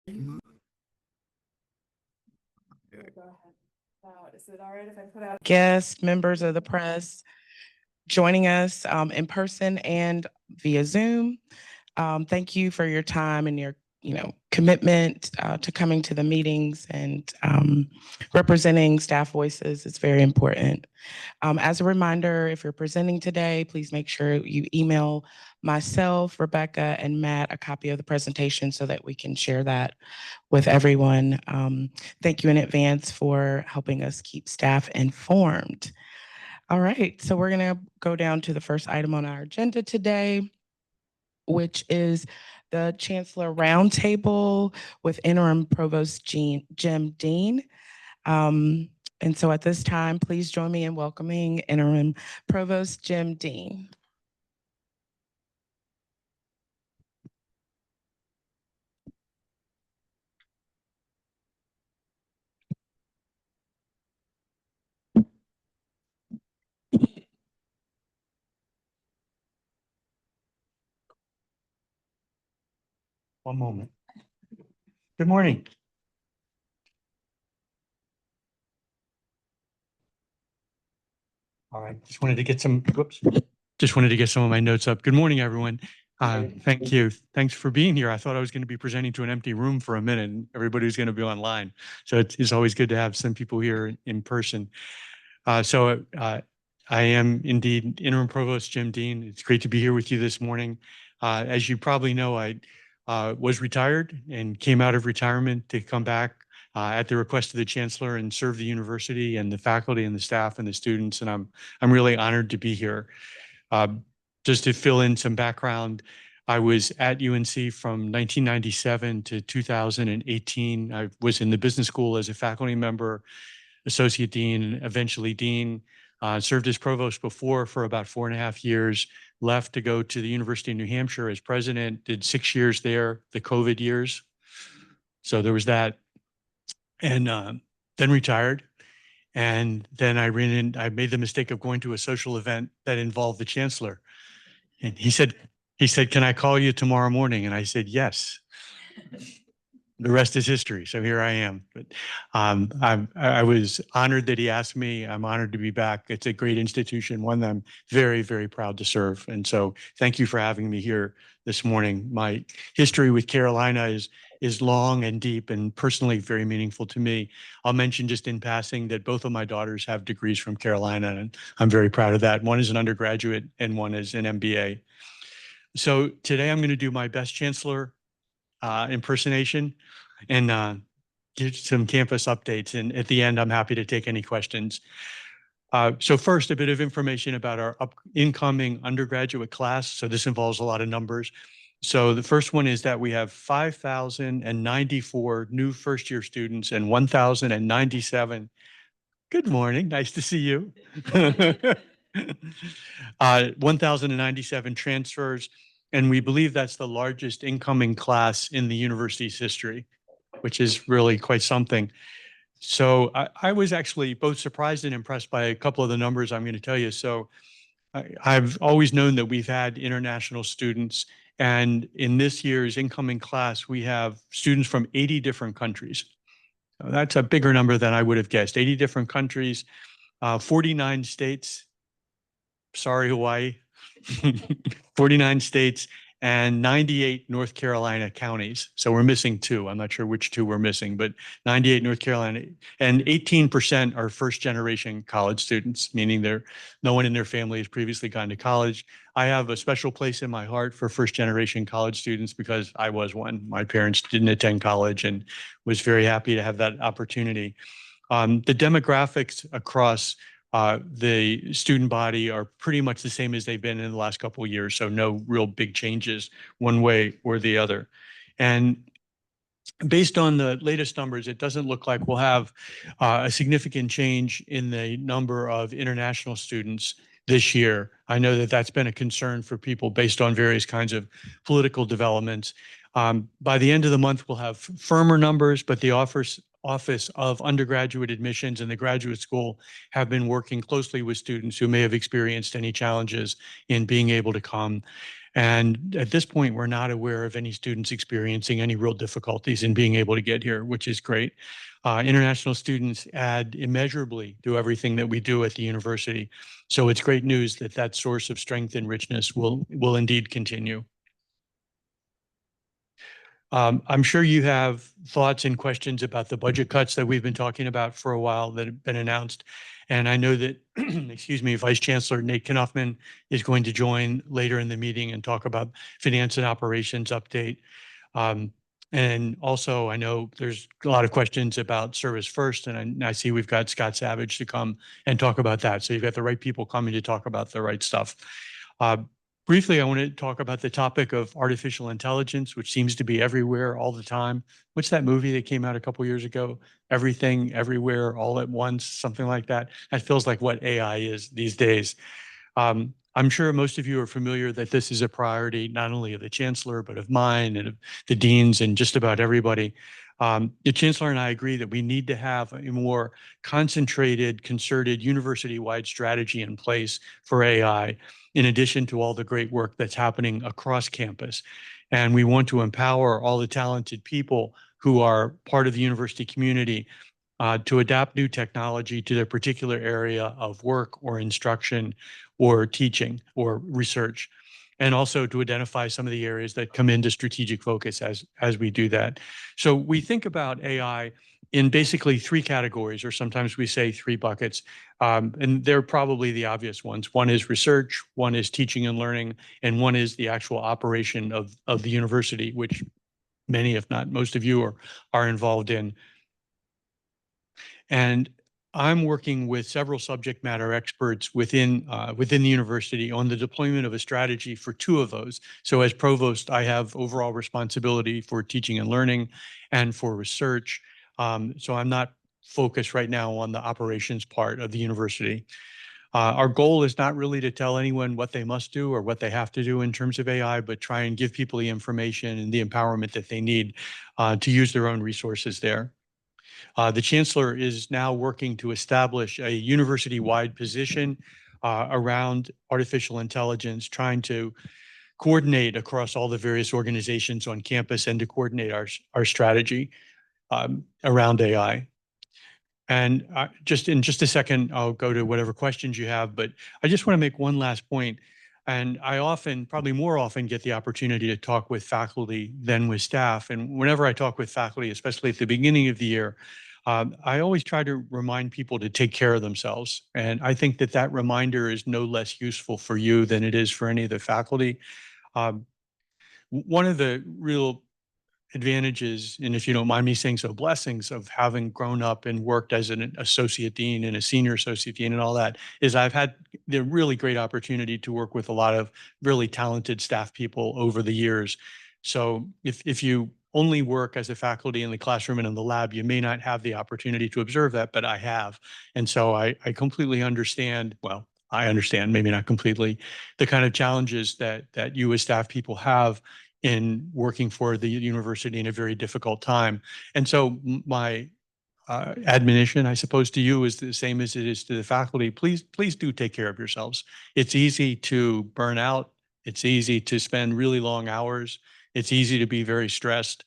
Go ahead. Is it all right if I put out guests, members of the press joining us in person and via Zoom? Thank you for your time and your commitment to coming to the meetings and representing staff voices. It's very important. As a reminder, if you're presenting today, please make sure you email myself, Rebecca, and Matt a copy of the presentation so that we can share that with everyone. Thank you in advance for helping us keep staff informed. All right, so we're gonna go down to the first item on our agenda today, which is the Chancellor Roundtable with Interim Provost Jim Dean. And so at this time, please join me in welcoming Interim Provost Jim Dean. One moment. Good morning. All right, just wanted to get some of my notes up. Good morning, everyone. Thank you. Thanks for being here. I thought I was going to be presenting to an empty room for a minute and everybody was going to be online. So it's always good to have some people here in person. I am indeed Interim Provost Jim Dean. It's great to be here with you this morning. As you probably know, I was retired and came out of retirement to come back at the request of the Chancellor and serve the university and the faculty and the staff and the students. And I'm really honored to be here. Just to fill in some background, I was at UNC from 1997 to 2018. I was in the business school as a faculty member, associate dean, and eventually dean. Served as provost before for about 4.5 years, left to go to the University of New Hampshire as president, did 6 years there, the COVID years. So there was that. And then retired. And then I made the mistake of going to a social event that involved the Chancellor. And he said, can I call you tomorrow morning? And I said, yes. The rest is history. So here I am. But I was honored that he asked me. I'm honored to be back. It's a great institution, one that I'm very, very proud to serve. And so thank you for having me here this morning. My history with Carolina is long and deep and personally very meaningful to me. I'll mention just in passing that both of my daughters have degrees from Carolina, and I'm very proud of that. One is an undergraduate and one is an MBA. So today I'm going to do my best Chancellor impersonation and give some campus updates. And at the end, I'm happy to take any questions. So first, a bit of information about our incoming undergraduate class. So this involves a lot of numbers. So the first one is that we have 5,094 new first-year students and 1,097. Good morning. Nice to see you. 1,097 transfers. And we believe that's the largest incoming class in the university's history, which is really quite something. So I was actually both surprised and impressed by a couple of the numbers I'm going to tell you. So I've always known that we've had international students. And in this year's incoming class, we have students from 80 different countries. So that's a bigger number than I would have guessed. 80 different countries, 49 states. Sorry, Hawaii. 49 states and 98 North Carolina counties. So we're missing 2. I'm not sure which 2 we're missing, but 98 North Carolina and 18% are first generation college students, meaning no one in their family has previously gone to college. I have a special place in my heart for first generation college students because I was one. My parents didn't attend college and was very happy to have that opportunity. The demographics across the student body are pretty much the same as they've been in the last couple of years. So no real big changes one way or the other. And based on the latest numbers, it doesn't look like we'll have a significant change in the number of international students this year. I know that that's been a concern for people based on various kinds of political developments. By the end of the month, we'll have firmer numbers, but the Office of Undergraduate Admissions and the Graduate School have been working closely with students who may have experienced any challenges in being able to come. And at this point, we're not aware of any students experiencing any real difficulties in being able to get here, which is great. International students add immeasurably to everything that we do at the university. So it's great news that that source of strength and richness will indeed continue. I'm sure you have thoughts and questions about the budget cuts that we've been talking about for a while that have been announced. And I know that, excuse me, Vice Chancellor Nate Knopfman is going to join later in the meeting and talk about finance and operations update. And also, I know there's a lot of questions about Service First, and I see we've got Scott Savage to come and talk about that. So you've got the right people coming to talk about the right stuff. Briefly, I want to talk about the topic of artificial intelligence, which seems to be everywhere all the time. What's that movie that came out a couple years ago? Everything, Everywhere, All at Once, something like that. That feels like what AI is these days. I'm sure most of you are familiar that this is a priority, not only of the Chancellor, but of mine and of the deans and just about everybody. The Chancellor and I agree that we need to have a more concentrated, concerted, university-wide strategy in place for AI, in addition to all the great work that's happening across campus. And we want to empower all the talented people who are part of the university community to adapt new technology to their particular area of work or instruction or teaching or research, and also to identify some of the areas that come into strategic focus as we do that. So we think about AI in basically three categories, or sometimes we say three buckets, and they're probably the obvious ones. One is research, one is teaching and learning, and one is the actual operation of the university, which many, if not most of you are involved in. And I'm working with several subject matter experts within the university on the deployment of a strategy for two of those. So as provost, I have overall responsibility for teaching and learning and for research. So I'm not focused right now on the operations part of the university. Our goal is not really to tell anyone what they must do or what they have to do in terms of AI, but try and give people the information and the empowerment that they need to use their own resources there. The Chancellor is now working to establish a university-wide position around artificial intelligence, trying to coordinate across all the various organizations on campus and to coordinate our strategy around AI. And just in just a second, I'll go to whatever questions you have, but I just want to make one last point. And I often, probably more often, get the opportunity to talk with faculty than with staff. And whenever I talk with faculty, especially at the beginning of the year, I always try to remind people to take care of themselves. And I think that that reminder is no less useful for you than it is for any of the faculty. One of the real advantages, and if you don't mind me saying so, blessings of having grown up and worked as an associate dean and a senior associate dean and all that, is I've had the really great opportunity to work with a lot of really talented staff people over the years. So if you only work as a faculty in the classroom and in the lab, you may not have the opportunity to observe that, but I have. And so I completely understand, well, I understand, maybe not completely, the kind of challenges that you as staff people have in working for the university in a very difficult time. And so my admonition, I suppose, to you is the same as it is to the faculty. Please do take care of yourselves. It's easy to burn out. It's easy to spend really long hours. It's easy to be very stressed.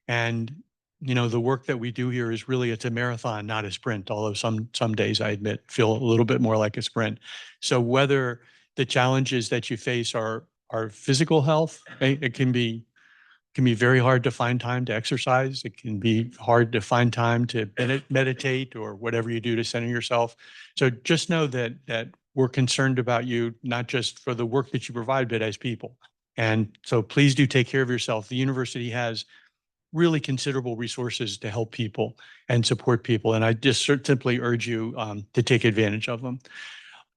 And, you know, the work that we do here is really, it's a marathon, not a sprint, although some days, I admit, feel a little bit more like a sprint. So whether the challenges that you face are physical health, it can be very hard to find time to exercise. It can be hard to find time to meditate or whatever you do to center yourself. So just know that we're concerned about you, not just for the work that you provide, but as people. And so please do take care of yourself. The university has really considerable resources to help people and support people. And I just simply urge you to take advantage of them.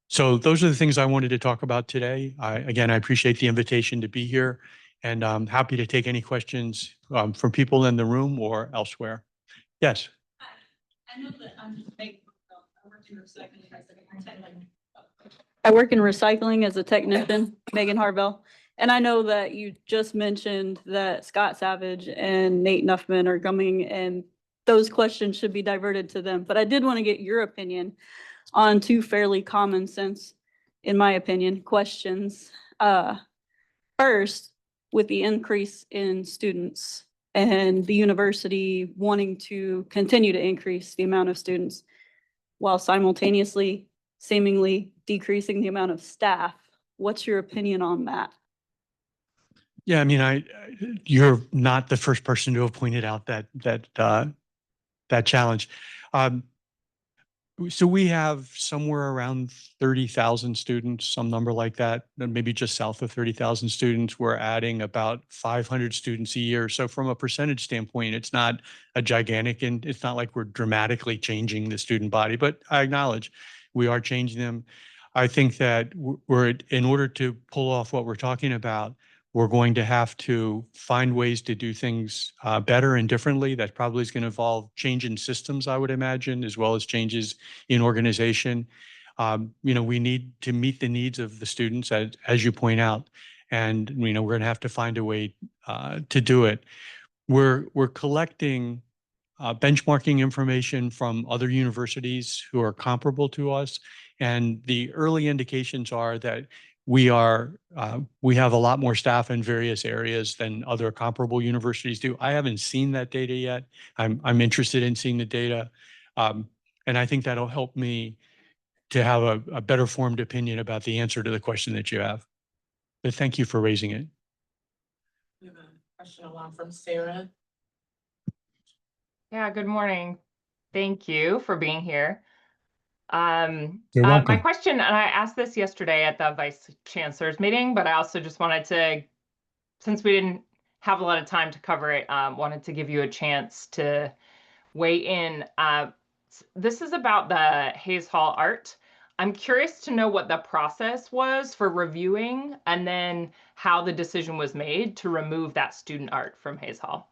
So those are the things I wanted to talk about today. Again, I appreciate the invitation to be here, and I'm happy to take any questions from people in the room or elsewhere. Yes. I know that I work in recycling as a technician, Megan Harvell. And I know that you just mentioned that Scott Savage and Nate Nuffman are coming, and those questions should be diverted to them. But I did want to get your opinion on two fairly common sense, in my opinion, questions. First, with the increase in students and the university wanting to continue to increase the amount of students while simultaneously seemingly decreasing the amount of staff, what's your opinion on that? Yeah, I mean, you're not the first person to have pointed out that challenge. Um, So we have somewhere around 30,000 students, some number like that, maybe just south of 30,000 students. We're adding about 500 students a year. So from a percentage standpoint, it's not a gigantic, and it's not like we're dramatically changing the student body, but I acknowledge we are changing them. I think that we're, in order to pull off what we're talking about, we're going to have to find ways to do things better and differently. That probably is going to involve change in systems, I would imagine, as well as changes in organization. We need to meet the needs of the students, as you point out, and we're going to have to find a way to do it. We're collecting benchmarking information from other universities who are comparable to us, and the early indications are that we have a lot more staff in various areas than other comparable universities do. I haven't seen that data yet. I'm interested in seeing the data, and I think that'll help me to have a better formed opinion about the answer to the question that you have. But thank you for raising it. We have a question along from Sarah. Yeah, good morning. Thank you for being here. You're welcome. My question, and I asked this yesterday at the Vice Chancellor's meeting, but I also just wanted to, since we didn't have a lot of time to cover it, wanted to give you a chance to weigh in. This is about the Hayes Hall art. I'm curious to know what the process was for reviewing and then how the decision was made to remove that student art from Hayes Hall.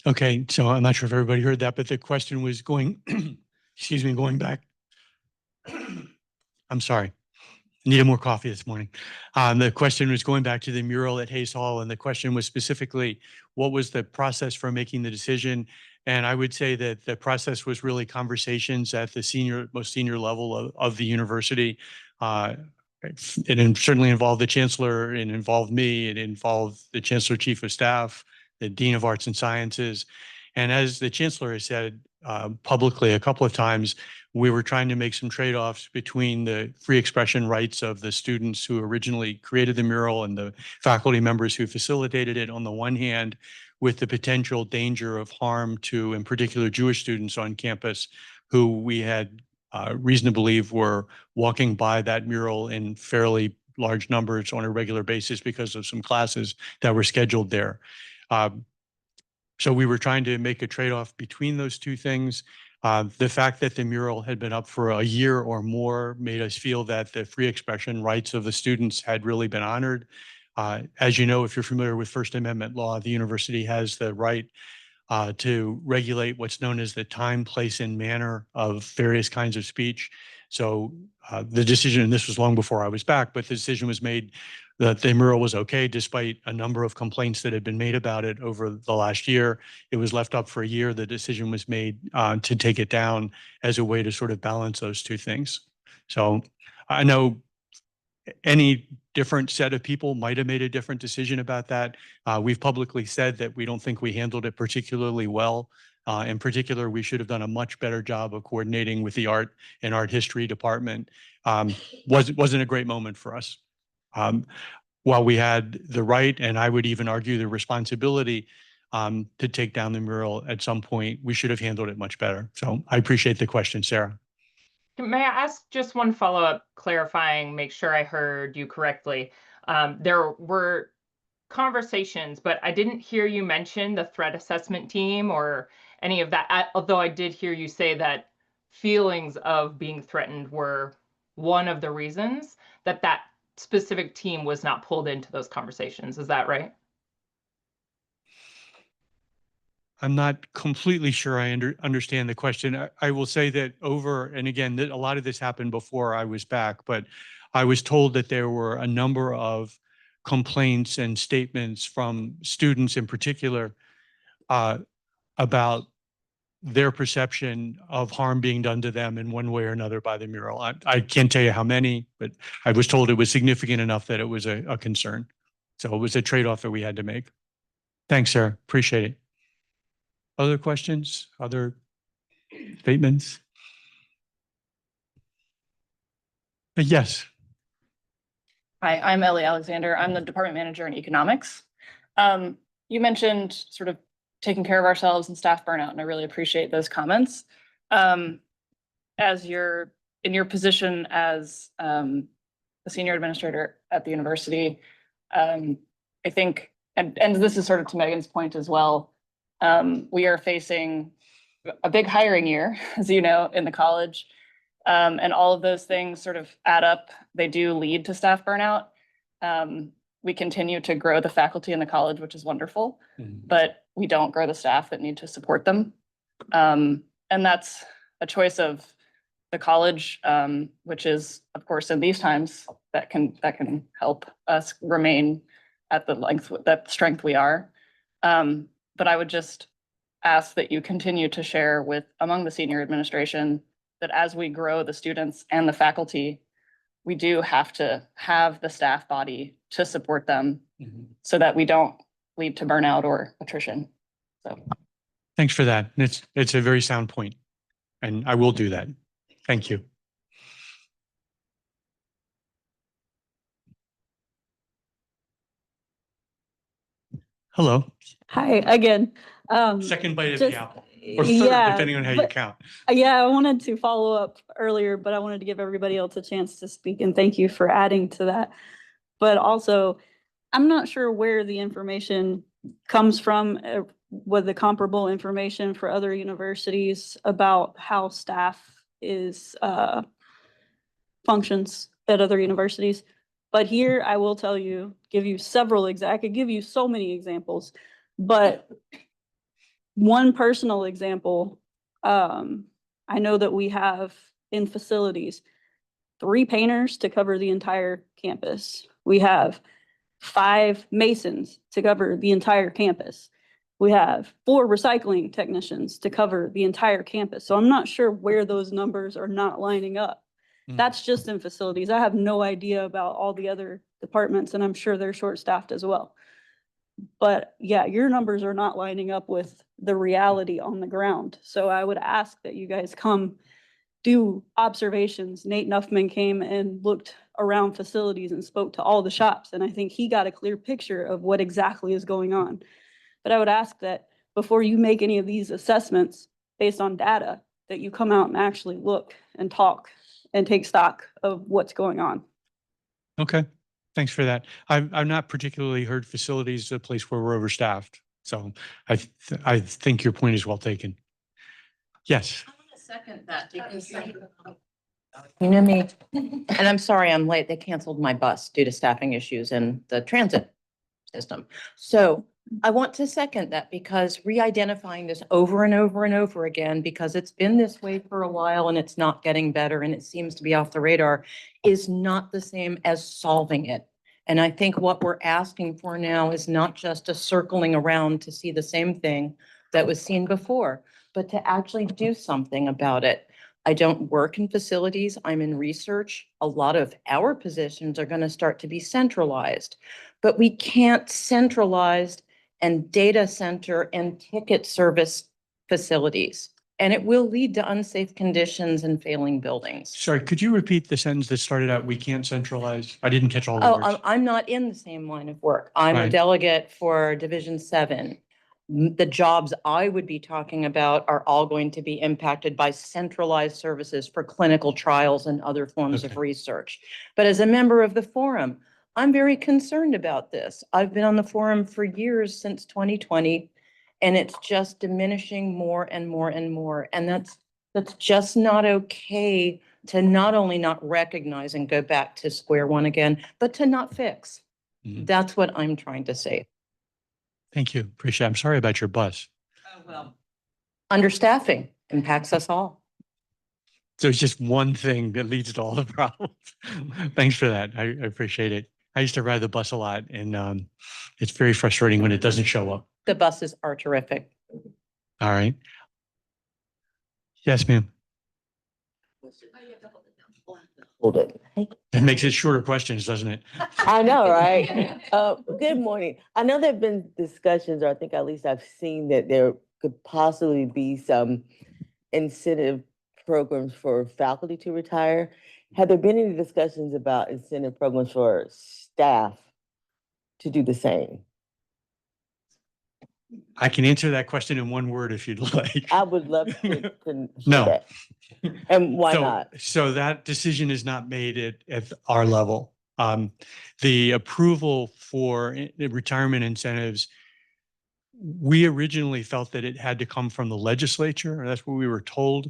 Okay, so I'm not sure if everybody heard that, but the question was going, excuse me, going back. I'm sorry. Needed more coffee this morning. The question was going back to the mural at Hayes Hall, and the question was specifically, what was the process for making the decision? And I would say that the process was really conversations at the most senior level of the university. It certainly involved the chancellor, it involved me, it involved the chancellor chief of staff, the dean of arts and sciences. And as the chancellor has said publicly a couple of times, we were trying to make some trade-offs between the free expression rights of the students who originally created the mural and the faculty members who facilitated it on the one hand, with the potential danger of harm to, in particular, Jewish students on campus who we had reason to believe were walking by that mural in fairly large numbers on a regular basis because of some classes that were scheduled there. So we were trying to make a trade-off between those two things. The fact that the mural had been up for a year or more made us feel that the free expression rights of the students had really been honored. As you know, if you're familiar with First Amendment law, the university has the right to regulate what's known as the time, place, and manner of various kinds of speech. So the decision, and this was long before I was back, but the decision was made that the mural was okay, despite a number of complaints that had been made about it over the last year. It was left up for a year. The decision was made to take it down as a way to sort of balance those two things. So I know any different set of people might have made a different decision about that. We've publicly said that we don't think we handled it particularly well. In particular, we should have done a much better job of coordinating with the art and art history department. Wasn't a great moment for us. While we had the right, and I would even argue the responsibility to take down the mural at some point, we should have handled it much better. So I appreciate the question, Sarah. May I ask just one follow-up clarifying, make sure I heard you correctly? There were conversations, but I didn't hear you mention the threat assessment team or any of that, although I did hear you say that feelings of being threatened were one of the reasons that that specific team was not pulled into those conversations. Is that right? I'm not completely sure I understand the question. I will say that and again, a lot of this happened before I was back, but I was told that there were a number of complaints and statements from students in particular about their perception of harm being done to them in one way or another by the mural. I can't tell you how many, but I was told it was significant enough that it was a concern. So it was a trade-off that we had to make. Thanks, Sarah. Appreciate it. Other questions? Other statements? Yes. Hi, I'm Ellie Alexander. I'm the department manager in economics. You mentioned sort of taking care of ourselves and staff burnout, and I really appreciate those comments. As you're in your position as a senior administrator at the university, I think, and this is sort of to Megan's point as well, we are facing a big hiring year, as you know, in the college. And all of those things sort of add up. They do lead to staff burnout. We continue to grow the faculty in the college, which is wonderful, but we don't grow the staff that need to support them. And that's a choice of the college, which is, of course, in these times that can help us remain at the length, that strength we are. But I would just ask that you continue to share with among the senior administration that as we grow the students and the faculty, we do have to have the staff body to support them so that we don't lead to burnout or attrition. So Thanks for that. It's a very sound point, and I will do that. Thank you. Hello. Hi, again. Second bite of just- the apple, or third, yeah, depending on how you but- count. Yeah, I wanted to follow up earlier, but I wanted to give everybody else a chance to speak, and thank you for adding to that. But also, I'm not sure where the information comes from, with the comparable information for other universities about how staff is functions at other universities. But here, I will tell you, give you several I could give you so many examples, but one personal example, I know that we have in facilities 3 painters to cover the entire campus. We have 5 masons to cover the entire campus. We have 4 recycling technicians to cover the entire campus. So I'm not sure where those numbers are not lining up. That's just in facilities. I have no idea about all the other departments, and I'm sure they're short-staffed as well. But yeah, your numbers are not lining up with the reality on the ground. So I would ask that you guys come do observations. Nate Nuffman came and looked around facilities and spoke to all the shops, and I think he got a clear picture of what exactly is going on. But I would ask that before you make any of these assessments based on data, that you come out and actually look and talk and take stock of what's going on. Okay, thanks for that. I've not particularly heard facilities as a place where we're overstaffed. So I think your point is well taken. Yes. I want to second that because you know me, and I'm sorry I'm late. They canceled my bus due to staffing issues in the transit system. So I want to second that because re-identifying this over and over and over again, because it's been this way for a while and it's not getting better and it seems to be off the radar, is not the same as solving it. And I think what we're asking for now is not just a circling around to see the same thing that was seen before, but to actually do something about it. I don't work in facilities, I'm in research. A lot of our positions are going to start to be centralized, but we can't centralize and data center and ticket service facilities. And it will lead to unsafe conditions and failing buildings. Sorry, could you repeat the sentence that started out, we can't centralize? I didn't catch all the Oh, words. I'm not in the same line of work. I'm a Right. delegate for Division 7. The jobs I would be talking about are all going to be impacted by centralized services for clinical trials and other forms of Okay. research. But as a member of the forum, I'm very concerned about this. I've been on the forum for years, since 2020, and it's just diminishing more and more and more. And that's just not okay to not only not recognize and go back to square one again, but to not fix. Mhm. That's what I'm trying to say. Thank you. Appreciate it. I'm sorry about your bus. Oh, well. Understaffing impacts us all. So it's just one thing that leads to all the problems. Thanks for that. I appreciate it. I used to ride the bus a lot, and it's very frustrating when it doesn't show up. The buses are terrific. All right. Yes, ma'am. Hold it. It makes it shorter questions, doesn't it? I know, right? Good morning. I know there've been discussions, or I think at least I've seen that there could possibly be some incentive programs for faculty to retire. Have there been any discussions about incentive programs for staff to do the same? I can answer that question in one word if you'd like. I would love to hear No. that. And why So- not? So that decision is not made at our level. The approval for the retirement incentives, we originally felt that it had to come from the legislature, or that's what we were told.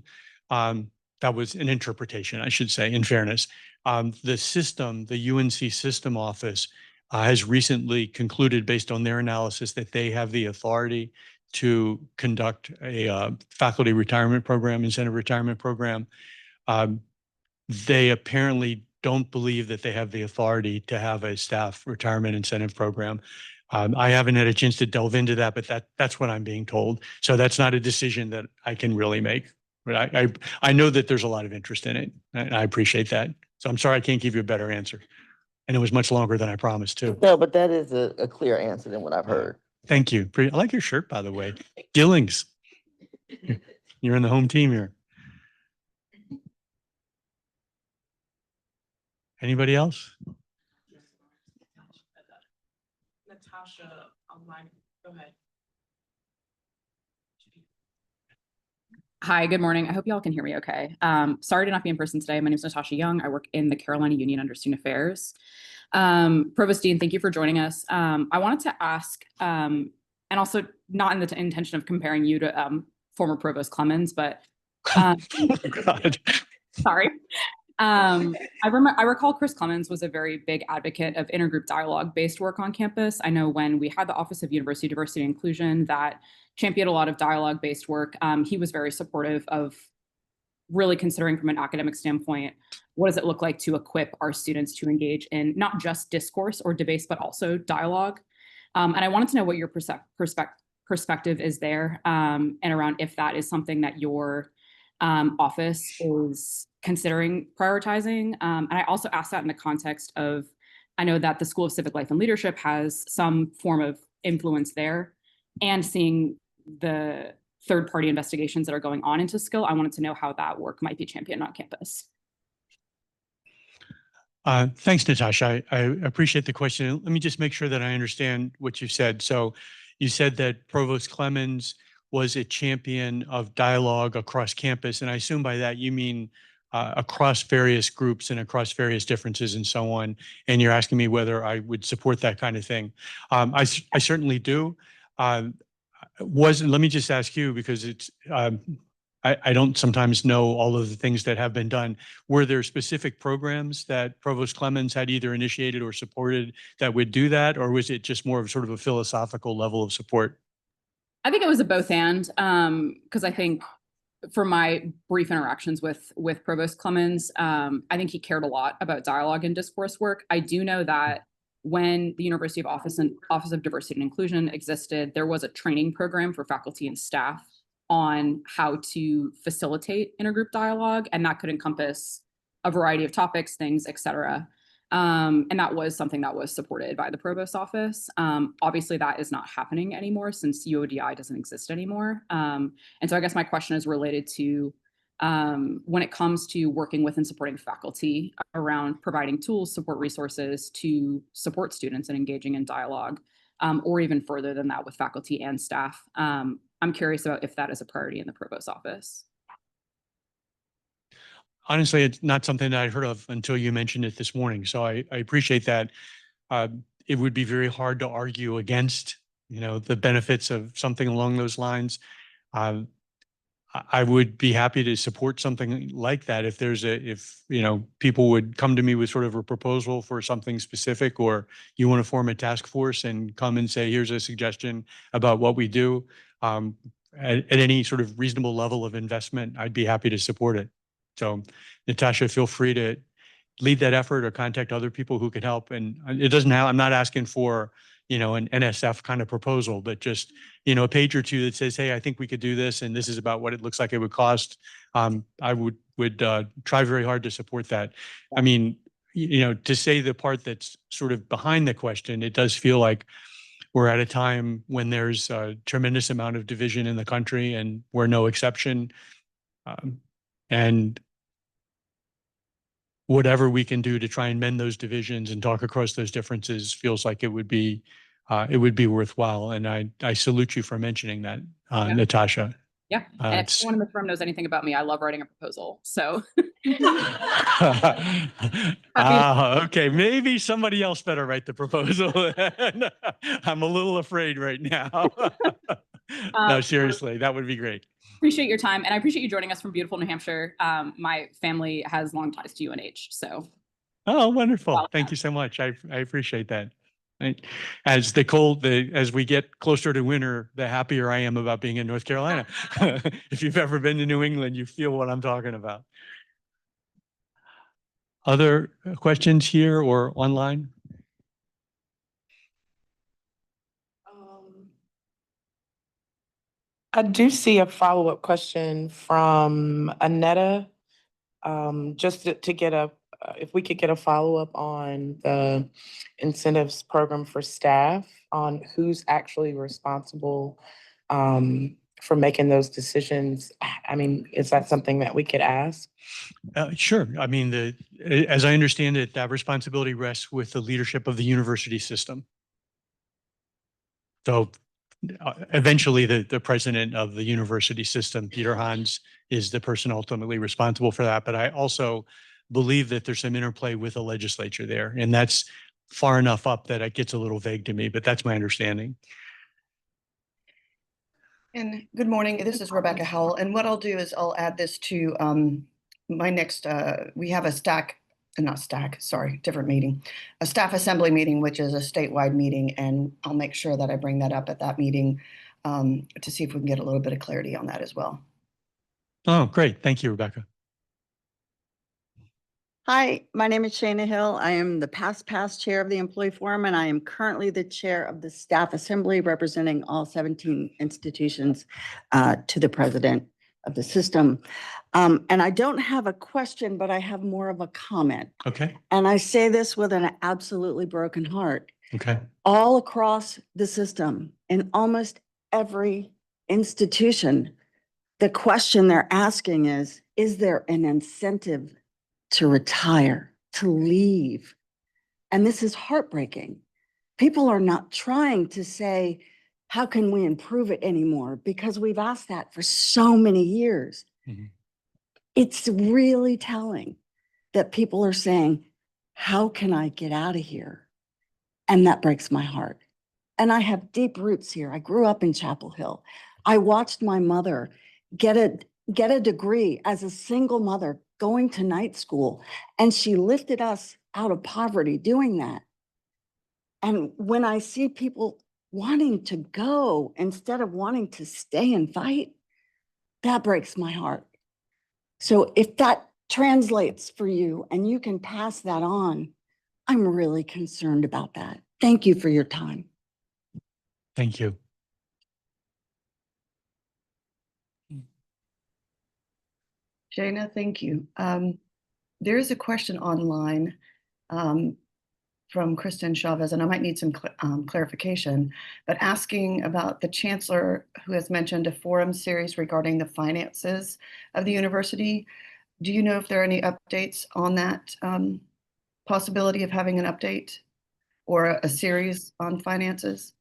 That was an interpretation, I should say, in fairness. The system, the UNC system office, has recently concluded, based on their analysis, that they have the authority to conduct a faculty retirement program, incentive retirement program. They apparently don't believe that they have the authority to have a staff retirement incentive program. I haven't had a chance to delve into that, but that's what I'm being told. So that's not a decision that I can really make. But I know that there's a lot of interest in it, and I appreciate that. So I'm sorry I can't give you a better answer. And it was much longer than I promised too. No, but that is a clear answer than what I've heard. Thank you. I like your shirt, by the way. Gillings. You're in the home team here. Anybody else? Natasha, online, go ahead. Hi, good morning. I hope y'all can hear me okay. Sorry to not be in person today. My name is Natasha Young. I work in the Carolina Union under Student Affairs. Provost Dean, thank you for joining us. I wanted to ask, and also not in the intention of comparing you to former Provost Clemens, but Oh, God. sorry. I recall Chris Clemens was a very big advocate of intergroup dialogue-based work on campus. I know when we had the Office of University Diversity and Inclusion that championed a lot of dialogue-based work, he was very supportive of really considering from an academic standpoint, what does it look like to equip our students to engage in not just discourse or debates, but also dialogue. And I wanted to know what your perspective is there, and around if that is something that your office is considering prioritizing. And I also asked that in the context of, I know that the School of Civic Life and Leadership has some form of influence there, and seeing the third-party investigations that are going on into skill, I wanted to know how that work might be championed on campus. Thanks, Natasha. I appreciate the question. Let me just make sure that I understand what you said. So you said that Provost Clemens was a champion of dialogue across campus. And I assume by that you mean across various groups and across various differences and so on. And you're asking me whether I would support that kind of thing. I certainly do. Let me just ask you, because it's, I don't sometimes know all of the things that have been done. Were there specific programs that Provost Clemens had either initiated or supported that would do that? Or was it just more of sort of a philosophical level of support? I think it was a both and, because I think from my brief interactions with Provost Clemens, I think he cared a lot about dialogue and discourse work. I do know that when the University of Office of Diversity and Inclusion existed, there was a training program for faculty and staff on how to facilitate intergroup dialogue, and that could encompass a variety of topics, things, et cetera. And that was something that was supported by the Provost office. Obviously, that is not happening anymore since UODI doesn't exist anymore. And so I guess my question is related to when it comes to working with and supporting faculty around providing tools, support resources to support students and engaging in dialogue, or even further than that with faculty and staff. I'm curious about if that is a priority in the Provost office. Honestly, it's not something that I heard of until you mentioned it this morning. So I appreciate that. It would be very hard to argue against, the benefits of something along those lines. I would be happy to support something like that if people would come to me with sort of a proposal for something specific, or you want to form a task force and come and say, here's a suggestion about what we do. At any sort of reasonable level of investment, I'd be happy to support it. So Natasha, feel free to lead that effort or contact other people who could help. And it doesn't have, I'm not asking for an NSF kind of proposal, but just, a page or two that says, hey, I think we could do this, and this is about what it looks like it would cost. I would try very hard to support that. I mean, to say the part that's sort of behind the question, it does feel like we're at a time when there's a tremendous amount of division in the country, and we're no exception. And whatever we can do to try and mend those divisions and talk across those differences feels like it would be worthwhile. And I salute you for mentioning that, Yeah. Natasha. Yeah. And if It's- anyone in this room knows anything about me, I love writing a proposal. So Okay, maybe somebody else better write the proposal. I'm a little afraid right now. No, seriously, that would be great. appreciate your time. And I appreciate you joining us from beautiful New Hampshire. My family has long ties to UNH. So Oh, wonderful. Welcome. Thank you so much. I appreciate that. As as we get closer to winter, the happier I am about being in North Carolina. If you've ever been to New England, you feel what I'm talking about. Other questions here or online? I do see a follow-up question from Anetta. Just to get if we could get a follow-up on the incentives program for staff, on who's actually responsible for making those decisions. I mean, is that something that we could ask? Sure. I mean, as I understand it, that responsibility rests with the leadership of the university system. So eventually the president of the university system, Peter Hans, is the person ultimately responsible for that. But I also believe that there's some interplay with the legislature there, and that's far enough up that it gets a little vague to me, but that's my understanding. And good morning, this is Rebecca Howell, and what I'll do is I'll add this to my next, we have a different meeting, a staff assembly meeting, which is a statewide meeting, and I'll make sure that I bring that up at that meeting to see if we can get a little bit of clarity on that as well. Oh, great. Thank you, Rebecca. Hi, my name is Shana Hill. I am the past chair of the Employee Forum, and I am currently the chair of the Staff Assembly representing all 17 institutions to the president of the system. And I don't have a question, but I have more of a comment. Okay. And I say this with an absolutely broken heart. Okay. All across the system, in almost every institution, the question they're asking is there an incentive to retire, to leave? And this is heartbreaking. People are not trying to say, how can we improve it anymore? Because we've asked that for so many years. Mhm. It's really telling that people are saying, how can I get out of here? And that breaks my heart. And I have deep roots here. I grew up in Chapel Hill. I watched my mother get a degree as a single mother going to night school, and she lifted us out of poverty doing that. And when I see people wanting to go instead of wanting to stay and fight, that breaks my heart. So if that translates for you and you can pass that on, I'm really concerned about that. Thank you for your time. Thank you. Shana, thank you. There is a question online from Kristen Chavez, and I might need some clarification, but asking about the Chancellor, who has mentioned a forum series regarding the finances of the university. Do you know if there are any updates on that possibility of having an update or a series on finances?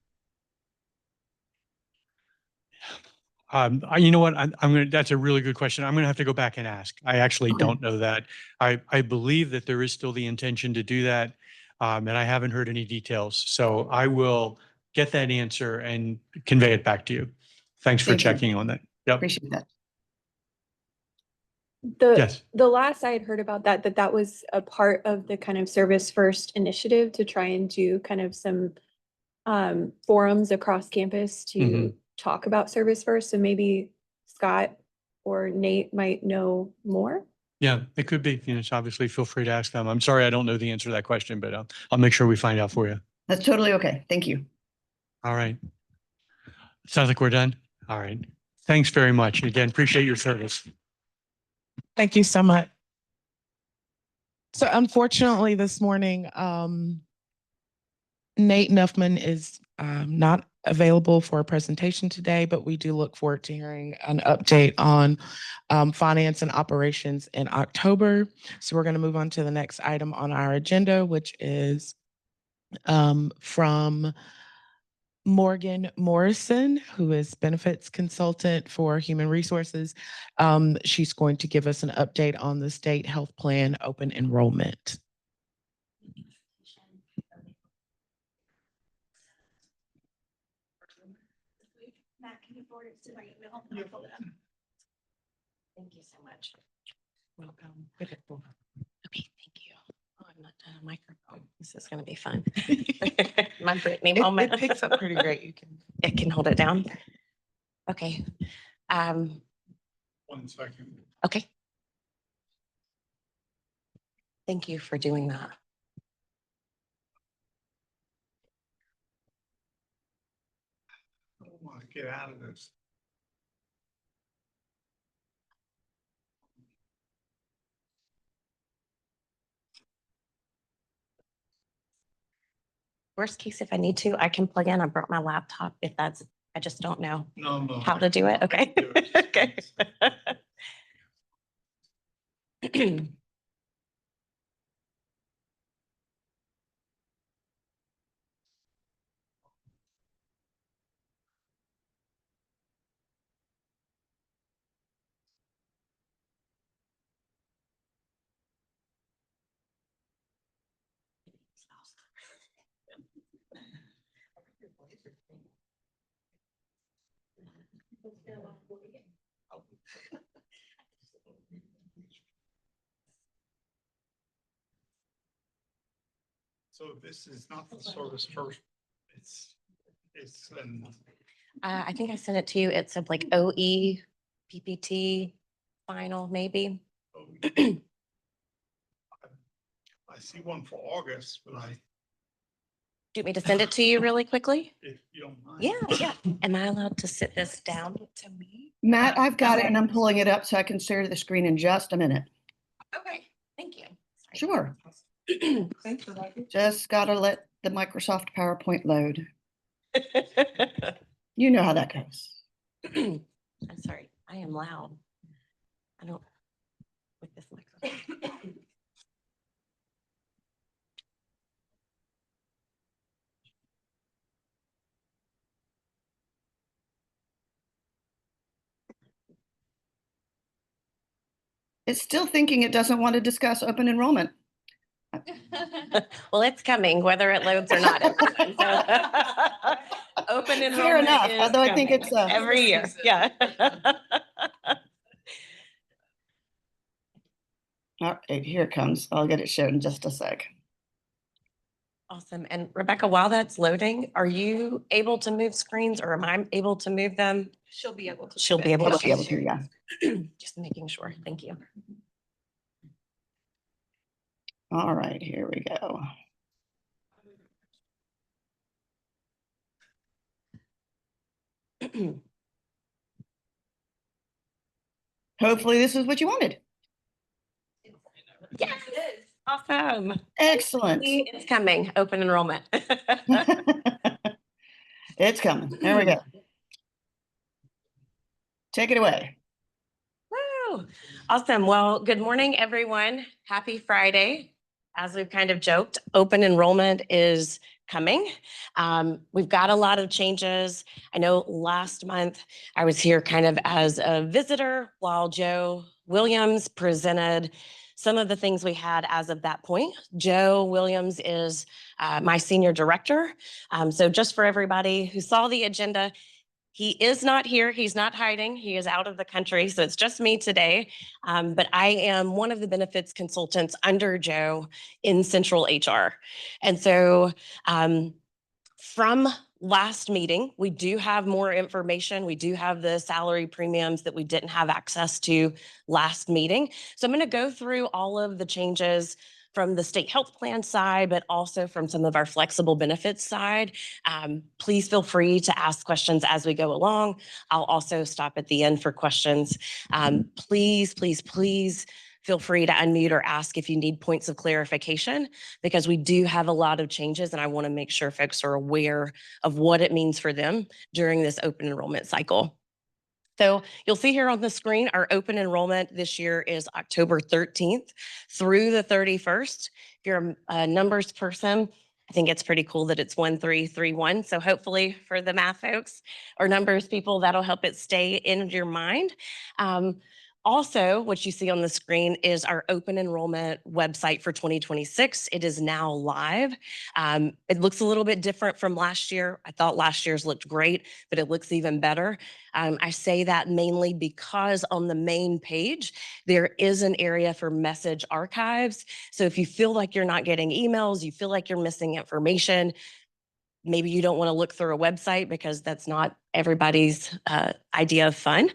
You know what? I'm gonna. That's a really good question. I'm gonna have to go back and ask. I actually Okay. don't know that. I believe that there is still the intention to do that, and I haven't heard any details. So I will get that answer and convey it back to you. Thanks for Thank you. checking on that. Yep. Appreciate that. Yes. The last I had heard about that was a part of the kind of Service First initiative to try and do kind of some forums across campus to Mhm. talk about Service First. So maybe Scott or Nate might know more. Yeah, it could be. So obviously, feel free to ask them. I'm sorry, I don't know the answer to that question, but I'll make sure we find out for you. That's totally okay. Thank you. All right. Sounds like we're done. All right. Thanks very much. Again, appreciate your service. Thank you so much. So unfortunately, this morning, Nate Nuffman is not available for a presentation today, but we do look forward to hearing an update on finance and operations in October. So we're going to move on to the next item on our agenda, which is from Morgan Morrison, who is benefits consultant for human resources. She's going to give us an update on the state health plan open enrollment. Thank you so much. Welcome. Okay, thank you. Oh, I'm not done a microphone. This is going to be fun. My Brittany moment. It picks up pretty great. You can. It can hold it down. Okay. 1 second. Okay. Thank you for doing that. I don't want to get out of this. Worst case, if I need to, I can plug in. I brought my laptop if that's, I just don't know No. how to do it. Okay. Okay. So this is not the service first. It's I think I sent it to you. It said like OE, PPT, final, maybe. I see one for August, but Do you want me to send it to you really quickly? if you don't mind. Yeah. Am I allowed to sit this down to me? Matt, I've got it and I'm pulling it up so I can share to the screen in just a minute. Okay, thank you. Sure. Just gotta let the Microsoft PowerPoint load. You know how that goes. I'm sorry, I am loud. I don't, with this microphone. It's still thinking it doesn't want to discuss open enrollment. Well, it's coming, whether it loads or not. It's coming. So, open enrollment Fair enough, is although I think coming it's every year. Yeah. all right, here it comes. I'll get it showed in just a sec. Awesome. And Rebecca, while that's loading, are you able to move screens or am I able to move them? She'll be able to. She'll be able I'll to. be able to, yeah. Just making sure. Thank you. All right, here we go. Hopefully this is what you wanted. Yes. Awesome. Excellent. It's coming. Open enrollment. It's coming. There we go. Take it away. Woo. Awesome. Well, good morning, everyone. Happy Friday. As we've kind of joked, open enrollment is coming. We've got a lot of changes. I know last month I was here kind of as a visitor while Joe Williams presented some of the things we had as of that point. Joe Williams is my senior director. So just for everybody who saw the agenda, he is not here. He's not hiding. He is out of the country. So it's just me today. But I am one of the benefits consultants under Joe in Central HR. And so from last meeting, we do have more information. We do have the salary premiums that we didn't have access to last meeting. So I'm going to go through all of the changes from the state health plan side, but also from some of our flexible benefits side. Please feel free to ask questions as we go along. I'll also stop at the end for questions. Please, please, please feel free to unmute or ask if you need points of clarification, because we do have a lot of changes and I want to make sure folks are aware of what it means for them during this open enrollment cycle. So you'll see here on the screen, our open enrollment this year is October 13th through the 31st. If you're a numbers person, I think it's pretty cool that it's 1331. So hopefully for the math folks or numbers people, that'll help it stay in your mind. Also, what you see on the screen is our open enrollment website for 2026. It is now live. It looks a little bit different from last year. I thought last year's looked great, but it looks even better. I say that mainly because on the main page, there is an area for message archives. So if you feel like you're not getting emails, you feel like you're missing information, maybe you don't want to look through a website because that's not everybody's idea of fun.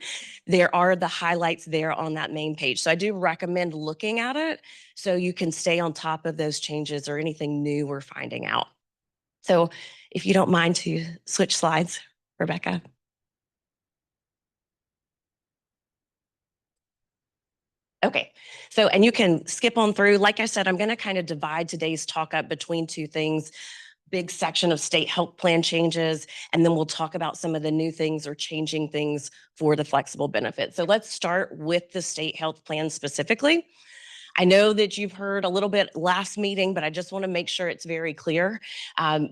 There are the highlights there on that main page. So I do recommend looking at it so you can stay on top of those changes or anything new we're finding out. So if you don't mind to switch slides, Rebecca. Okay, so, and you can skip on through. Like I said, I'm going to kind of divide today's talk up between two things. Big section of state health plan changes, and then we'll talk about some of the new things or changing things for the flexible benefits. So let's start with the state health plan specifically. I know that you've heard a little bit last meeting, but I just want to make sure it's very clear.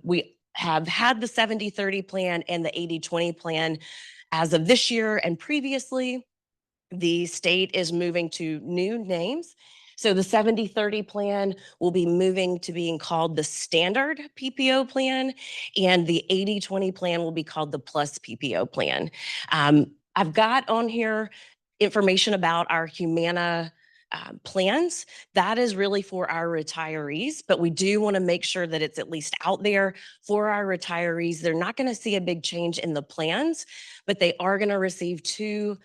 We have had the 70-30 plan and the 80-20 plan as of this year, and previously the state is moving to new names. So the 70-30 plan will be moving to being called the standard PPO plan, and the 80-20 plan will be called the plus PPO plan. I've got on here information about our Humana plans. That is really for our retirees, but we do want to make sure that it's at least out there for our retirees. They're not going to see a big change in the plans, but they are going to receive two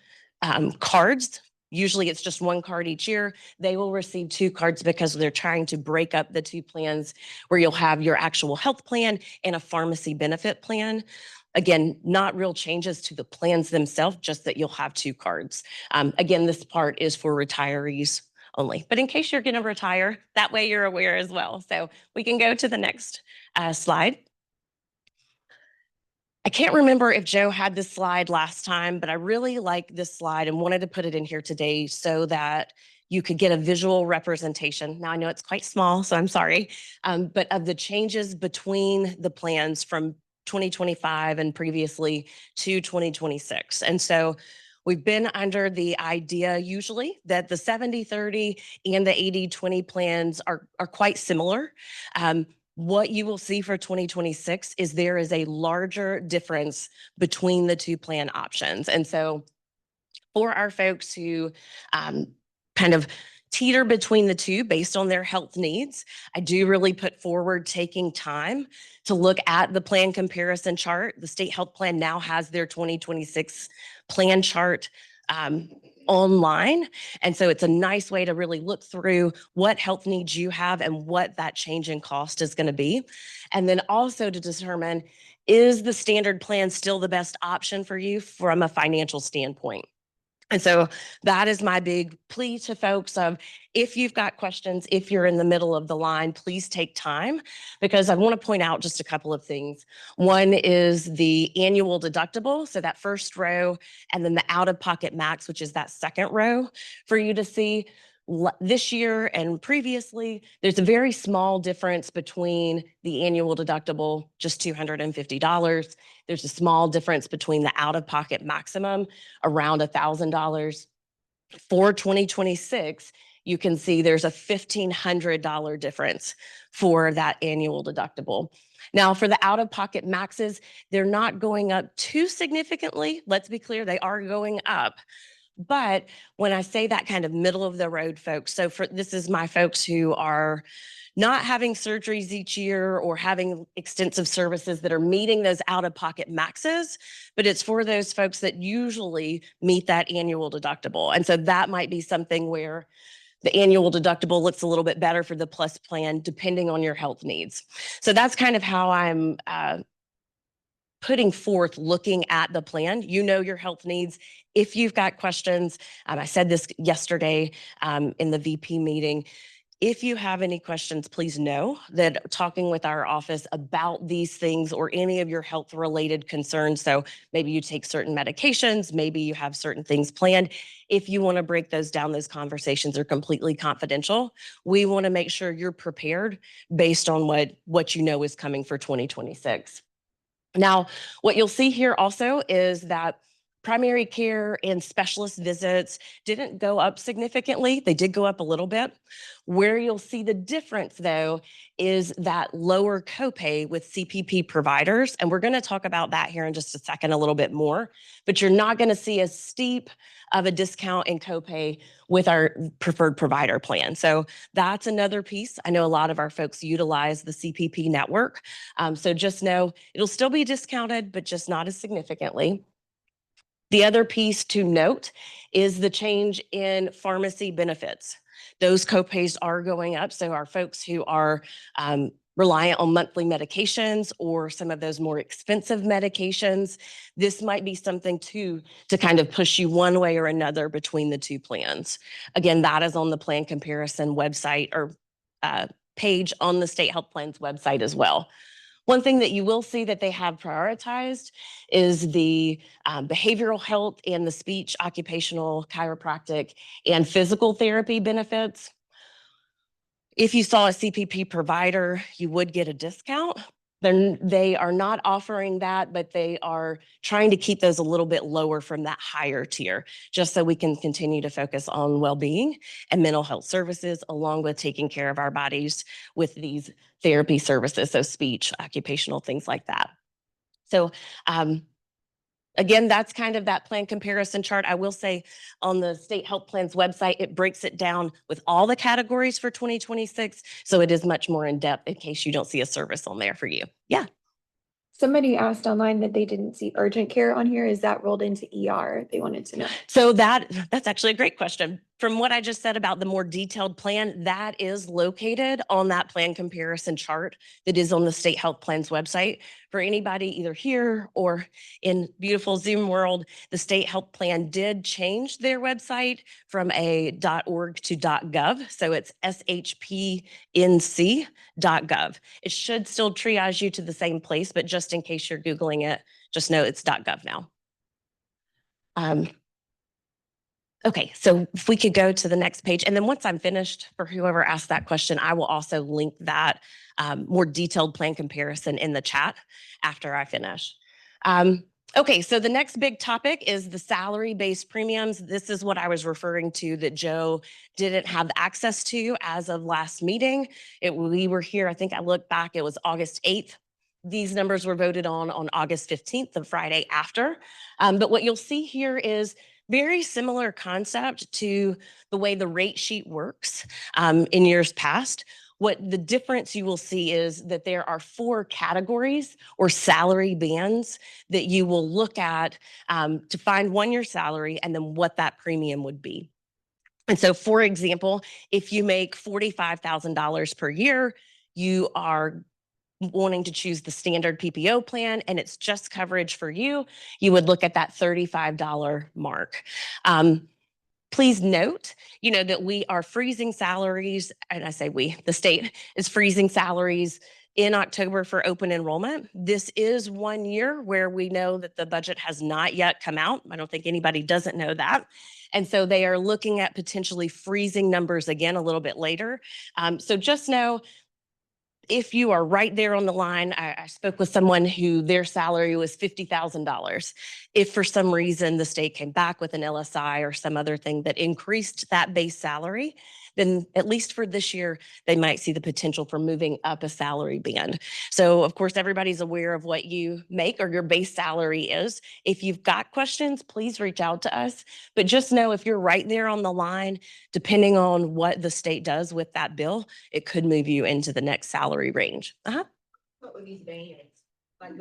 cards. Usually it's just one card each year. They will receive two cards because they're trying to break up the two plans where you'll have your actual health plan and a pharmacy benefit plan. Again, not real changes to the plans themselves, just that you'll have two cards. Again, this part is for retirees only, but in case you're going to retire, that way you're aware as well. So we can go to the next slide. I can't remember if Joe had this slide last time, but I really like this slide and wanted to put it in here today so that you could get a visual representation. Now I know it's quite small, so I'm sorry, but of the changes between the plans from 2025 and previously to 2026. And so we've been under the idea usually that the 70-30 and the 80-20 plans are quite similar. What you will see for 2026 is there is a larger difference between the two plan options. And so for our folks who kind of teeter between the two based on their health needs, I do really put forward taking time to look at the plan comparison chart. The state health plan now has their 2026 plan chart online. And so it's a nice way to really look through what health needs you have and what that change in cost is going to be. And then also to determine, is the standard plan still the best option for you from a financial standpoint? And so that is my big plea to folks of, if you've got questions, if you're in the middle of the line, please take time, because I want to point out just a couple of things. One is the annual deductible, so that first row, and then the out-of-pocket max, which is that second row for you to see. This year and previously, there's a very small difference between the annual deductible, just $250. There's a small difference between the out-of-pocket maximum, around $1,000. For 2026, you can see there's a $1,500 difference for that annual deductible. Now, for the out-of-pocket maxes, they're not going up too significantly. Let's be clear, they are going up. But when I say that kind of middle of the road folks, so this is my folks who are not having surgeries each year or having extensive services that are meeting those out-of-pocket maxes, but it's for those folks that usually meet that annual deductible. And so that might be something where the annual deductible looks a little bit better for the plus plan, depending on your health needs. So that's kind of how I'm putting forth looking at the plan. You know your health needs. If you've got questions, I said this yesterday in the VP meeting. If you have any questions, please know that talking with our office about these things or any of your health related concerns. So maybe you take certain medications, maybe you have certain things planned. If you want to break those down, those conversations are completely confidential. We want to make sure you're prepared based on what you know is coming for 2026. Now, what you'll see here also is that primary care and specialist visits didn't go up significantly. They did go up a little bit. Where you'll see the difference, though, is that lower copay with CPP providers. And we're going to talk about that here in just a second a little bit more. But you're not going to see as steep of a discount in copay with our preferred provider plan. So that's another piece. I know a lot of our folks utilize the CPP network. So just know it'll still be discounted, but just not as significantly. The other piece to note is the change in pharmacy benefits. Those copays are going up. So our folks who are reliant on monthly medications or some of those more expensive medications, this might be something to kind of push you one way or another between the two plans. Again, that is on the plan comparison website or page on the state health plan's website as well. One thing that you will see that they have prioritized is the behavioral health and the speech, occupational, chiropractic, and physical therapy benefits. If you saw a CPP provider, you would get a discount. Then they are not offering that, but they are trying to keep those a little bit lower from that higher tier, just so we can continue to focus on well-being and mental health services, along with taking care of our bodies with these therapy services, so speech, occupational, things like that. So again, that's kind of that plan comparison chart. I will say on the state health plan's website, it breaks it down with all the categories for 2026. So it is much more in depth in case you don't see a service on there for you. Yeah. Somebody asked online that they didn't see urgent care on here. Is that rolled into ER? They wanted to know. So that's actually a great question. From what I just said about the more detailed plan, that is located on that plan comparison chart that is on the state health plan's website. For anybody either here or in beautiful Zoom world, the state health plan did change their website from a .org to .gov. So it's shpnc.gov. It should still triage you to the same place, but just in case you're Googling it, just know it's .gov now. Okay, so if we could go to the next page, and then once I'm finished, for whoever asked that question, I will also link that more detailed plan comparison in the chat after I finish. Okay, so the next big topic is the salary-based premiums. This is what I was referring to that Joe didn't have access to as of last meeting. We were here, I think I looked back, it was August 8th. These numbers were voted on August 15th, the Friday after. But what you'll see here is very similar concept to the way the rate sheet works in years past. What the difference you will see is that there are 4 categories or salary bands that you will look at to find 1 year salary and then what that premium would be. And so, for example, if you make $45,000 per year, you are wanting to choose the standard PPO plan and it's just coverage for you, you would look at that $35 mark. Please note, that we are freezing salaries, and I say we, the state is freezing salaries in October for open enrollment. This is 1 year where we know that the budget has not yet come out. I don't think anybody doesn't know that. And so they are looking at potentially freezing numbers again a little bit later. So just know, if you are right there on the line, I spoke with someone who their salary was $50,000. If for some reason the state came back with an LSI or some other thing that increased that base salary, then at least for this year, they might see the potential for moving up a salary band. So of course, everybody's aware of what you make or your base salary is. If you've got questions, please reach out to us. But just know if you're right there on the line, depending on what the state does with that bill, it could move you into the next salary range. What were these bands? Like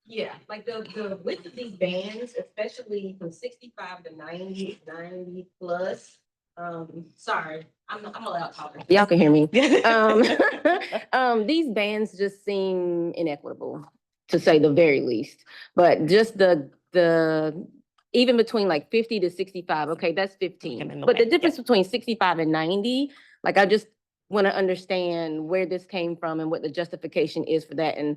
yeah, like the width of these bands, especially from 65 to 90 plus, Sorry, I'm a loud talker. Y'all can hear me. These bans just seem inequitable, to say the very least. But just the even between like 50 to 65, okay, that's 15. But the difference between 65 and 90, like I just want to understand where this came from and what the justification is for that. And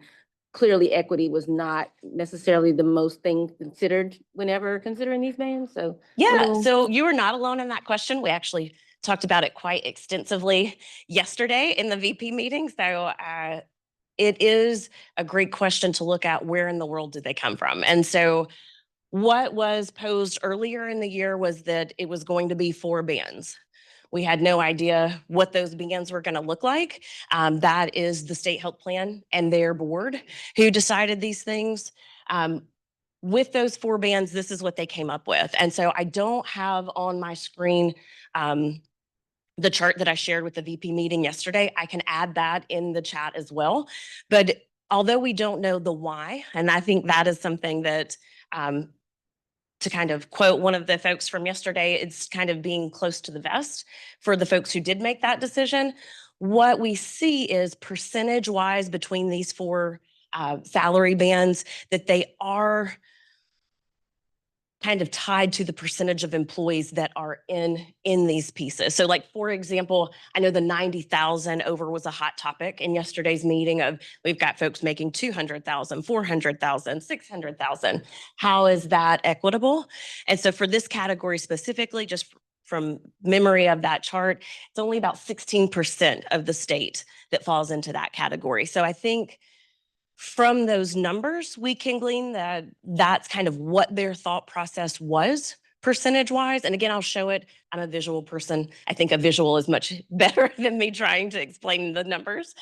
clearly equity was not necessarily the most thing considered whenever considering these bans. So Yeah, so you are not alone in that question. We actually talked about it quite extensively yesterday in the VP meeting. So it is a great question to look at, where in the world did they come from? And so what was posed earlier in the year was that it was going to be 4 bans. We had no idea what those bans were going to look like. That is the state health plan and their board who decided these things. With those 4 bans, this is what they came up with. And so I don't have on my screen the chart that I shared with the VP meeting yesterday. I can add that in the chat as well. But although we don't know the why, and I think that is something that, to kind of quote one of the folks from yesterday, it's kind of being close to the vest for the folks who did make that decision. What we see is percentage-wise between these 4 salary bands, that they are kind of tied to the percentage of employees that are in these pieces. So like, for example, I know the 90,000 over was a hot topic in yesterday's meeting of, we've got folks making 200,000, 400,000, 600,000. How is that equitable? And so for this category specifically, just from memory of that chart, it's only about 16% of the state that falls into that category. So I think from those numbers, we can glean that that's kind of what their thought process was percentage-wise. And again, I'll show it. I'm a visual person. I think a visual is much better than me trying to explain the numbers.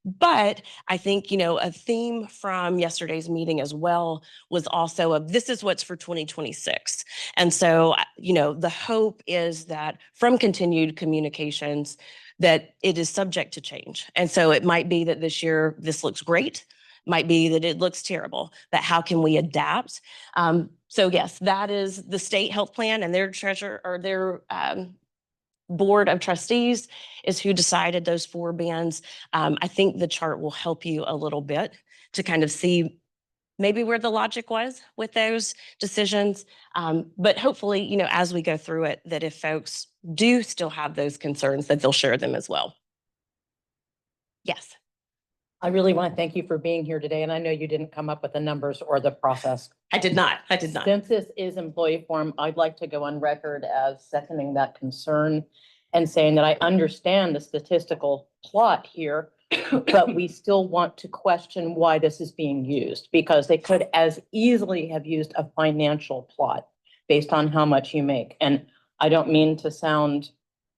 But I think, you know, a theme from yesterday's meeting as well was also of, this is what's for 2026. And so, you know, the hope is that from continued communications, that it is subject to change. And so it might be that this year, this looks great, might be that it looks terrible, but how can we adapt? So yes, that is the state health plan, and their treasurer or their board of trustees is who decided those 4 bans. I think the chart will help you a little bit to kind of see maybe where the logic was with those decisions. But hopefully, you know, as we go through it, that if folks do still have those concerns, that they'll share them as well. Yes. I really want to thank you for being here today. And I know you didn't come up with the numbers or the process. I did not. Since this is employee forum, I'd like to go on record as seconding that concern and saying that I understand the statistical plot here, but we still want to question why this is being used, because they could as easily have used a financial plot based on how much you make. And I don't mean to sound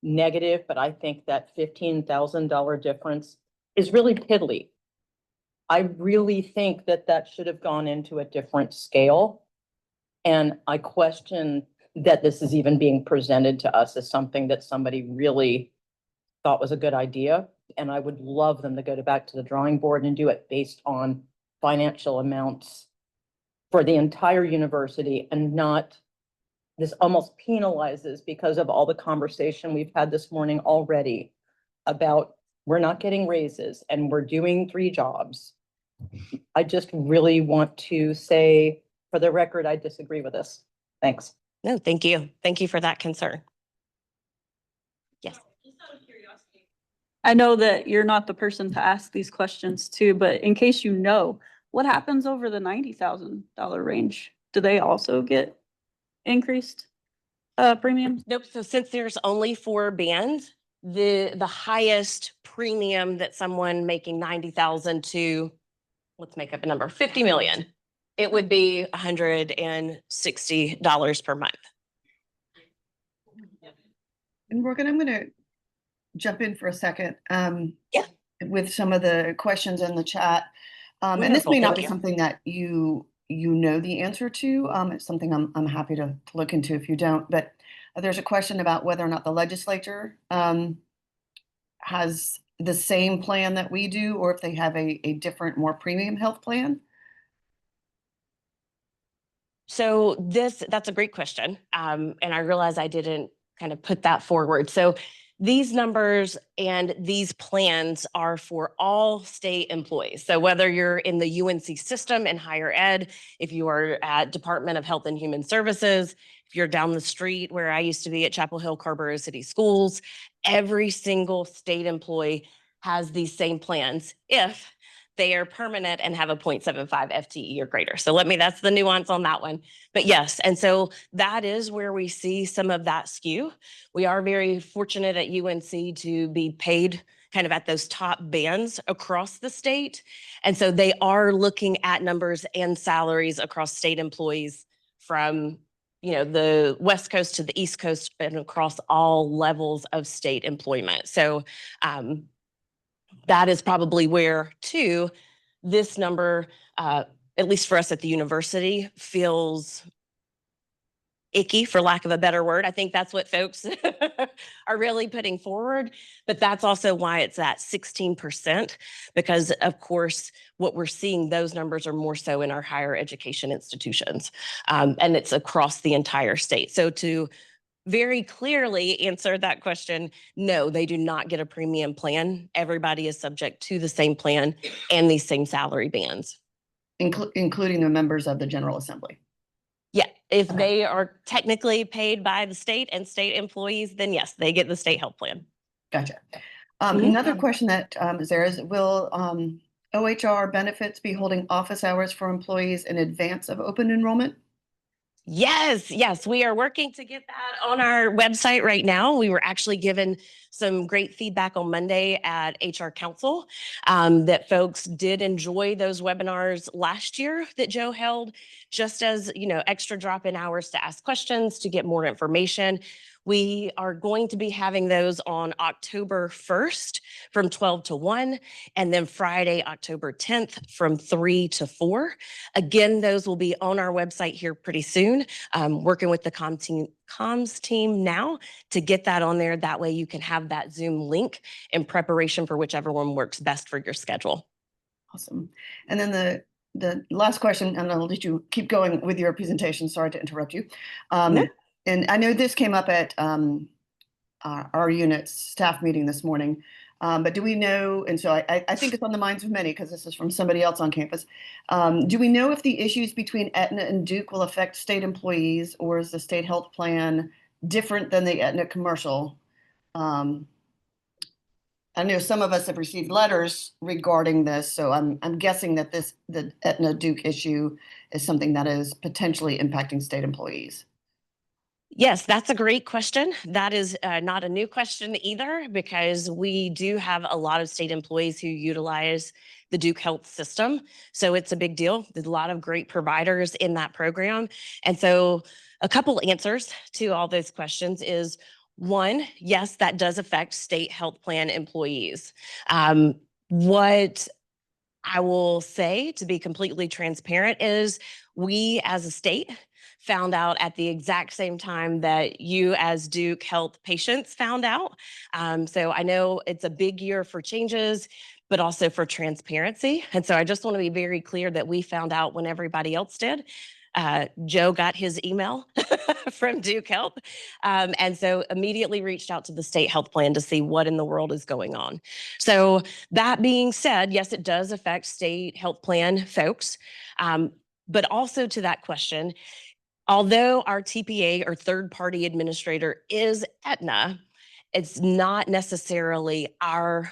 negative, but I think that $15,000 difference is really piddly. I really think that that should have gone into a different scale. And I question that this is even being presented to us as something that somebody really thought was a good idea. And I would love them to go back to the drawing board and do it based on financial amounts for the entire university, and not, this almost penalizes because of all the conversation we've had this morning already about we're not getting raises and we're doing 3 jobs. I just really want to say, for the record, I disagree with this. Thanks. No, thank you. Thank you for that concern. Yes. I know that you're not the person to ask these questions to, but in case you know, what happens over the $90,000 range? Do they also get increased premiums? Nope. So since there's only 4 bands, the highest premium that someone making 90,000 to, let's make up a number, 50 million, it would be $160 per month. And Morgan, I'm going to jump in for a second. Yeah. With some of the questions in the chat. And this Wonderful, may not thank be you. something that you know the answer to. It's something I'm happy to look into if you don't. But there's a question about whether or not the legislature has the same plan that we do, or if they have a different, more premium health plan. So that's a great question. And I realize I didn't kind of put that forward. So these numbers and these plans are for all state employees. So whether you're in the UNC system in higher ed, if you are at Department of Health and Human Services, if you're down the street where I used to be at Chapel Hill, Carrboro City Schools, every single state employee has these same plans if they are permanent and have a 0.75 FTE or greater. So that's the nuance on that one. But yes, and so that is where we see some of that skew. We are very fortunate at UNC to be paid kind of at those top bands across the state. And so they are looking at numbers and salaries across state employees from the West Coast to the East Coast and across all levels of state employment. So that is probably where, too, this number, at least for us at the university, feels icky, for lack of a better word. I think that's what folks are really putting forward. But that's also why it's at 16%, because, of course, what we're seeing, those numbers are more so in our higher education institutions. And it's across the entire state. So to very clearly answer that question, no, they do not get a premium plan. Everybody is subject to the same plan and these same salary bands. Including the members of the General Assembly. Yeah, if they are technically paid by the state and state employees, then yes, they get the state health plan. Gotcha. Another question that is there is, will OHR benefits be holding office hours for employees in advance of open enrollment? Yes, we are working to get that on our website right now. We were actually given some great feedback on Monday at HR Council that folks did enjoy those webinars last year that Joe held, just as, extra drop-in hours to ask questions, to get more information. We are going to be having those on October 1st from 12 to 1, and then Friday, October 10th from 3 to 4. Again, those will be on our website here pretty soon. Working with the comms team now to get that on there. That way you can have that Zoom link in preparation for whichever one works best for your schedule. Awesome. And then the last question, and I'll let you keep going with your presentation. Sorry to interrupt you. No. And I know this came up at our unit's staff meeting this morning, but do we know, and so I think it's on the minds of many because this is from somebody else on campus. Do we know if the issues between Aetna and Duke will affect state employees, or is the state health plan different than the Aetna commercial? I know some of us have received letters regarding this, so I'm guessing that the Aetna Duke issue is something that is potentially impacting state employees. Yes, that's a great question. That is not a new question either, because we do have a lot of state employees who utilize the Duke Health system. So it's a big deal. There's a lot of great providers in that program. And so a couple answers to all those questions is, one, yes, that does affect state health plan employees. What I will say, to be completely transparent, is we as a state found out at the exact same time that you as Duke Health patients found out. So I know it's a big year for changes, but also for transparency. And so I just want to be very clear that we found out when everybody else did. Joe got his email from Duke Health, and so immediately reached out to the state health plan to see what in the world is going on. So that being said, yes, it does affect state health plan folks, but also to that question, although our TPA or third-party administrator is Aetna, it's not necessarily our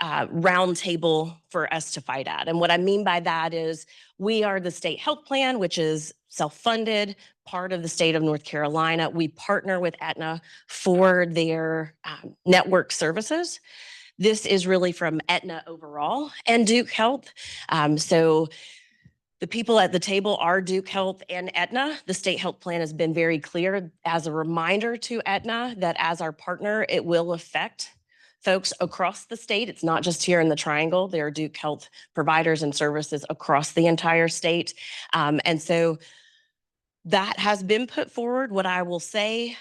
roundtable for us to fight at. And what I mean by that is we are the state health plan, which is self-funded, part of the state of North Carolina. We partner with Aetna for their network services. This is really from Aetna overall and Duke Health. So the people at the table are Duke Health and Aetna. The state health plan has been very clear as a reminder to Aetna that as our partner, it will affect folks across the state. It's not just here in the Triangle. There are Duke Health providers and services across the entire state. And so that has been put forward. What I will say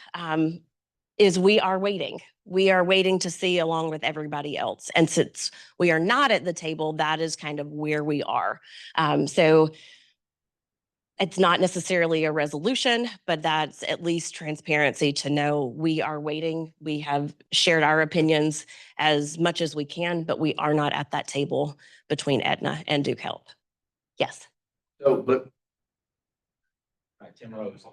is we are waiting. We are waiting to see along with everybody else. And since we are not at the table, that is kind of where we are. So It's not necessarily a resolution, but that's at least transparency to know we are waiting. We have shared our opinions as much as we can, but we are not at that table between Aetna and Duke Health. Yes. So, but. All right, Tim Rose.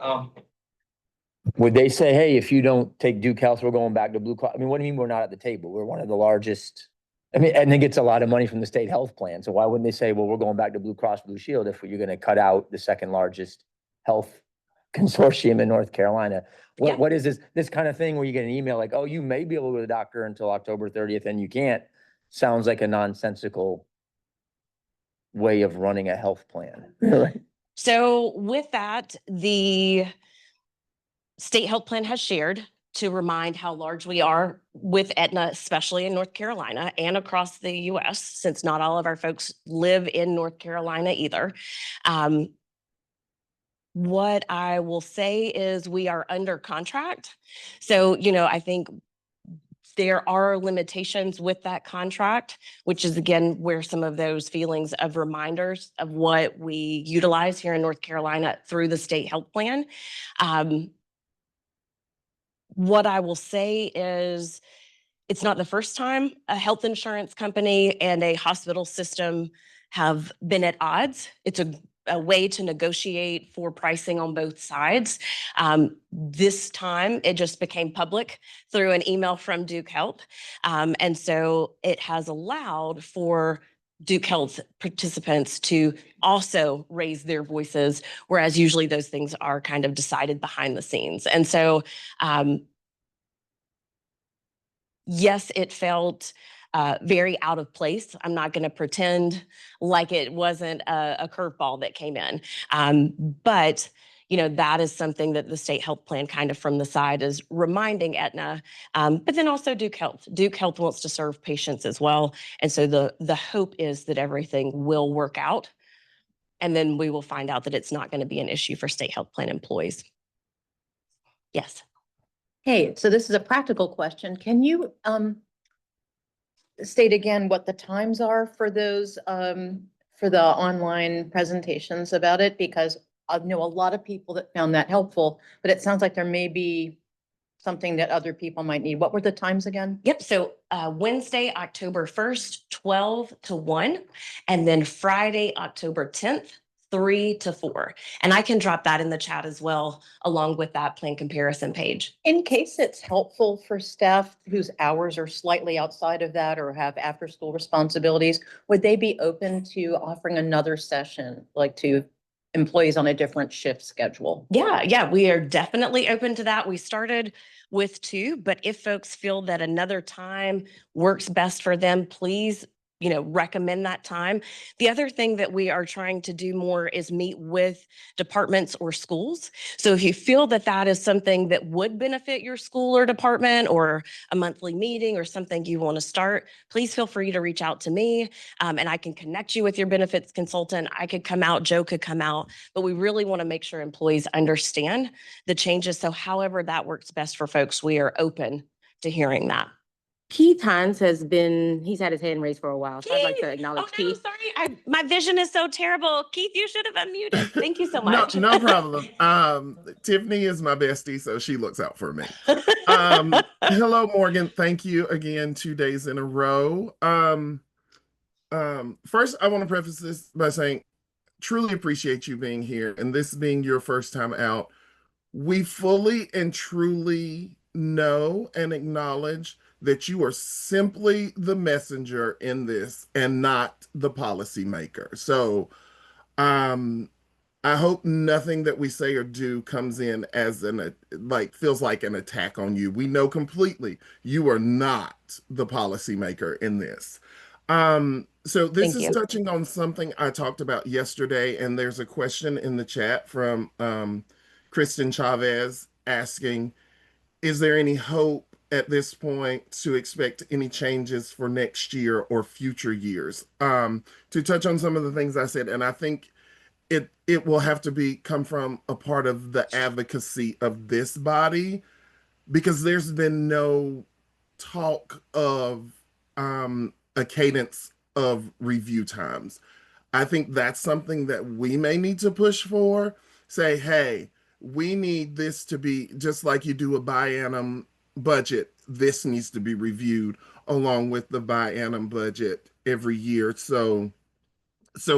Would they say, hey, if you don't take Duke Health, we're going back to Blue Cross? I mean, what do you mean we're not at the table? We're one of the largest. I mean, and it gets a lot of money from the state health plan. So why wouldn't they say, well, we're going back to Blue Cross Blue Shield if you're going to cut out the second largest health consortium in North Carolina? What is this kind of thing where you get an email like, oh, you may be able to go to the doctor until October 30th and you can't? Sounds like a nonsensical way of running a health plan. Right? So with that, the state health plan has shared to remind how large we are with Aetna, especially in North Carolina and across the US, since not all of our folks live in North Carolina either. What I will say is we are under contract. So, I think there are limitations with that contract, which is again where some of those feelings of reminders of what we utilize here in North Carolina through the state health plan. What I will say is it's not the first time a health insurance company and a hospital system have been at odds. It's a way to negotiate for pricing on both sides. This time it just became public through an email from Duke Health. And so it has allowed for Duke Health participants to also raise their voices, whereas usually those things are kind of decided behind the scenes. And so, yes, it felt very out of place. I'm not going to pretend like it wasn't a curveball that came in. But that is something that the state health plan kind of from the side is reminding Aetna, but then also Duke Health. Duke Health wants to serve patients as well. And so the hope is that everything will work out. And then we will find out that it's not going to be an issue for state health plan employees. Yes. Hey, so this is a practical question. Can you state again what the times are for those for the online presentations about it? Because I know a lot of people that found that helpful, but it sounds like there may be something that other people might need. What were the times again? Yep. So Wednesday, October 1st, 12 to 1, and then Friday, October 10th, 3 to 4. And I can drop that in the chat as well, along with that plan comparison page. In case it's helpful for staff whose hours are slightly outside of that or have after school responsibilities, would they be open to offering another session, like to employees on a different shift schedule? Yeah, we are definitely open to that. We started with 2, but if folks feel that another time works best for them, please recommend that time. The other thing that we are trying to do more is meet with departments or schools. So if you feel that that is something that would benefit your school or department, or a monthly meeting or something you want to start, please feel free to reach out to me, and I can connect you with your benefits consultant. I could come out, Joe could come out, but we really want to make sure employees understand the changes. So however that works best for folks, we are open to hearing that. Keith Hines he's had his hand raised for a while, so I'd like to acknowledge Keith. Sorry, my vision is so terrible. Keith, you should have unmuted. Thank you so much. No problem. Tiffany is my bestie, so she looks out for me. Hello, Morgan. Thank you again, 2 days in a row. First, I want to preface this by saying, truly appreciate you being here, and this being your first time out. We fully and truly know and acknowledge that you are simply the messenger in this and not the policymaker. So I hope nothing that we say or do comes in as feels like an attack on you. We know completely you are not the policymaker in this. So this is touching on something I talked about yesterday, and there's a question in the chat from Kristen Chavez asking, is there any hope at this point to expect any changes for next year or future years? To touch on some of the things I said, and I think it will have to come from a part of the advocacy of this body, because there's been no talk of a cadence of review times. I think that's something that we may need to push for. Say, hey, we need this to be just like you do a biannum budget. This needs to be reviewed along with the biannum budget every year. So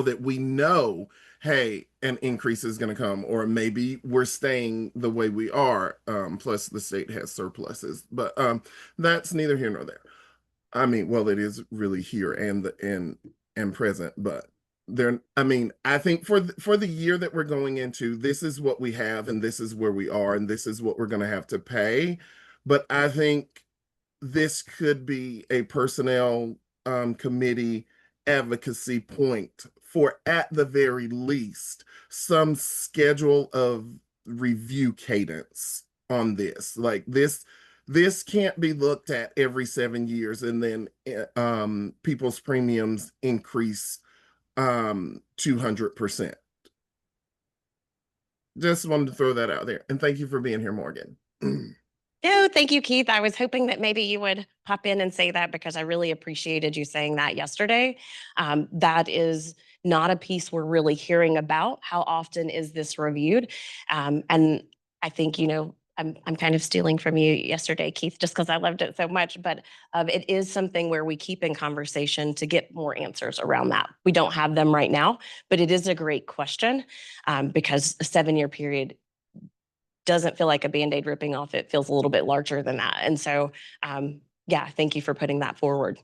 that we know, hey, an increase is going to come, or maybe we're staying the way we are. Plus, the state has surpluses, but that's neither here nor there. I mean, well, it is really here and present, but there. I mean, I think for the year that we're going into, this is what we have, and this is where we are, and this is what we're going to have to pay. But I think this could be a personnel committee advocacy point for, at the very least, some schedule of review cadence on this. Like this can't be looked at every 7 years and then people's premiums increase 200%. Just wanted to throw that out there. And thank you for being here, Morgan. No, thank you, Keith. I was hoping that maybe you would pop in and say that because I really appreciated you saying that yesterday. That is not a piece we're really hearing about. How often is this reviewed? And I think, I'm kind of stealing from you yesterday, Keith, just because I loved it so much. But it is something where we keep in conversation to get more answers around that. We don't have them right now, but it is a great question because a 7-year period doesn't feel like a Band-Aid ripping off. It feels a little bit larger than that. And so, yeah, thank you for putting that forward.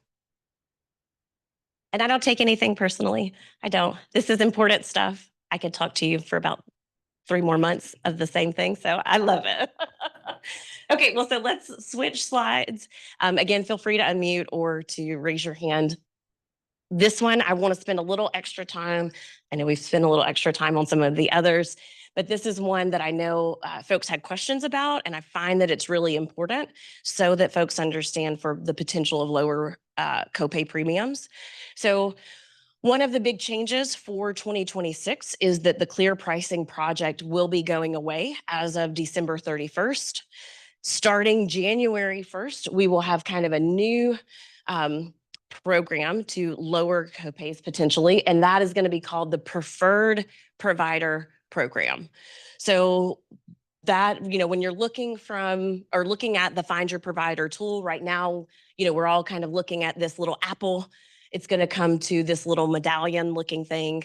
And I don't take anything personally. I don't. This is important stuff. I could talk to you for about 3 more months of the same thing. So I love it. Okay, well, so let's switch slides. Again, feel free to unmute or to raise your hand. This one, I want to spend a little extra time. I know we've spent a little extra time on some of the others, but this is one that I know folks had questions about, and I find that it's really important so that folks understand for the potential of lower copay premiums. So one of the big changes for 2026 is that the Clear Pricing Project will be going away as of December 31st. Starting January 1st, we will have kind of a new program to lower copays potentially, and that is going to be called the Preferred Provider Program. So that, when you're looking at the Find Your Provider tool right now, we're all kind of looking at this little apple. It's going to come to this little medallion looking thing.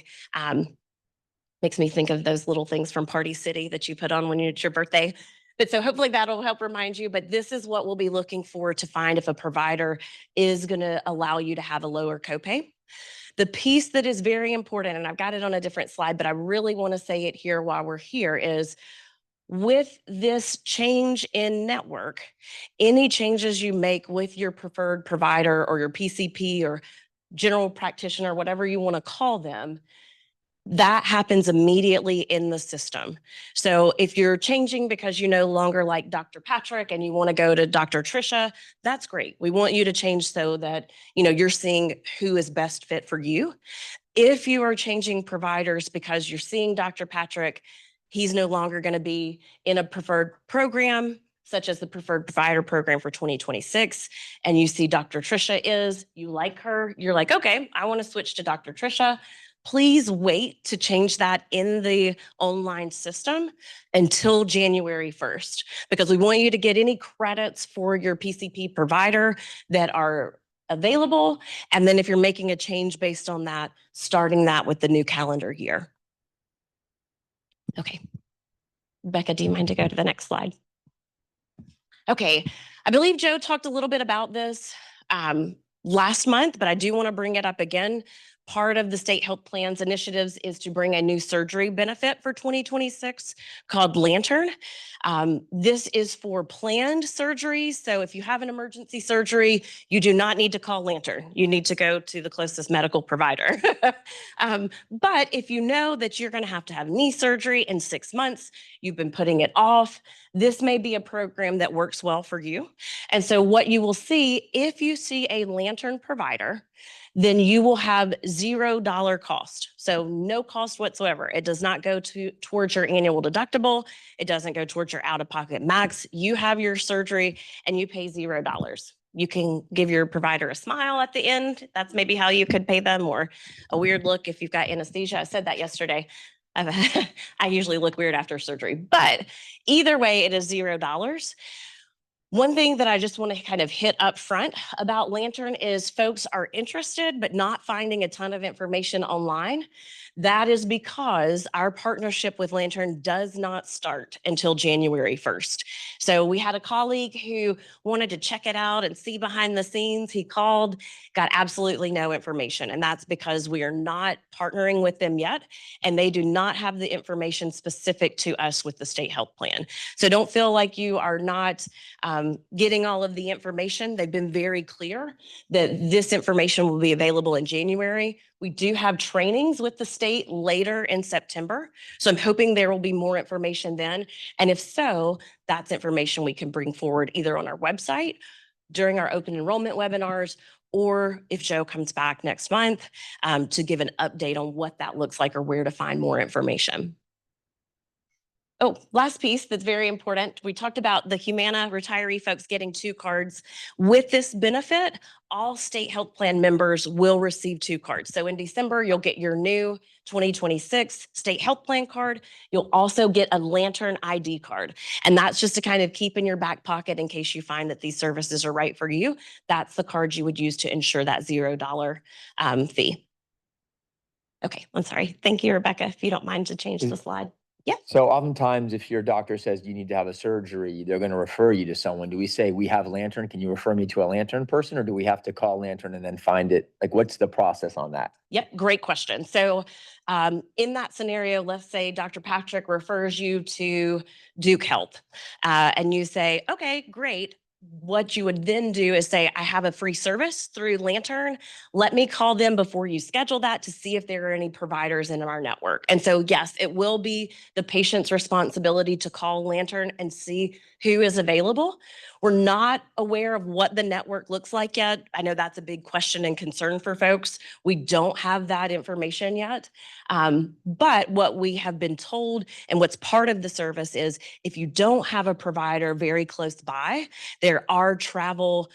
Makes me think of those little things from Party City that you put on when it's your birthday. But so hopefully that'll help remind you, but this is what we'll be looking for to find if a provider is going to allow you to have a lower copay. The piece that is very important, and I've got it on a different slide, but I really want to say it here while we're here, is with this change in network, any changes you make with your preferred provider or your PCP or general practitioner, whatever you want to call them, that happens immediately in the system. So if you're changing because you no longer like Dr. Patrick and you want to go to Dr. Tricia, that's great. We want you to change so that, you're seeing who is best fit for you. If you are changing providers because you're seeing Dr. Patrick, he's no longer going to be in a preferred program, such as the Preferred Provider Program for 2026, and you see Dr. Tricia you like her, you're like, okay, I want to switch to Dr. Tricia. Please wait to change that in the online system until January 1st, because we want you to get any credits for your PCP provider that are available. And then if you're making a change based on that, starting that with the new calendar year. Okay. Becca, do you mind to go to the next slide? Okay. I believe Joe talked a little bit about this last month, but I do want to bring it up again. Part of the state health plans initiatives is to bring a new surgery benefit for 2026 called Lantern. This is for planned surgeries. So if you have an emergency surgery, you do not need to call Lantern. You need to go to the closest medical provider. But if you know that you're going to have knee surgery in 6 months, you've been putting it off, this may be a program that works well for you. And so what you will see, if you see a Lantern provider, then you will have $0 cost. So no cost whatsoever. It does not go towards your annual deductible. It doesn't go towards your out-of-pocket max. You have your surgery and you pay $0. You can give your provider a smile at the end. That's maybe how you could pay them, or a weird look if you've got anesthesia. I said that yesterday. I usually look weird after surgery, but either way, it is $0. One thing that I just want to kind of hit up front about Lantern is folks are interested, but not finding a ton of information online. That is because our partnership with Lantern does not start until January 1st. So we had a colleague who wanted to check it out and see behind the scenes. He called, got absolutely no information. And that's because we are not partnering with them yet. And they do not have the information specific to us with the state health plan. So don't feel like you are not getting all of the information. They've been very clear that this information will be available in January. We do have trainings with the state later in September. So I'm hoping there will be more information then. And if so, that's information we can bring forward either on our website during our open enrollment webinars, or if Joe comes back next month to give an update on what that looks like or where to find more information. Oh, last piece that's very important. We talked about the Humana retiree folks getting 2 cards. With this benefit, all state health plan members will receive 2 cards. So in December, you'll get your new 2026 state health plan card. You'll also get a Lantern ID card. And that's just to kind of keep in your back pocket in case you find that these services are right for you. That's the card you would use to ensure that $0 fee. Okay, I'm sorry. Thank you, Rebecca. If you don't mind to change the slide. Yeah. So oftentimes if your doctor says you need to have a surgery, they're going to refer you to someone. Do we say, we have Lantern, can you refer me to a Lantern person, or do we have to call Lantern and then find it? Like, what's the process on that? Yep, great question. So in that scenario, let's say Dr. Patrick refers you to Duke Health and you say, okay, great. What you would then do is say, I have a free service through Lantern. Let me call them before you schedule that to see if there are any providers in our network. And so, yes, it will be the patient's responsibility to call Lantern and see who is available. We're not aware of what the network looks like yet. I know that's a big question and concern for folks. We don't have that information yet. But what we have been told and what's part of the service is if you don't have a provider very close by, there are travel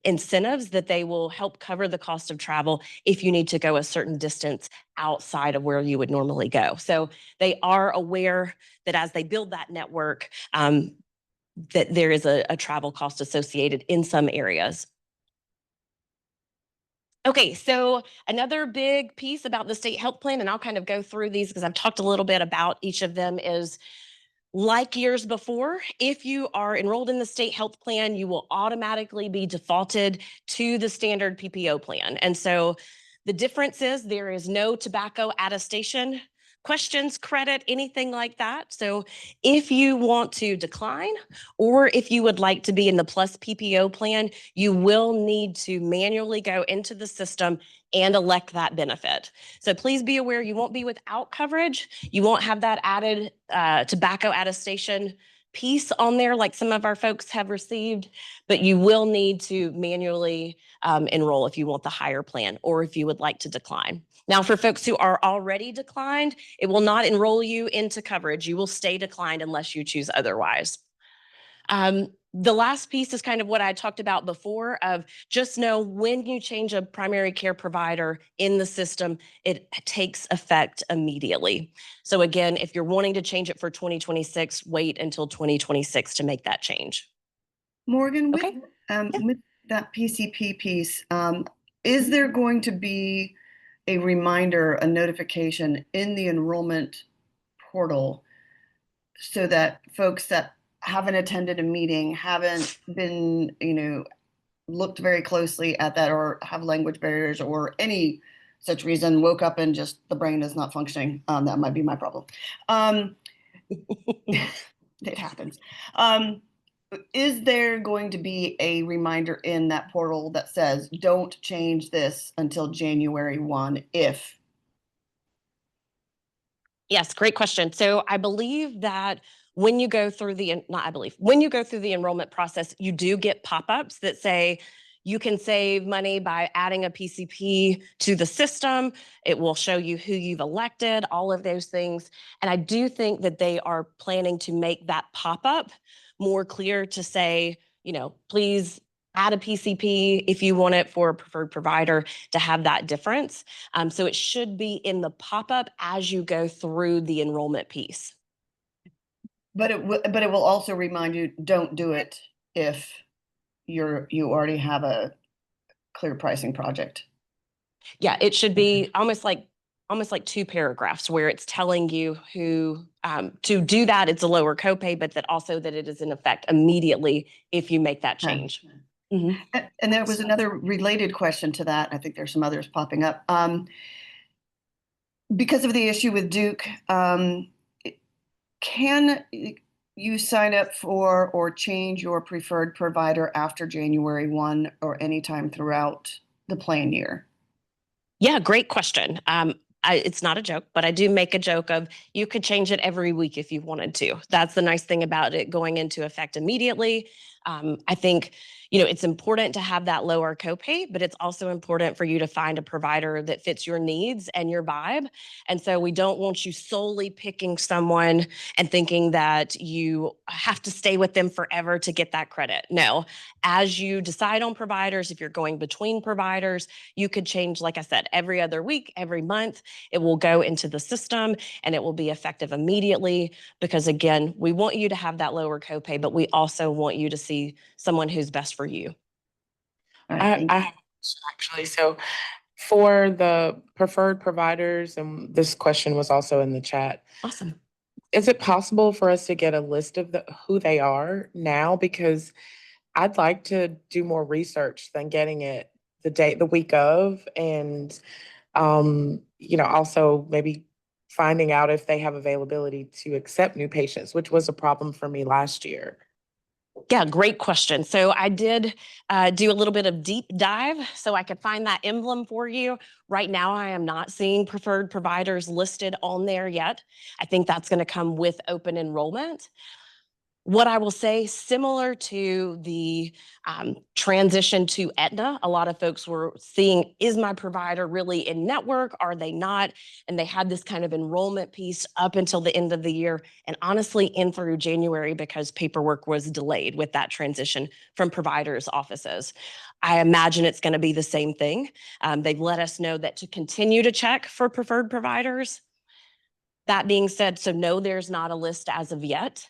incentives that they will help cover the cost of travel if you need to go a certain distance outside of where you would normally go. So they are aware that as they build that network, that there is a travel cost associated in some areas. Okay, so another big piece about the state health plan, and I'll kind of go through these because I've talked a little bit about each of them, is like years before, if you are enrolled in the state health plan, you will automatically be defaulted to the standard PPO plan. And so the difference is there is no tobacco attestation questions, credit, anything like that. So if you want to decline, or if you would like to be in the plus PPO plan, you will need to manually go into the system and elect that benefit. So please be aware you won't be without coverage. You won't have that added tobacco attestation piece on there like some of our folks have received, but you will need to manually enroll if you want the higher plan or if you would like to decline. Now, for folks who are already declined, it will not enroll you into coverage. You will stay declined unless you choose otherwise. The last piece is kind of what I talked about before of just know when you change a primary care provider in the system, it takes effect immediately. So again, if you're wanting to change it for 2026, wait until 2026 to make that change. Morgan, with, Okay. with that PCP piece, is there going to be a reminder, a notification in the enrollment portal so that folks that haven't attended a meeting, haven't been, looked very closely at that, or have language barriers or any such reason, woke up and just the brain is not functioning? That might be my problem. It happens. Is there going to be a reminder in that portal that says, don't change this until January 1 if? Yes, great question. So I believe that when you go through when you go through the enrollment process, you do get pop-ups that say you can save money by adding a PCP to the system. It will show you who you've elected, all of those things. And I do think that they are planning to make that pop-up more clear to say, please add a PCP if you want it for a preferred provider to have that difference. So it should be in the pop-up as you go through the enrollment piece. But it will also remind you, don't do it if you already have a clear pricing project. Yeah, it should be almost like 2 paragraphs where it's telling you who to do that. It's a lower copay, but that also that it is in effect immediately if you make that change. Mhm. And there was another related question to that. I think there's some others popping up. Because of the issue with Duke, can you sign up for or change your preferred provider after January 1 or anytime throughout the plan year? Yeah, great question. It's not a joke, but I do make a joke of you could change it every week if you wanted to. That's the nice thing about it going into effect immediately. I think, it's important to have that lower copay, but it's also important for you to find a provider that fits your needs and your vibe. And so we don't want you solely picking someone and thinking that you have to stay with them forever to get that credit. No, as you decide on providers, if you're going between providers, you could change, like I said, every other week, every month. It will go into the system and it will be effective immediately because, again, we want you to have that lower copay, but we also want you to see someone who's best for you. All right, I thank have a question, actually. So for the preferred providers, and this question was also in the chat, Awesome. is it possible for us to get a list of who they are now? Because I'd like to do more research than getting it the week of, and also maybe finding out if they have availability to accept new patients, which was a problem for me last year. Yeah, great question. So I did do a little bit of deep dive so I could find that emblem for you. Right now, I am not seeing preferred providers listed on there yet. I think that's going to come with open enrollment. What I will say, similar to the transition to Aetna, a lot of folks were seeing, is my provider really in network? Are they not? And they had this kind of enrollment piece up until the end of the year, and honestly in through January because paperwork was delayed with that transition from providers' offices. I imagine it's going to be the same thing. They've let us know that to continue to check for preferred providers. That being said, so no, there's not a list as of yet.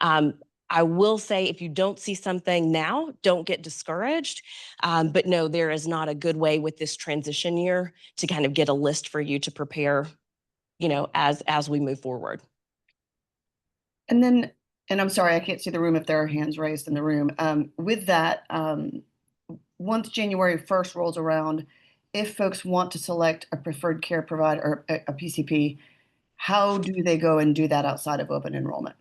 I will say if you don't see something now, don't get discouraged. But no, there is not a good way with this transition year to kind of get a list for you to prepare, as we move forward. And then, and I'm sorry, I can't see the room if there are hands raised in the room. With that, once January 1st rolls around, if folks want to select a preferred care provider or a PCP, how do they go and do that outside of open enrollment?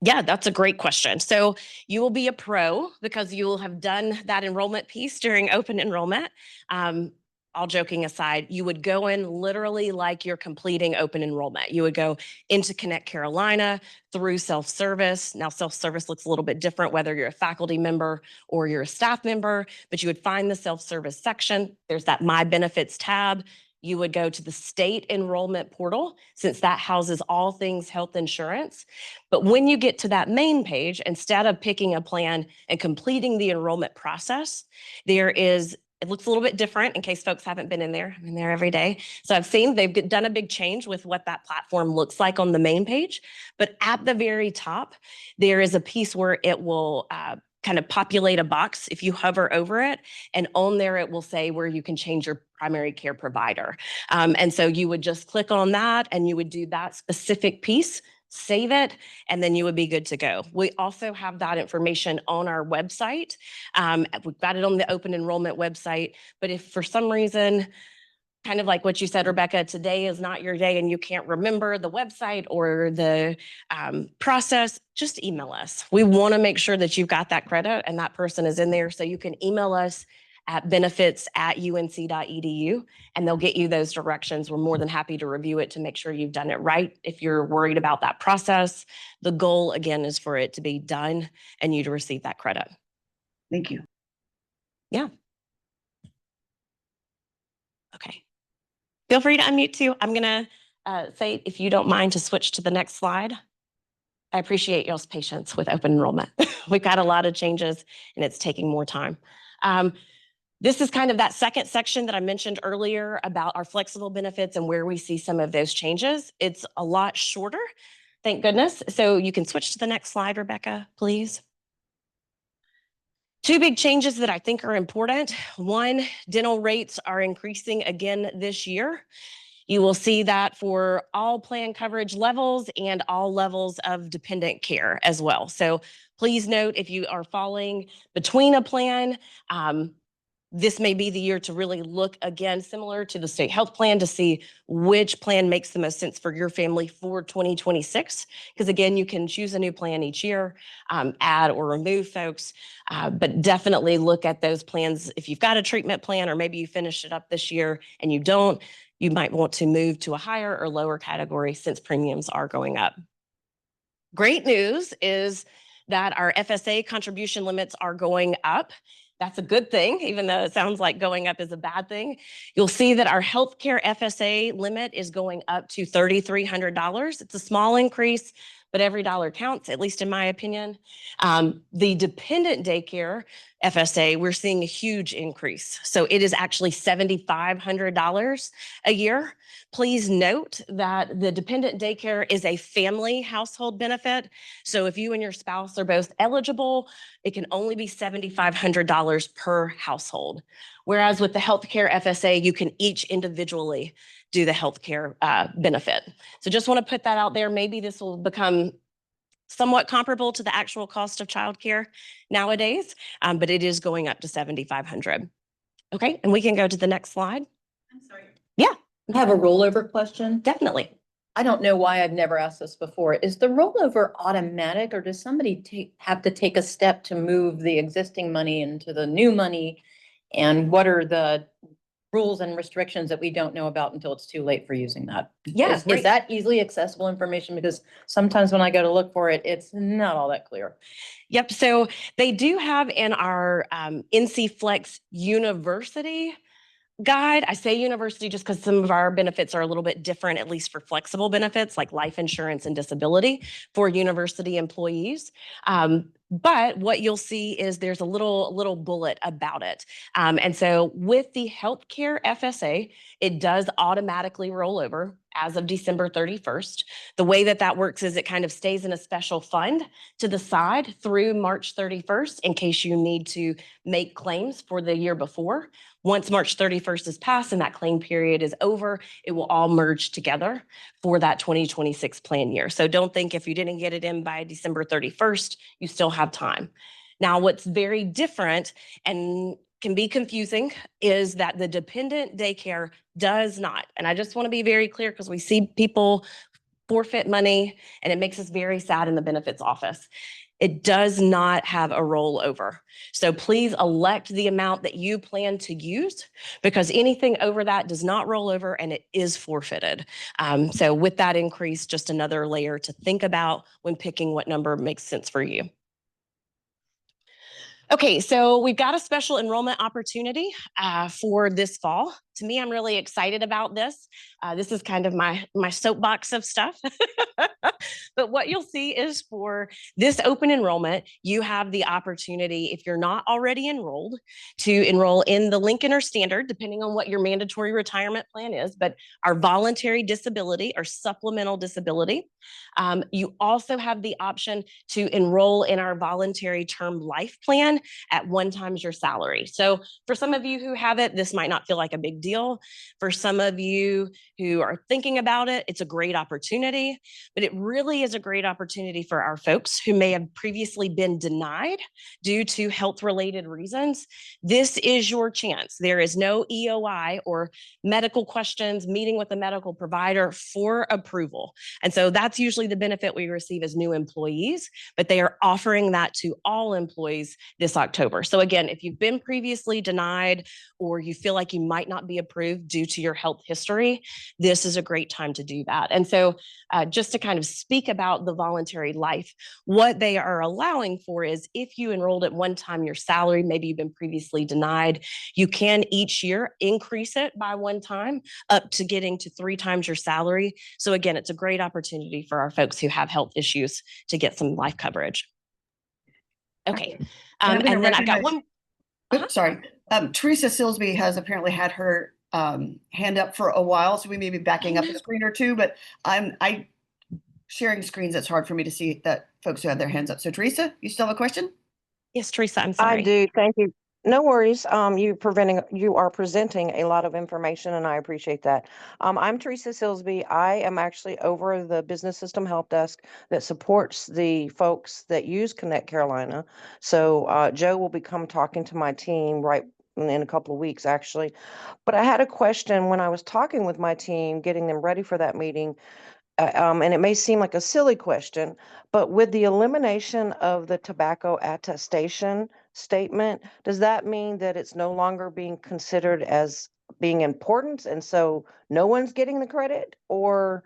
Yeah, that's a great question. So you will be a pro because you will have done that enrollment piece during open enrollment. All joking aside, you would go in literally like you're completing open enrollment. You would go into Connect Carolina through self-service. Now, self-service looks a little bit different whether you're a faculty member or you're a staff member, but you would find the self-service section. There's that My Benefits tab. You would go to the state enrollment portal since that houses all things health insurance. But when you get to that main page, instead of picking a plan and completing the enrollment process, it looks a little bit different in case folks haven't been in there. I'm in there every day. So I've seen they've done a big change with what that platform looks like on the main page. But at the very top, there is a piece where it will kind of populate a box if you hover over it. And on there, it will say where you can change your primary care provider. And so you would just click on that and you would do that specific piece, save it, and then you would be good to go. We also have that information on our website. We've got it on the open enrollment website, but if for some reason, kind of like what you said, Rebecca, today is not your day and you can't remember the website or the process, just email us. We want to make sure that you've got that credit and that person is in there. So you can email us at benefits@unc.edu and they'll get you those directions. We're more than happy to review it to make sure you've done it right. If you're worried about that process, the goal again is for it to be done and you to receive that credit. Thank you. Yeah. Okay. Feel free to unmute too. I'm going to say, if you don't mind, to switch to the next slide. I appreciate y'all's patience with open enrollment. We've got a lot of changes and it's taking more time. This is kind of that second section that I mentioned earlier about our flexible benefits and where we see some of those changes. It's a lot shorter, thank goodness. So you can switch to the next slide, Rebecca, please. Two big changes that I think are important. One, dental rates are increasing again this year. You will see that for all plan coverage levels and all levels of dependent care as well. So please note if you are falling between a plan, this may be the year to really look again, similar to the state health plan, to see which plan makes the most sense for your family for 2026. Because again, you can choose a new plan each year, add or remove folks, but definitely look at those plans. If you've got a treatment plan, or maybe you finished it up this year and you don't, you might want to move to a higher or lower category since premiums are going up. Great news is that our FSA contribution limits are going up. That's a good thing, even though it sounds like going up is a bad thing. You'll see that our healthcare FSA limit is going up to $3,300. It's a small increase, but every dollar counts, at least in my opinion. The dependent daycare FSA, we're seeing a huge increase. So it is actually $7,500 a year. Please note that the dependent daycare is a family household benefit. So if you and your spouse are both eligible, it can only be $7,500 per household. Whereas with the healthcare FSA, you can each individually do the healthcare benefit. So just want to put that out there. Maybe this will become somewhat comparable to the actual cost of childcare nowadays, but it is going up to $7,500. Okay, and we can go to the next slide. I'm sorry. Yeah. I have a rollover question. Definitely. I don't know why I've never asked this before. Is the rollover automatic, or does somebody have to take a step to move the existing money into the new money? And what are the rules and restrictions that we don't know about until it's too late for using that? Yeah, Is that easily accessible information? Because sometimes when I go to look for it, it's not all that clear. Yep. So they do have in our NC Flex University guide. I say university just because some of our benefits are a little bit different, at least for flexible benefits like life insurance and disability for university employees. But what you'll see is there's a little bullet about it. And so with the healthcare FSA, it does automatically roll over as of December 31st. The way that that works is it kind of stays in a special fund to the side through March 31st in case you need to make claims for the year before. Once March 31st is passed and that claim period is over, it will all merge together for that 2026 plan year. So don't think if you didn't get it in by December 31st, you still have time. Now, what's very different and can be confusing is that the dependent daycare does not, and I just want to be very clear because we see people forfeit money and it makes us very sad in the benefits office. It does not have a rollover. So please elect the amount that you plan to use because anything over that does not roll over and it is forfeited. So with that increase, just another layer to think about when picking what number makes sense for you. Okay, so we've got a special enrollment opportunity for this fall. To me, I'm really excited about this. This is kind of my soapbox of stuff. But what you'll see is for this open enrollment, you have the opportunity, if you're not already enrolled, to enroll in the Lincoln or Standard, depending on what your mandatory retirement plan is, but our voluntary disability or supplemental disability. You also have the option to enroll in our voluntary term life plan at 1 times your salary. So for some of you who have it, this might not feel like a big deal. For some of you who are thinking about it, it's a great opportunity, but it really is a great opportunity for our folks who may have previously been denied due to health-related reasons. This is your chance. There is no EOI or medical questions, meeting with a medical provider for approval. And so that's usually the benefit we receive as new employees, but they are offering that to all employees this October. So again, if you've been previously denied or you feel like you might not be be approved due to your health history, this is a great time to do that. And so just to kind of speak about the voluntary life, what they are allowing for is if you enrolled at one time your salary, maybe you've been previously denied, you can each year increase it by one time up to getting to 3 times your salary. So again, it's a great opportunity for our folks who have health issues to get some life coverage. Okay. I'm gonna And then I've got recognize- one. Oops, sorry. Teresa Silsby has apparently had her hand up for a while, so we may be backing up a screen or two, but I sharing screens, it's hard for me to see that folks who have their hands up. So Teresa, you still have a question? Yes, Teresa, I'm sorry. I do. Thank you. No worries. You are presenting a lot of information and I appreciate that. I'm Teresa Silsby. I am actually over the Business System Help Desk that supports the folks that use Connect Carolina. So Joe will become talking to my team right in a couple of weeks, actually. But I had a question when I was talking with my team, getting them ready for that meeting. And it may seem like a silly question, but with the elimination of the tobacco attestation statement, does that mean that it's no longer being considered as being important and so no one's getting the credit, or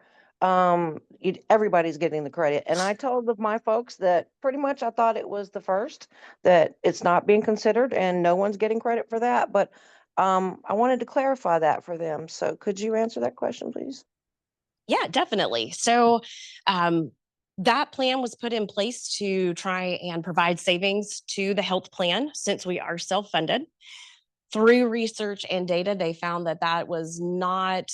everybody's getting the credit? And I told my folks that pretty much I thought it was the first, that it's not being considered and no one's getting credit for that. But I wanted to clarify that for them. So could you answer that question, please? Yeah, definitely. So that plan was put in place to try and provide savings to the health plan since we are self-funded. Through research and data, they found that that was not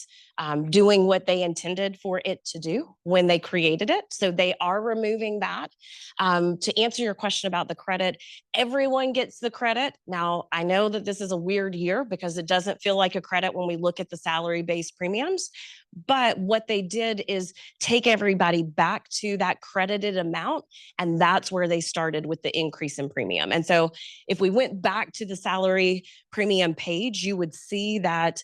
doing what they intended for it to do when they created it. So they are removing that. To answer your question about the credit, everyone gets the credit. Now, I know that this is a weird year because it doesn't feel like a credit when we look at the salary-based premiums. But what they did is take everybody back to that credited amount. And that's where they started with the increase in premium. And so if we went back to the salary premium page, you would see that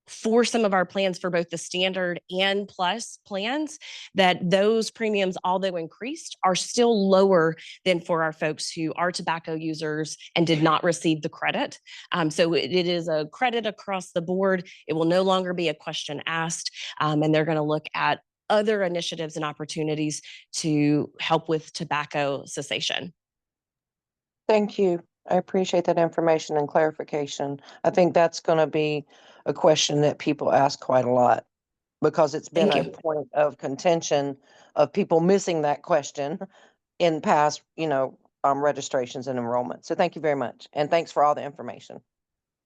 for some of our plans for both the standard and plus plans, that those premiums, although increased, are still lower than for our folks who are tobacco users and did not receive the credit. So it is a credit across the board. It will no longer be a question asked, and they're going to look at other initiatives and opportunities to help with tobacco cessation. Thank you. I appreciate that information and clarification. I think that's going to be a question that people ask quite a lot because it's been a point of contention of people missing that question in past, registrations and enrollment. So thank you very much. And thanks for all the information.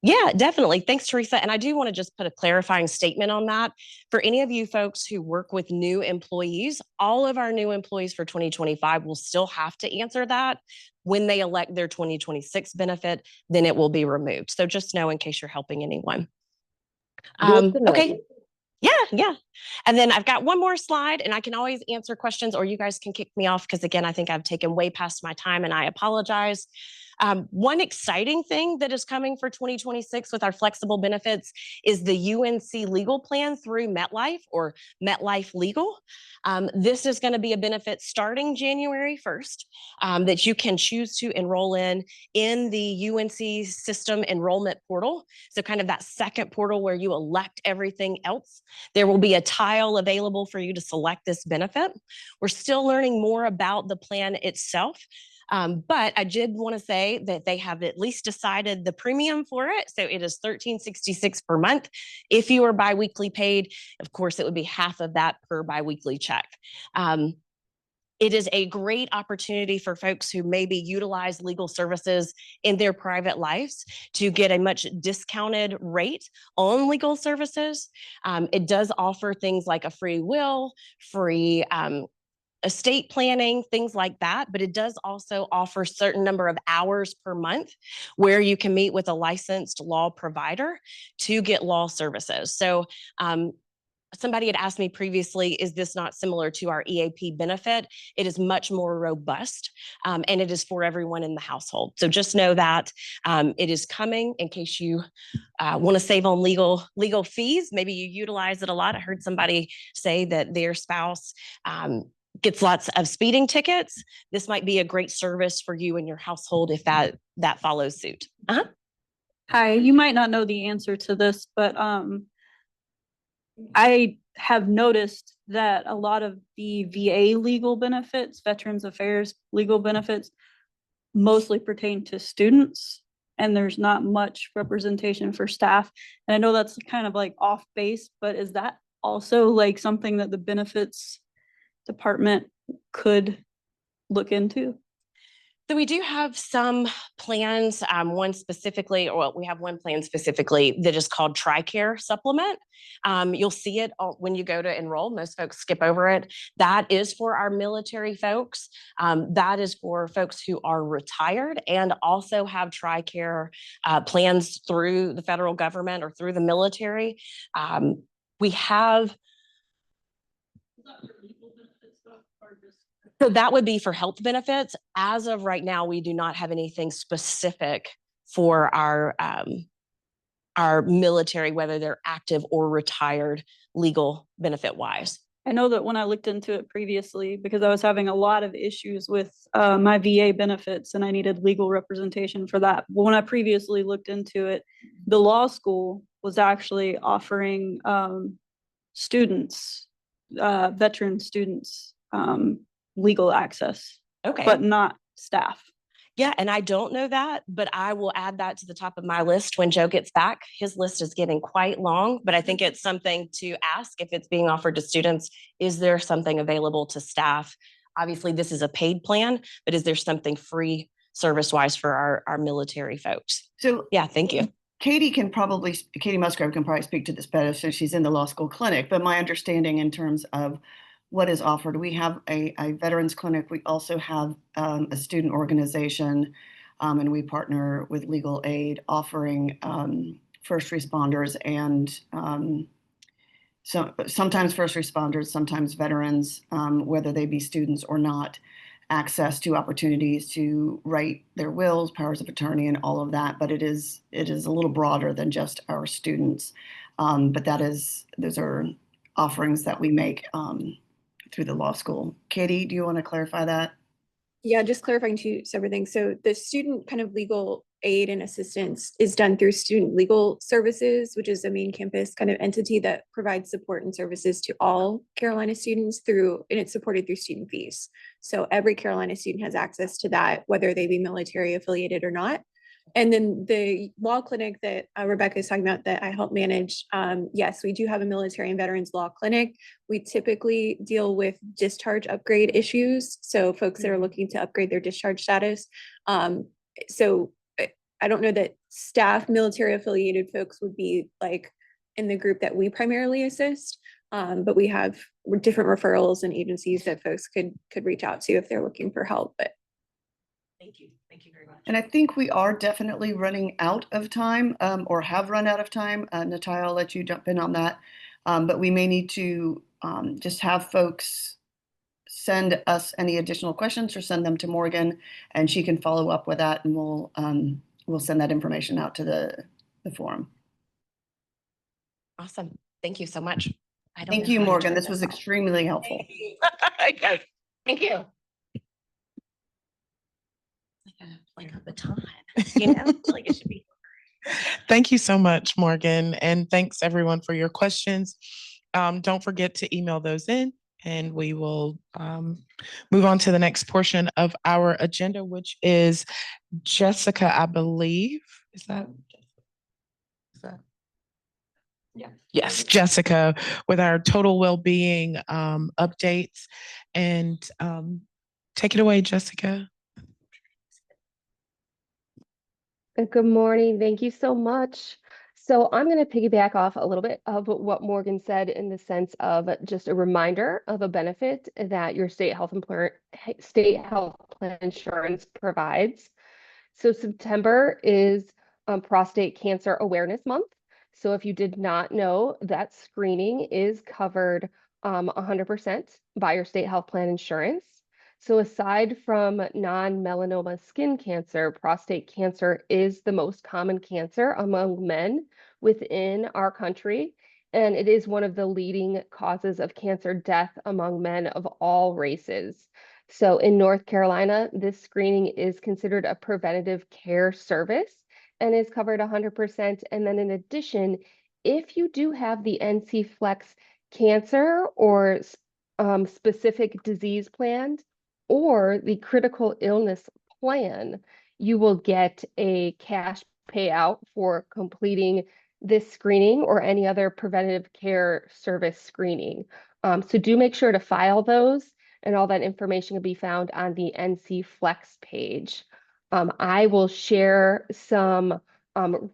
Yeah, definitely. Thanks, Teresa. And I do want to just put a clarifying statement on that. For any of you folks who work with new employees, all of our new employees for 2025 will still have to answer that. When they elect their 2026 benefit, then it will be removed. So just know in case you're helping anyone. Okay. Yeah. And then I've got one more slide and I can always answer questions or you guys can kick me off because again, I think I've taken way past my time and I apologize. One exciting thing that is coming for 2026 with our flexible benefits is the UNC legal plan through MetLife or MetLife Legal. This is going to be a benefit starting January 1st that you can choose to enroll in the UNC system enrollment portal. So kind of that second portal where you elect everything else. There will be a tile available for you to select this benefit. We're still learning more about the plan itself. But I did want to say that they have at least decided the premium for it. So it is $13.66 per month. If you are biweekly paid, of course, it would be half of that per biweekly check. It is a great opportunity for folks who maybe utilize legal services in their private lives to get a much discounted rate on legal services. It does offer things like a free will, free estate planning, things like that, but it does also offer a certain number of hours per month where you can meet with a licensed law provider to get law services. So somebody had asked me previously, is this not similar to our EAP benefit? It is much more robust and it is for everyone in the household. So just know that it is coming in case you want to save on legal fees. Maybe you utilize it a lot. I heard somebody say that their spouse gets lots of speeding tickets. This might be a great service for you and your household if that follows suit. Hi, you might not know the answer to this, but I have noticed that a lot of the VA legal benefits, Veterans Affairs legal benefits, mostly pertain to students, and there's not much representation for staff. And I know that's kind of like off base, but is that also like something that the benefits department could look into? So we do have some plans, one specifically, or we have one plan specifically that is called TRICARE Supplement. You'll see it when you go to enroll. Most folks skip over it. That is for our military folks. That is for folks who are retired and also have TRICARE plans through the federal government or through the military. We have So that would be for health benefits. As of right now, we do not have anything specific for our military, whether they're active or retired, legal benefit wise. I know that when I looked into it previously, because I was having a lot of issues with my VA benefits and I needed legal representation for that. But when I previously looked into it, the law school was actually offering students, veteran students, legal access, Okay. but not staff. Yeah, and I don't know that, but I will add that to the top of my list when Joe gets back. His list is getting quite long, but I think it's something to ask if it's being offered to students. Is there something available to staff? Obviously, this is a paid plan, but is there something free service-wise for our military folks? So yeah, thank you. Katie Musgrove can probably speak to this better since she's in the law school clinic, but my understanding in terms of what is offered, we have a veterans clinic. We also have a student organization, and we partner with legal aid offering first responders and sometimes first responders, sometimes veterans, whether they be students or not, access to opportunities to write their wills, powers of attorney, and all of that. But it is a little broader than just our students. But those are offerings that we make through the law school. Katie, do you want to clarify that? Yeah, just clarifying two separate things. So the student kind of legal aid and assistance is done through Student Legal Services, which is a main campus kind of entity that provides support and services to all Carolina students and it's supported through student fees. So every Carolina student has access to that, whether they be military affiliated or not. And then the law clinic that Rebecca is talking about that I help manage, yes, we do have a military and veterans law clinic. We typically deal with discharge upgrade issues. So folks that are looking to upgrade their discharge status. So I don't know that staff military affiliated folks would be like in the group that we primarily assist. But we have different referrals and agencies that folks could reach out to if they're looking for help. But thank you. Thank you very much. And I think we are definitely running out of time or have run out of time. Natiaya, I'll let you jump in on that. But we may need to just have folks send us any additional questions or send them to Morgan and she can follow up with that and we'll send that information out to the forum. Awesome. Thank you so much. Thank you, Morgan. This was extremely helpful. Yes. Thank you. Like a baton, you know, like it should be. Thank you so much, Morgan. And thanks everyone for your questions. Don't forget to email those in and we will move on to the next portion of our agenda, which is Jessica, I believe. Is that? Yeah. Yes, Jessica, with our total well-being updates. And take it away, Jessica. Good morning. Thank you so much. So I'm going to piggyback off a little bit of what Morgan said in the sense of just a reminder of a benefit that your state health plan insurance provides. So September is Prostate Cancer Awareness Month. So if you did not know, that screening is covered 100% by your state health plan insurance. So aside from non-melanoma skin cancer, prostate cancer is the most common cancer among men within our country. And it is one of the leading causes of cancer death among men of all races. So in North Carolina, this screening is considered a preventative care service and is covered 100%. And then in addition, if you do have the NC Flex cancer or specific disease plan or the critical illness plan, you will get a cash payout for completing this screening or any other preventative care service screening. So do make sure to file those, and all that information can be found on the NC Flex page. I will share some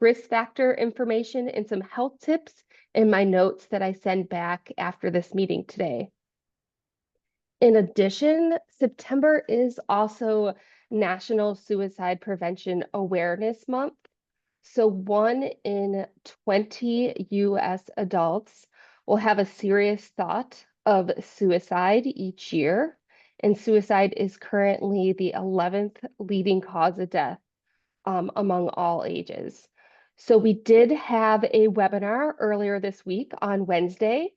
risk factor information and some health tips in my notes that I send back after this meeting today. In addition, September is also National Suicide Prevention Awareness Month. So 1 in 20 US adults will have a serious thought of suicide each year. And suicide is currently the 11th leading cause of death among all ages. So we did have a webinar earlier this week on Wednesday.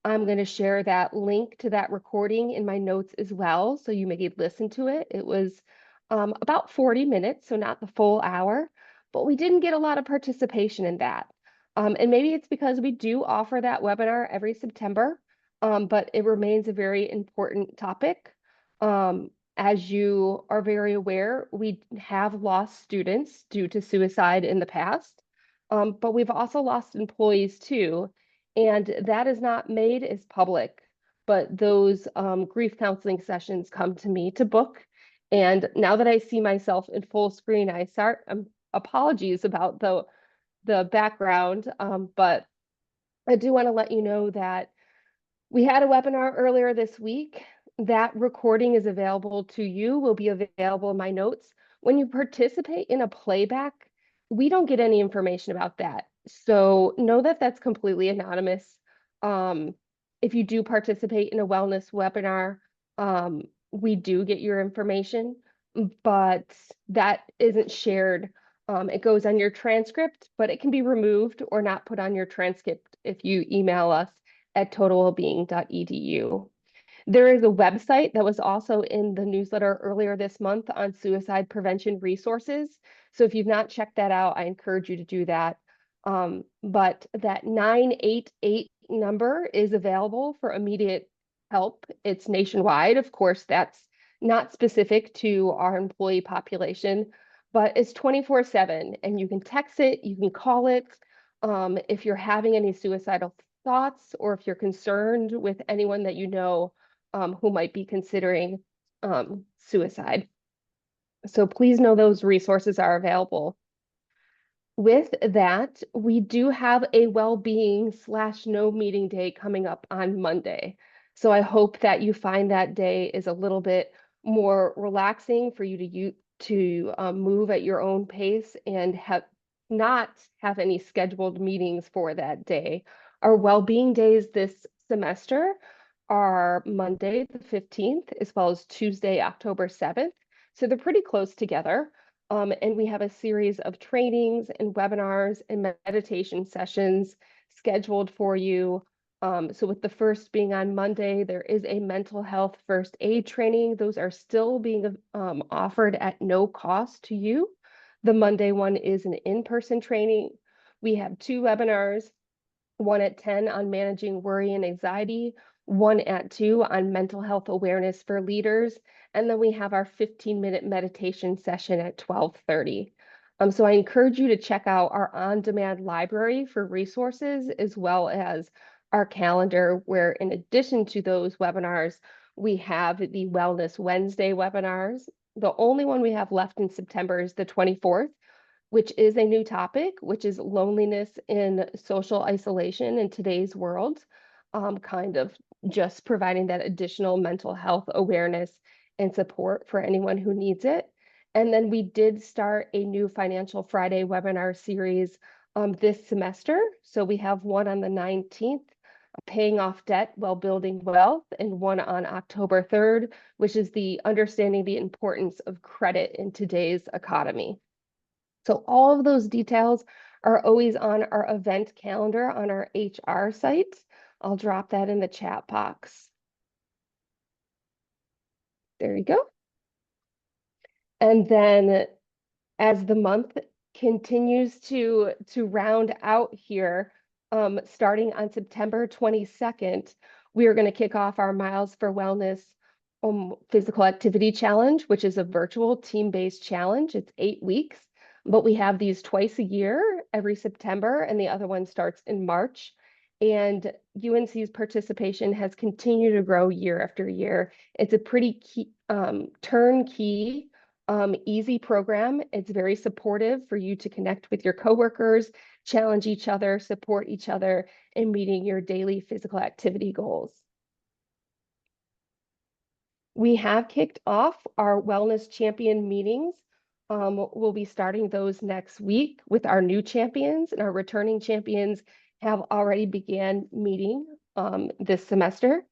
I'm going to share that link to that recording in my notes as well, so you may listen to it. It was about 40 minutes, so not the full hour, but we didn't get a lot of participation in that. And maybe it's because we do offer that webinar every September, but it remains a very important topic. As you are very aware, we have lost students due to suicide in the past, but we've also lost employees too. And that is not made as public, but those grief counseling sessions come to me to book. And now that I see myself in full screen, I start apologies about the background, but I do want to let you know that we had a webinar earlier this week. That recording is available to you, will be available in my notes. When you participate in a playback, we don't get any information about that. So know that that's completely anonymous. If you do participate in a wellness webinar, we do get your information, but that isn't shared. It goes on your transcript, but it can be removed or not put on your transcript if you email us at totalwellbeing.edu. There is a website that was also in the newsletter earlier this month on suicide prevention resources. So if you've not checked that out, I encourage you to do that. But that 988 number is available for immediate help. It's nationwide. Of course, that's not specific to our employee population, but it's 24/7, and you can text it, you can call it. If you're having any suicidal thoughts, or if you're concerned with anyone that you know who might be considering suicide. So please know those resources are available. With that, we do have a well-being/no meeting day coming up on Monday. So I hope that you find that day is a little bit more relaxing for you to move at your own pace and not have any scheduled meetings for that day. Our well-being days this semester are Monday, the 15th, as well as Tuesday, October 7th. So they're pretty close together. And we have a series of trainings and webinars and meditation sessions scheduled for you. So with the first being on Monday, there is a mental health first aid training. Those are still being offered at no cost to you. The Monday one is an in-person training. We have 2 webinars, one at 10 on managing worry and anxiety, one at 2 on mental health awareness for leaders, and then we have our 15-minute meditation session at 12:30. So I encourage you to check out our on-demand library for resources, as well as our calendar, where in addition to those webinars, we have the Wellness Wednesday webinars. The only one we have left in September is the 24th, which is a new topic, which is loneliness in social isolation in today's world, kind of just providing that additional mental health awareness and support for anyone who needs it. And then we did start a new Financial Friday webinar series this semester. So we have one on the 19th, paying off debt while building wealth, and one on October 3rd, which is the understanding the importance of credit in today's economy. So all of those details are always on our event calendar on our HR site. I'll drop that in the chat box. There you go. And then as the month continues to round out here. Starting on September 22nd, we are going to kick off our Miles for Wellness physical activity challenge, which is a virtual team-based challenge. It's 8 weeks, but we have these twice a year, every September, and the other one starts in March. And UNC's participation has continued to grow year after year. It's a pretty turnkey, easy program. It's very supportive for you to connect with your coworkers, challenge each other, support each other in meeting your daily physical activity goals. We have kicked off our wellness champion meetings. We'll be starting those next week with our new champions, and our returning champions have already began meeting this semester.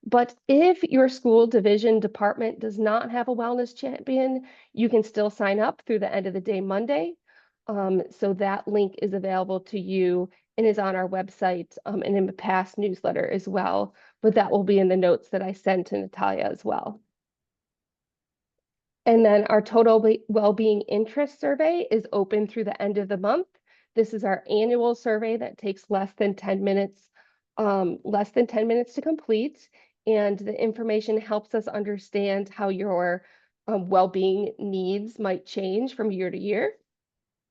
But if your school division department does not have a wellness champion, you can still sign up through the end of the day Monday. So that link is available to you and is on our website and in the past newsletter as well. But that will be in the notes that I sent to Natalia as well. And then our total well-being interest survey is open through the end of the month. This is our annual survey that takes less than 10 minutes to complete. And the information helps us understand how your well-being needs might change from year to year.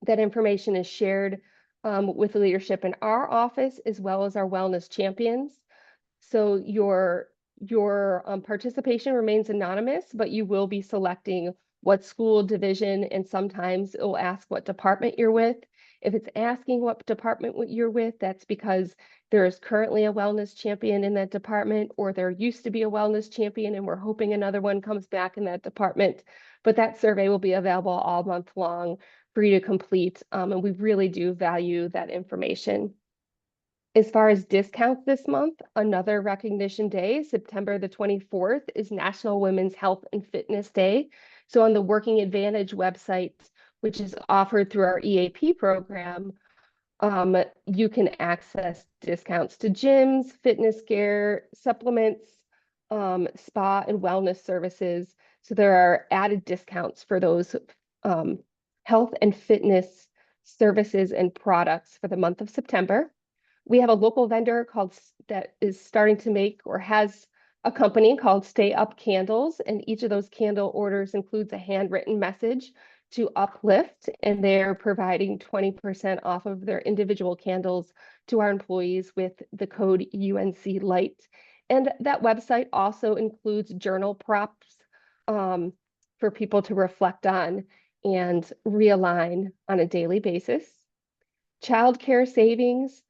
That information is shared with leadership in our office as well as our wellness champions. So your participation remains anonymous, but you will be selecting what school division, and sometimes it will ask what department you're with. If it's asking what department you're with, that's because there is currently a wellness champion in that department, or there used to be a wellness champion and we're hoping another one comes back in that department. But that survey will be available all month long for you to complete, and we really do value that information. As far as discounts this month, another recognition day, September the 24th, is National Women's Health and Fitness Day. So on the Working Advantage website, which is offered through our EAP program, you can access discounts to gyms, fitness gear, supplements, spa and wellness services. So there are added discounts for those health and fitness services and products for the month of September. We have a local vendor that is starting to make, or has a company called Stay Up Candles, and each of those candle orders includes a handwritten message to uplift, and they're providing 20% off of their individual candles to our employees with the code UNC Light. And that website also includes journal prompts for people to reflect on and realign on a daily basis. Childcare savings.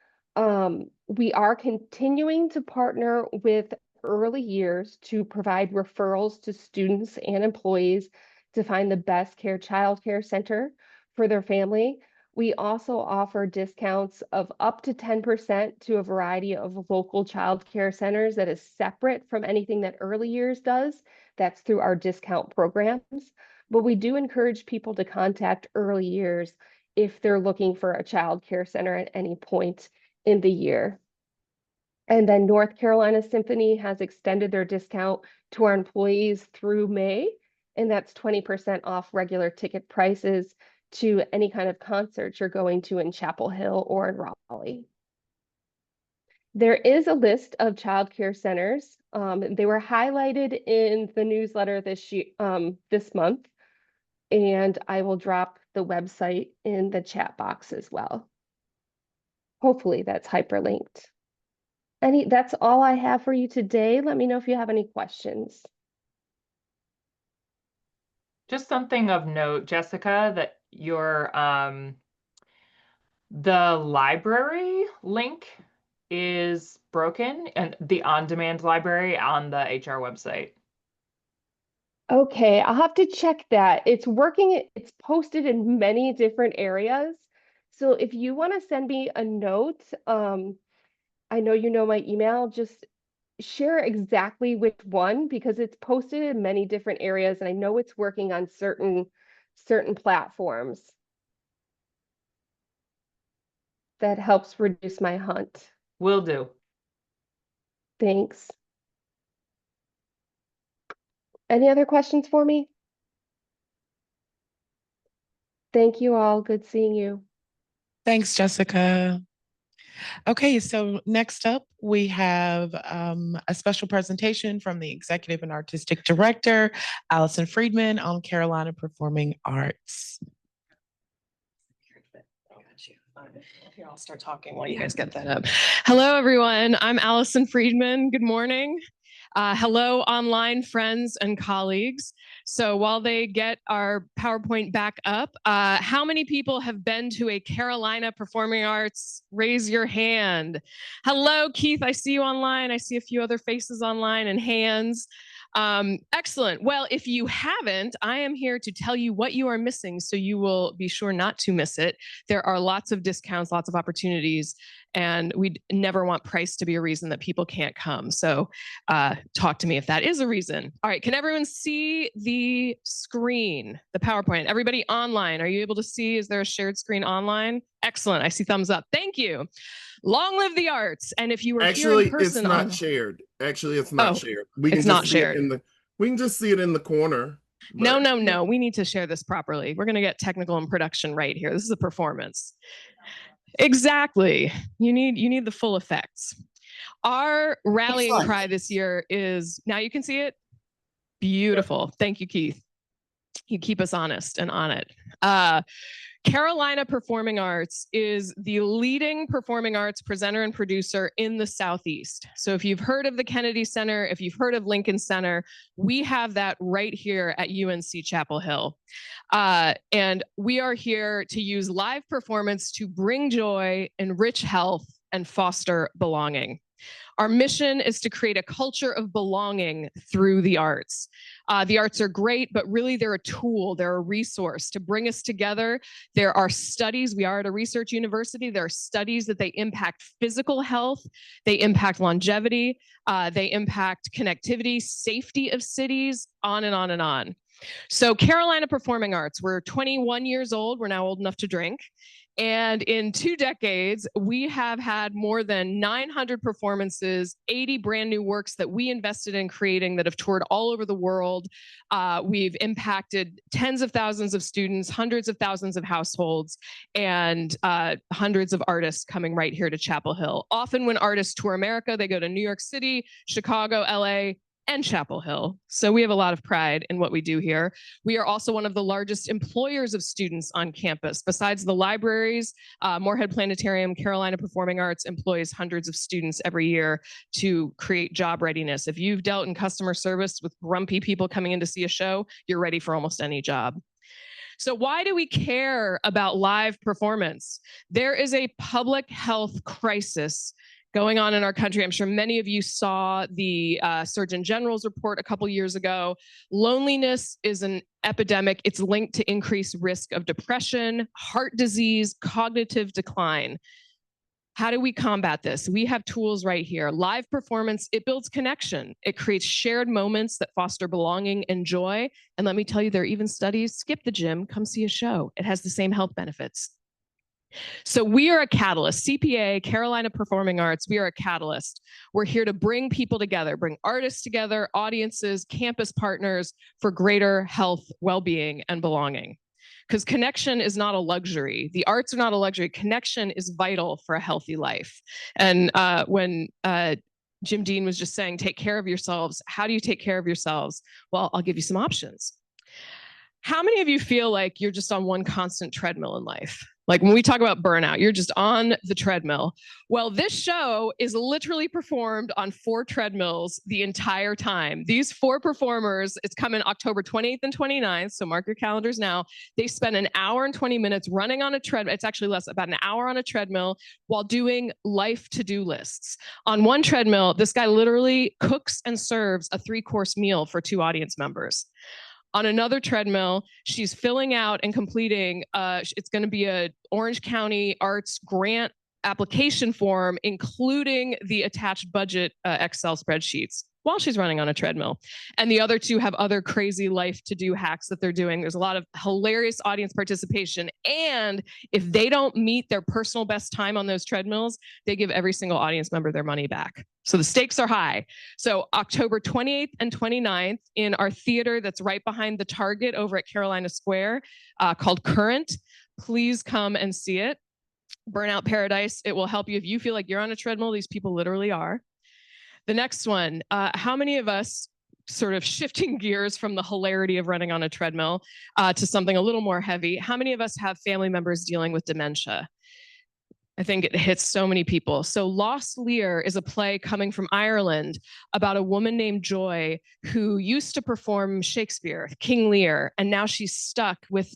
We are continuing to partner with early years to provide referrals to students and employees to find the best childcare center for their family. We also offer discounts of up to 10% to a variety of local childcare centers that is separate from anything that early years does. That's through our discount programs. But we do encourage people to contact early years if they're looking for a childcare center at any point in the year. And then North Carolina Symphony has extended their discount to our employees through May, and that's 20% off regular ticket prices to any kind of concert you're going to in Chapel Hill or in Raleigh. There is a list of childcare centers. They were highlighted in the newsletter this month, and I will drop the website in the chat box as well. Hopefully that's hyperlinked. That's all I have for you today. Let me know if you have any questions. Just something of note, Jessica, that your the library link is broken, and the on-demand library on the HR website. Okay, I'll have to check that. It's working, it's posted in many different areas. So if you want to send me a note, I know you know my email, just share exactly which one, because it's posted in many different areas and I know it's working on certain platforms. That helps reduce my hunt. Will do. Thanks. Any other questions for me? Thank you all. Good seeing you. Thanks, Jessica. Okay, so next up, we have a special presentation from the Executive and Artistic Director, Alison Friedman, on Carolina Performing Arts. Here, I'll start talking while you guys get that up. Hello, everyone. I'm Alison Friedman. Good morning. Hello, online friends and colleagues. So while they get our PowerPoint back up, how many people have been to a Carolina Performing Arts? Raise your hand. Hello, Keith. I see you online. I see a few other faces online and hands. Excellent. Well, if you haven't, I am here to tell you what you are missing so you will be sure not to miss it. There are lots of discounts, lots of opportunities, and we never want price to be a reason that people can't come. So talk to me if that is a reason. All right, can everyone see the screen, the PowerPoint? Everybody online, are you able to see? Is there a shared screen online? Excellent, I see thumbs up. Thank you. Long live the arts. And if you were here in person, it's not shared. Actually, it's not shared. We it's not shared. We can just see it in the corner. No. We need to share this properly. We're going to get technical and production right here. This is a performance. Exactly. You need the full effects. Our rallying cry this year is, now you can see it? Beautiful. Thank you, Keith. You keep us honest and on it. Carolina Performing Arts is the leading performing arts presenter and producer in the Southeast. So if you've heard of the Kennedy Center, if you've heard of Lincoln Center, we have that right here at UNC-Chapel Hill. And we are here to use live performance to bring joy, enrich health, and foster belonging. Our mission is to create a culture of belonging through the arts. The arts are great, but really they're a tool, they're a resource to bring us together. There are studies, we are at a research university, there are studies that they impact physical health, they impact longevity, they impact connectivity, safety of cities, on and on and on. So Carolina Performing Arts, we're 21 years old, we're now old enough to drink. And in 2 decades, we have had more than 900 performances, 80 brand new works that we invested in creating that have toured all over the world. We've impacted tens of thousands of students, hundreds of thousands of households, and hundreds of artists coming right here to Chapel Hill. Often when artists tour America, they go to New York City, Chicago, LA, and Chapel Hill. So we have a lot of pride in what we do here. We are also one of the largest employers of students on campus. Besides the libraries, Moorhead Planetarium, Carolina Performing Arts employs hundreds of students every year to create job readiness. If you've dealt in customer service with grumpy people coming in to see a show, you're ready for almost any job. So why do we care about live performance? There is a public health crisis going on in our country. I'm sure many of you saw the Surgeon General's report a couple years ago. Loneliness is an epidemic. It's linked to increased risk of depression, heart disease, cognitive decline. How do we combat this? We have tools right here. Live performance, it builds connection. It creates shared moments that foster belonging and joy. And let me tell you, there are even studies, skip the gym, come see a show. It has the same health benefits. So we are a catalyst, CPA, Carolina Performing Arts, we are a catalyst. We're here to bring people together, bring artists together, audiences, campus partners for greater health, well-being, and belonging. Because connection is not a luxury. The arts are not a luxury. Connection is vital for a healthy life. And when Jim Dean was just saying, take care of yourselves, how do you take care of yourselves? Well, I'll give you some options. How many of you feel like you're just on one constant treadmill in life? Like when we talk about burnout, you're just on the treadmill. Well, this show is literally performed on 4 treadmills the entire time. These 4 performers, it's coming October 28th and 29th, so mark your calendars now. They spend an hour and 20 minutes running on a treadmill. It's actually less, about an hour on a treadmill while doing life to-do lists. On one treadmill, this guy literally cooks and serves a 3-course meal for 2 audience members. On another treadmill, she's filling out and completing, it's going to be a Orange County Arts grant application form, including the attached budget Excel spreadsheets. while she's running on a treadmill. And the other two have other crazy life to do hacks that they're doing. There's a lot of hilarious audience participation. And if they don't meet their personal best time on those treadmills, they give every single audience member their money back. So the stakes are high. So October 28th and 29th in our theater that's right behind the Target over at Carolina Square called Current. Please come and see it. Burnout Paradise. It will help you if you feel like you're on a treadmill. These people literally are. The next one, how many of us, sort of shifting gears from the hilarity of running on a treadmill to something a little more heavy, how many of us have family members dealing with dementia? I think it hits so many people. So Lost Lear is a play coming from Ireland about a woman named Joy who used to perform Shakespeare, King Lear, and now she's stuck with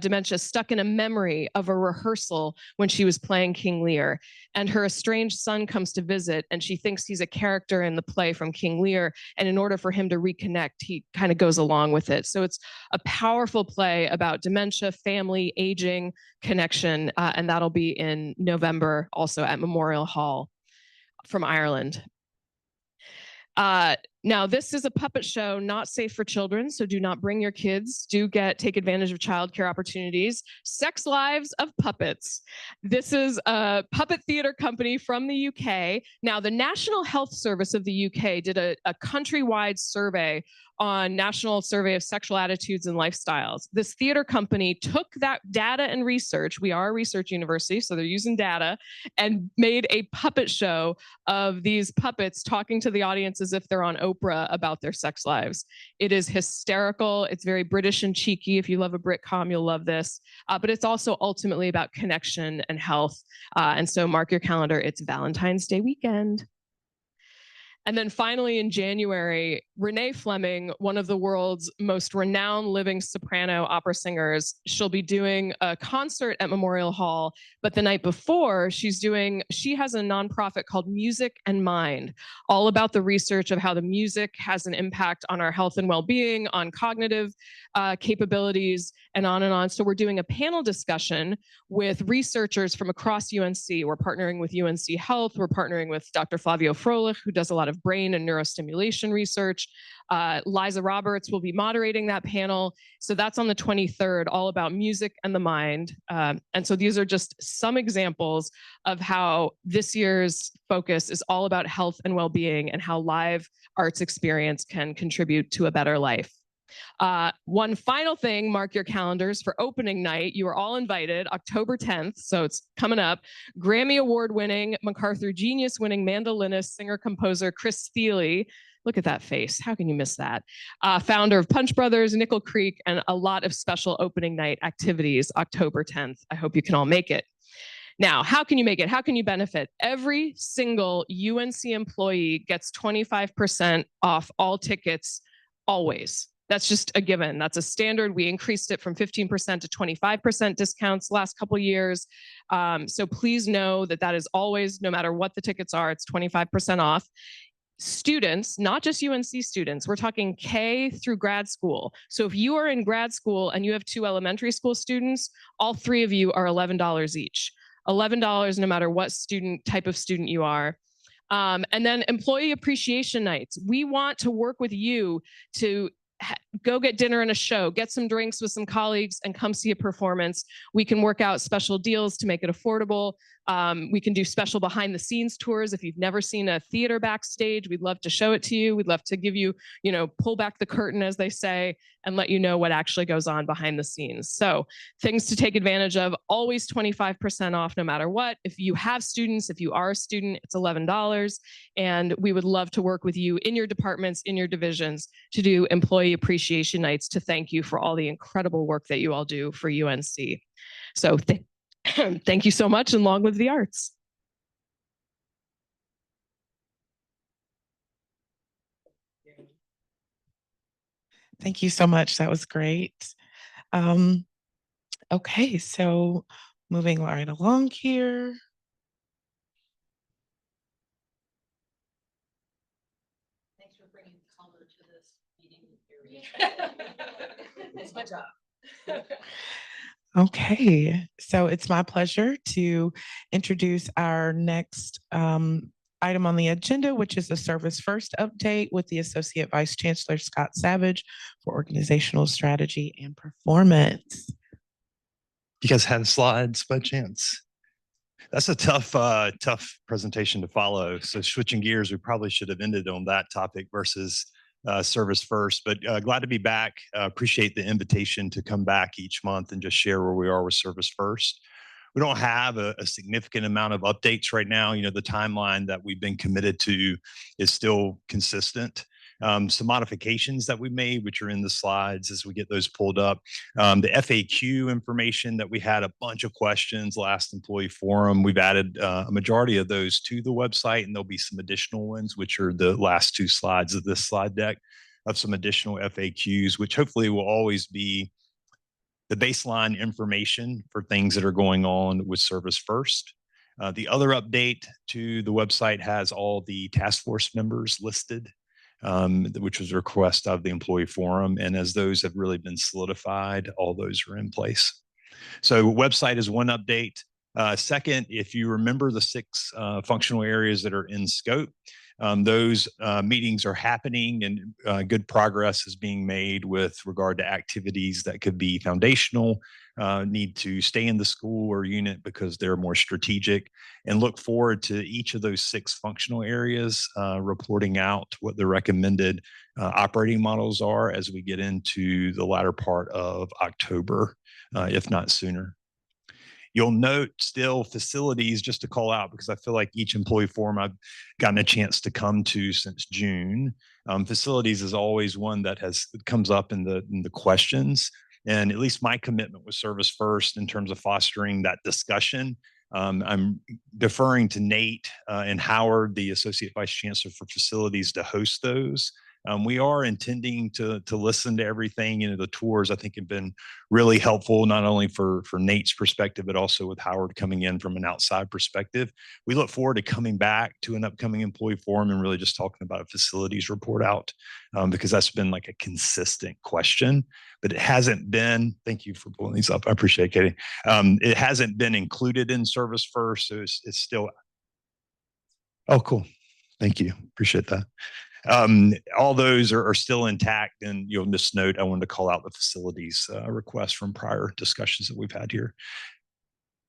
dementia, stuck in a memory of a rehearsal when she was playing King Lear. And her estranged son comes to visit, and she thinks he's a character in the play from King Lear. And in order for him to reconnect, he kind of goes along with it. So it's a powerful play about dementia, family, aging, connection, and that'll be in November also at Memorial Hall from Ireland. Now, this is a puppet show not safe for children, so do not bring your kids. Take advantage of childcare opportunities. Sex Lives of Puppets. This is a puppet theater company from the UK. Now, the National Health Service of the UK did a countrywide survey on National Survey of Sexual Attitudes and Lifestyles. This theater company took that data and research, we are a research university, so they're using data, and made a puppet show of these puppets talking to the audience as if they're on Oprah about their sex lives. It is hysterical. It's very British and cheeky. If you love a Britcom, you'll love this. But it's also ultimately about connection and health. And so mark your calendar. It's Valentine's Day weekend. And then finally in January, Renee Fleming, one of the world's most renowned living soprano opera singers, she'll be doing a concert at Memorial Hall. But the night before, she has a nonprofit called Music and Mind, all about the research of how the music has an impact on our health and well-being, on cognitive capabilities, and on and on. So we're doing a panel discussion with researchers from across UNC. We're partnering with UNC Health. We're partnering with Dr. Flavio Froelich, who does a lot of brain and neurostimulation research. Liza Roberts will be moderating that panel. So that's on the 23rd, all about music and the mind. And so these are just some examples of how this year's focus is all about health and well-being and how live arts experience can contribute to a better life. One final thing, mark your calendars for opening night. You are all invited, October 10th, so it's coming up. Grammy Award-winning, MacArthur Genius-winning mandolinist, singer-composer Chris Thiele. Look at that face. How can you miss that? Founder of Punch Brothers, Nickel Creek, and a lot of special opening night activities, October 10th. I hope you can all make it. Now, how can you make it? How can you benefit? Every single UNC employee gets 25% off all tickets, always. That's just a given. That's a standard. We increased it from 15% to 25% discounts last couple of years. So please know that that is always, no matter what the tickets are, it's 25% off. Students, not just UNC students, we're talking K through grad school. So if you are in grad school and you have 2 elementary school students, all 3 of you are $11 each. $11 no matter what type of student you are. And then employee appreciation nights. We want to work with you to go get dinner and a show, get some drinks with some colleagues and come see a performance. We can work out special deals to make it affordable. We can do special behind the scenes tours. If you've never seen a theater backstage, we'd love to show it to you. We'd love to give you, pull back the curtain, as they say, and let you know what actually goes on behind the scenes. So things to take advantage of, always 25% off no matter what. If you have students, if you are a student, it's $11. And we would love to work with you in your departments, in your divisions, to do employee appreciation nights to thank you for all the incredible work that you all do for UNC. So thank you so much, and long live the arts. Thank you so much. That was great. Okay, so moving right along here. Thanks for bringing color to this meeting. It's my job. Okay, so it's my pleasure to introduce our next item on the agenda, which is the Service First update with the Associate Vice Chancellor Scott Savage for organizational strategy and performance. You guys have slides by chance? That's a tough presentation to follow. So switching gears, we probably should have ended on that topic versus Service First, but glad to be back. Appreciate the invitation to come back each month and just share where we are with Service First. We don't have a significant amount of updates right now. You know, the timeline that we've been committed to is still consistent. Some modifications that we made, which are in the slides as we get those pulled up. The FAQ information that we had a bunch of questions last employee forum. We've added a majority of those to the website, and there'll be some additional ones, which are the last two slides of this slide deck of some additional FAQs, which hopefully will always be the baseline information for things that are going on with Service First. The other update to the website has all the task force members listed, which was a request of the employee forum. And as those have really been solidified, all those are in place. So website is one update. Second, if you remember the 6 functional areas that are in scope, those meetings are happening and good progress is being made with regard to activities that could be foundational, need to stay in the school or unit because they're more strategic, and look forward to each of those 6 functional areas reporting out what the recommended operating models are as we get into the latter part of October, if not sooner. You'll note still facilities, just to call out, because I feel like each employee forum I've gotten a chance to come to since June. Facilities is always one that comes up in the questions. And at least my commitment with Service First in terms of fostering that discussion. I'm deferring to Nate and Howard, the Associate Vice Chancellor for Facilities, to host those. We are intending to listen to everything. You know, the tours I think have been really helpful, not only for Nate's perspective, but also with Howard coming in from an outside perspective. We look forward to coming back to an upcoming employee forum and really just talking about a facilities report out because that's been like a consistent question, but it hasn't been, thank you for pulling these up. I appreciate it, Katie. It hasn't been included in Service First. So it's still, oh, cool. Thank you. Appreciate that. All those are still intact, and you'll just note I wanted to call out the facilities request from prior discussions that we've had here.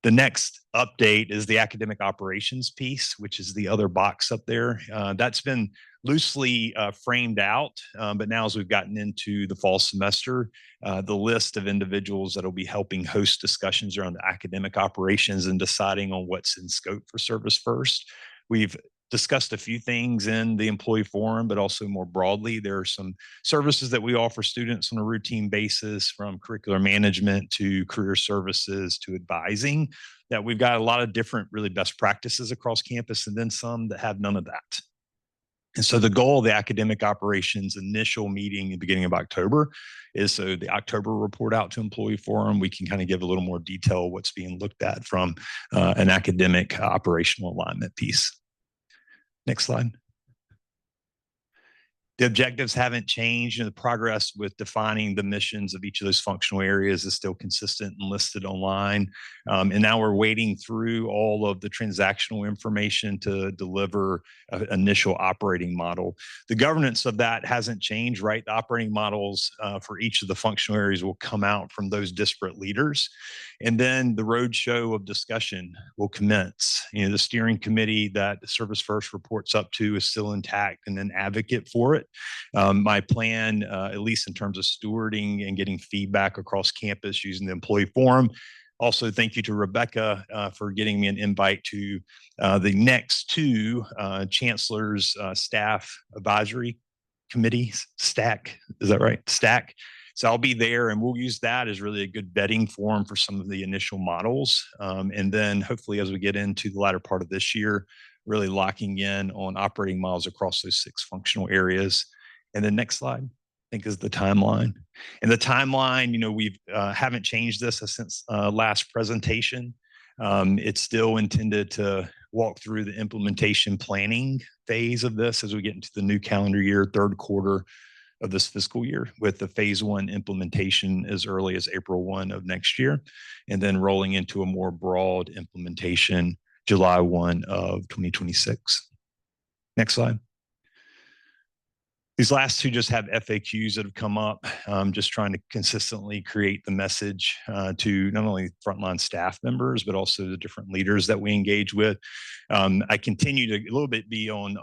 The next update is the academic operations piece, which is the other box up there. That's been loosely framed out, but now as we've gotten into the fall semester, the list of individuals that will be helping host discussions around the academic operations and deciding on what's in scope for Service First. We've discussed a few things in the employee forum, but also more broadly, there are some services that we offer students on a routine basis, from curricular management to career services to advising, that we've got a lot of different really best practices across campus, and then some that have none of that. And so the goal of the academic operations initial meeting in the beginning of October is so the October report out to employee forum, we can kind of give a little more detail of what's being looked at from an academic operational alignment piece. Next slide. The objectives haven't changed, and the progress with defining the missions of each of those functional areas is still consistent and listed online. And now we're wading through all of the transactional information to deliver an initial operating model. The governance of that hasn't changed, right? The operating models for each of the functional areas will come out from those disparate leaders. And then the roadshow of discussion will commence. You know, the steering committee that Service First reports up to is still intact and an advocate for it. My plan, at least in terms of stewarding and getting feedback across campus using the employee forum. Also, thank you to Rebecca for getting me an invite to the next 2 Chancellor's Staff Advisory Committees, STAC, is that right? STAC. So I'll be there, and we'll use that as really a good vetting forum for some of the initial models. And then hopefully as we get into the latter part of this year, really locking in on operating models across those 6 functional areas. And then next slide, I think, is the timeline. And the timeline, you know, we haven't changed this since last presentation. It's still intended to walk through the implementation planning phase of this as we get into the new calendar year, 3rd quarter of this fiscal year, with the phase 1 implementation as early as April 1 of next year, and then rolling into a more broad implementation July 1 of 2026. Next slide. These last two just have FAQs that have come up, just trying to consistently create the message to not only frontline staff members, but also the different leaders that we engage with. I continue to a little bit be on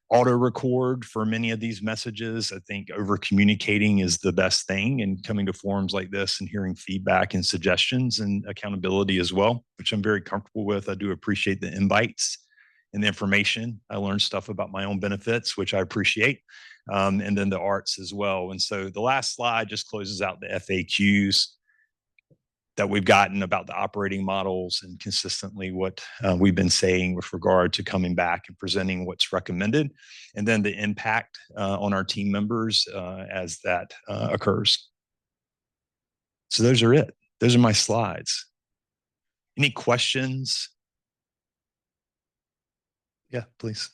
auto record for many of these messages. I think over communicating is the best thing, and coming to forums like this and hearing feedback and suggestions and accountability as well, which I'm very comfortable with. I do appreciate the invites and the information. I learned stuff about my own benefits, which I appreciate, and then the arts as well. And so the last slide just closes out the FAQs that we've gotten about the operating models and consistently what we've been saying with regard to coming back and presenting what's recommended, and then the impact on our team members as that occurs. So those are it. Those are my slides. Any questions? Yeah, please.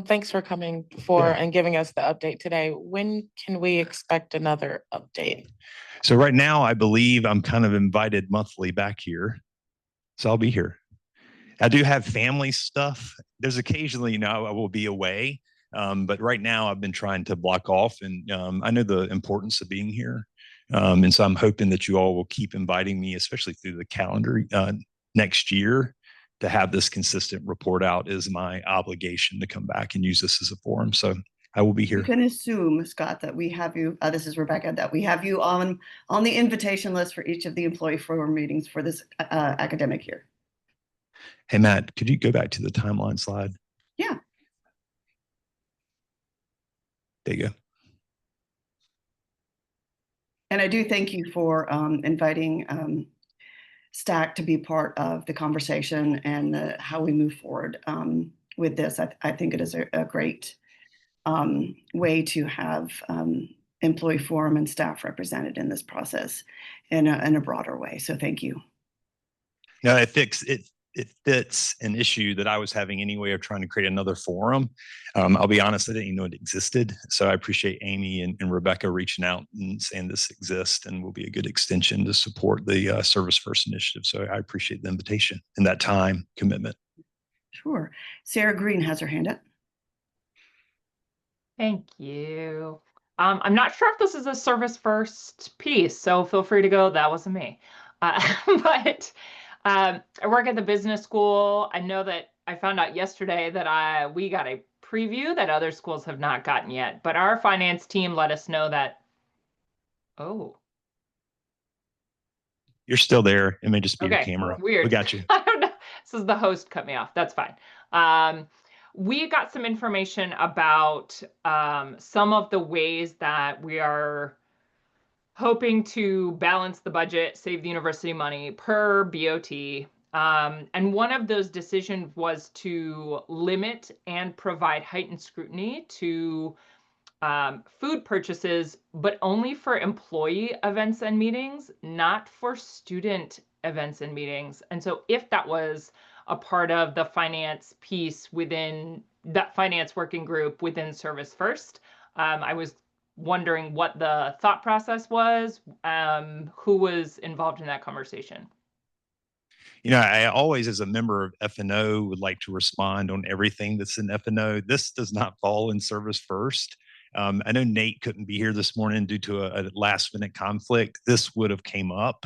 Thanks for coming for Yeah. and giving us the update today. When can we expect another update? So right now, I believe I'm kind of invited monthly back here. So I'll be here. I do have family stuff. There's occasionally, I will be away. But right now I've been trying to block off, and I know the importance of being here. And so I'm hoping that you all will keep inviting me, especially through the calendar next year, to have this consistent report out. Is my obligation to come back and use this as a forum. So I will be here. You can assume, Scott, that we have you, this is Rebecca, that we have you on the invitation list for each of the employee forum meetings for this academic year. Hey, Matt, could you go back to the timeline slide? Yeah. There you go. And I do thank you for inviting Stack to be part of the conversation and how we move forward with this. I think it is a great way to have employee forum and staff represented in this process in a broader way. So thank you. No, it fits an issue that I was having anyway of trying to create another forum. I'll be honest, I didn't even know it existed. So I appreciate Amy and Rebecca reaching out and saying this exists and will be a good extension to support the Service First initiative. So I appreciate the invitation and that time commitment. Sure. Sarah Green has her hand up. Thank you. I'm not sure if this is a Service First piece, so feel free to go. That wasn't me. But I work at the business school. I know that I found out yesterday that we got a preview that other schools have not gotten yet, but our finance team let us know that, oh. You're still there. It may just be your Okay, camera. weird. We got you. I don't know. This is the host cut me off. That's fine. We got some information about some of the ways that we are hoping to balance the budget, save the university money per BOT. And one of those decisions was to limit and provide heightened scrutiny to food purchases, but only for employee events and meetings, not for student events and meetings. And so if that was a part of the finance piece within that finance working group within Service First, I was wondering what the thought process was, who was involved in that conversation. I always, as a member of F&O, would like to respond on everything that's in F&O. This does not fall in Service First. I know Nate couldn't be here this morning due to a last-minute conflict. This would have came up.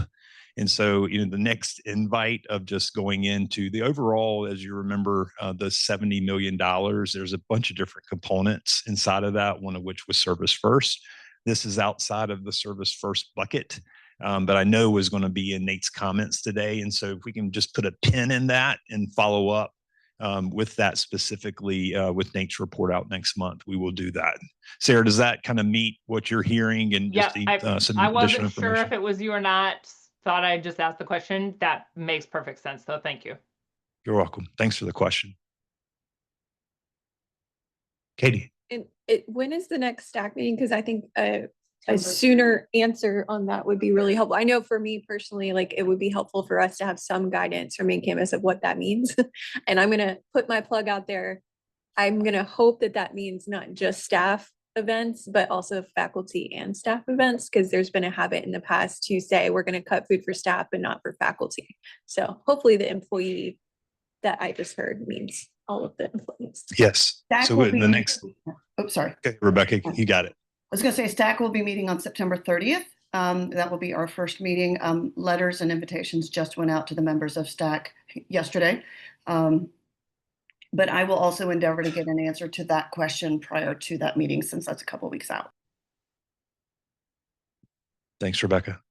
And so, the next invite of just going into the overall, as you remember, the $70 million, there's a bunch of different components inside of that, one of which was Service First. This is outside of the Service First bucket, but I know was going to be in Nate's comments today. And so if we can just put a pin in that and follow up with that specifically with Nate's report out next month, we will do that. Sarah, does that kind of meet what you're hearing and just some I additional wasn't sure information? if it was you or not. Thought I'd just ask the question. That makes perfect sense, though. Thank you. You're welcome. Thanks for the question. Katie. And when is the next stack meeting? Because I think a sooner answer on that would be really helpful. I know for me personally, like it would be helpful for us to have some guidance from main campus of what that means. And I'm going to put my plug out there. I'm going to hope that that means not just staff events, but also faculty and staff events, because there's been a habit in the past to say we're going to cut food for staff and not for faculty. So hopefully the employee that I just heard means all of the employees. Yes. Stack So will in be the next, Oops, sorry. okay, Rebecca, you got it. I was going to say Stack will be meeting on September 30th. That will be our first meeting. Letters and invitations just went out to the members of Stack yesterday. But I will also endeavor to get an answer to that question prior to that meeting, since that's a couple weeks out. Thanks, Rebecca.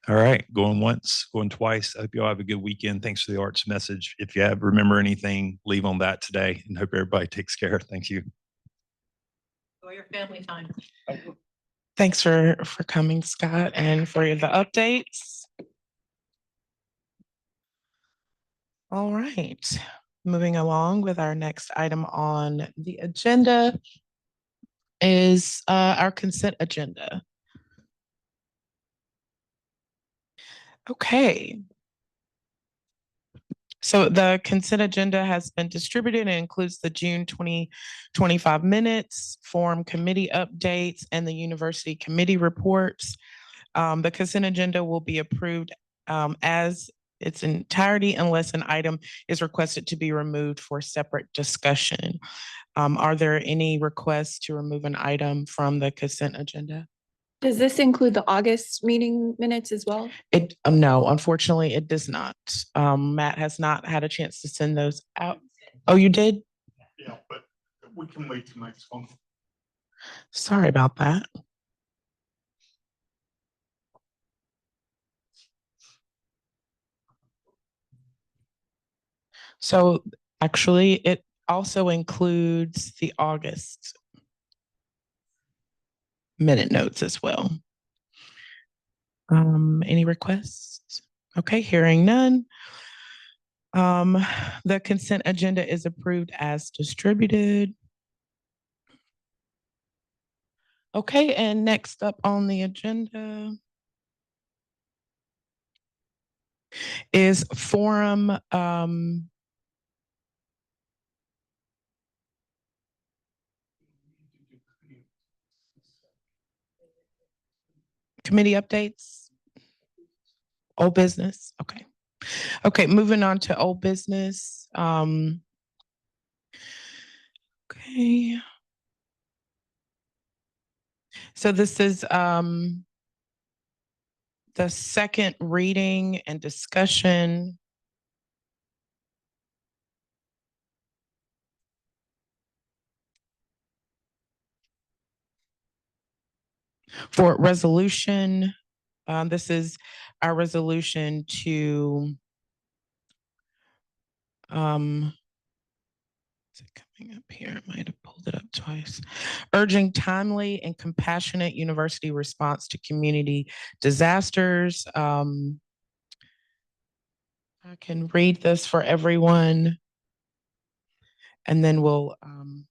All right, going once, going twice. I hope you all have a good weekend. Thanks for the arts message. If you remember anything, leave on that today, and hope everybody takes care. Thank you. Enjoy your family time. Thanks for coming, Scott, and for the updates. All right, moving along with our next item on the agenda is our consent agenda. Okay. So the consent agenda has been distributed and includes the June 2025 minutes, forum committee updates, and the university committee reports. The consent agenda will be approved as its entirety unless an item is requested to be removed for separate discussion. Are there any requests to remove an item from the consent agenda? Does this include the August meeting minutes as well? No, unfortunately, it does not. Matt has not had a chance to send those out. Oh, you did? Yeah, but we can wait till next one. Sorry about that. So actually, it also includes the August minute notes as well. Any requests? Okay, hearing none. The consent agenda is approved as distributed. Okay, and next up on the agenda is forum committee updates. Old business. Okay. Okay, moving on to old business. Okay. So this is the second reading and discussion for resolution. This is our resolution to is it coming up here? I might have pulled it up twice. Urging timely and compassionate university response to community disasters. I can read this for everyone, and then we'll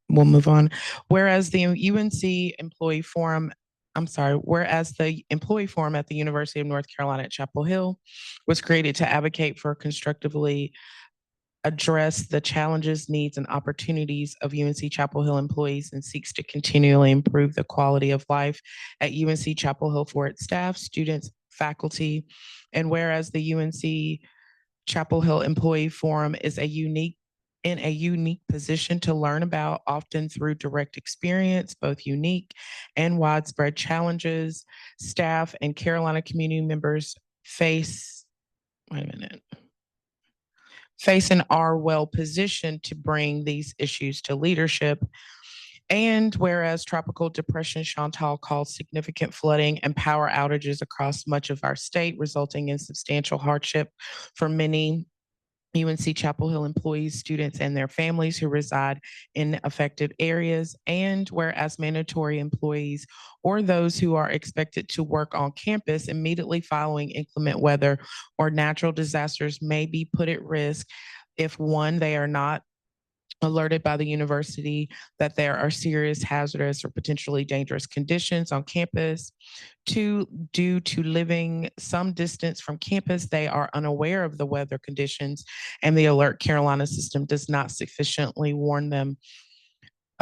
move on. Whereas the UNC Employee Forum, whereas the Employee Forum at the University of North Carolina at Chapel Hill was created to advocate for constructively address the challenges, needs, and opportunities of UNC-Chapel Hill employees and seeks to continually improve the quality of life at UNC-Chapel Hill for its staff, students, faculty. And whereas the UNC-Chapel Hill Employee Forum is in a unique position to learn about, often through direct experience, both unique and widespread challenges staff and Carolina community members face and are well positioned to bring these issues to leadership. And whereas Tropical Depression Chantal caused significant flooding and power outages across much of our state, resulting in substantial hardship for many UNC-Chapel Hill employees, students, and their families who reside in affected areas. And whereas mandatory employees or those who are expected to work on campus immediately following inclement weather or natural disasters may be put at risk if, one, they are not alerted by the university that there are serious hazardous or potentially dangerous conditions on campus. Two, due to living some distance from campus, they are unaware of the weather conditions and the Alert Carolina system does not sufficiently warn them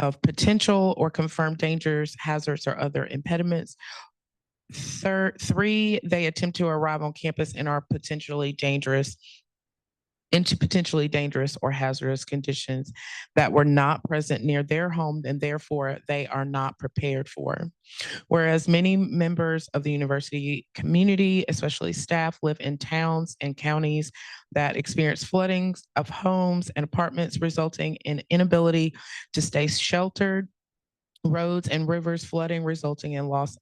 of potential or confirmed dangers, hazards, or other impediments. Three, they attempt to arrive on campus and are potentially dangerous or hazardous conditions that were not present near their home and therefore they are not prepared for. Whereas many members of the university community, especially staff, live in towns and counties that experience floodings of homes and apartments, resulting in inability to stay sheltered, roads and rivers flooding, resulting in loss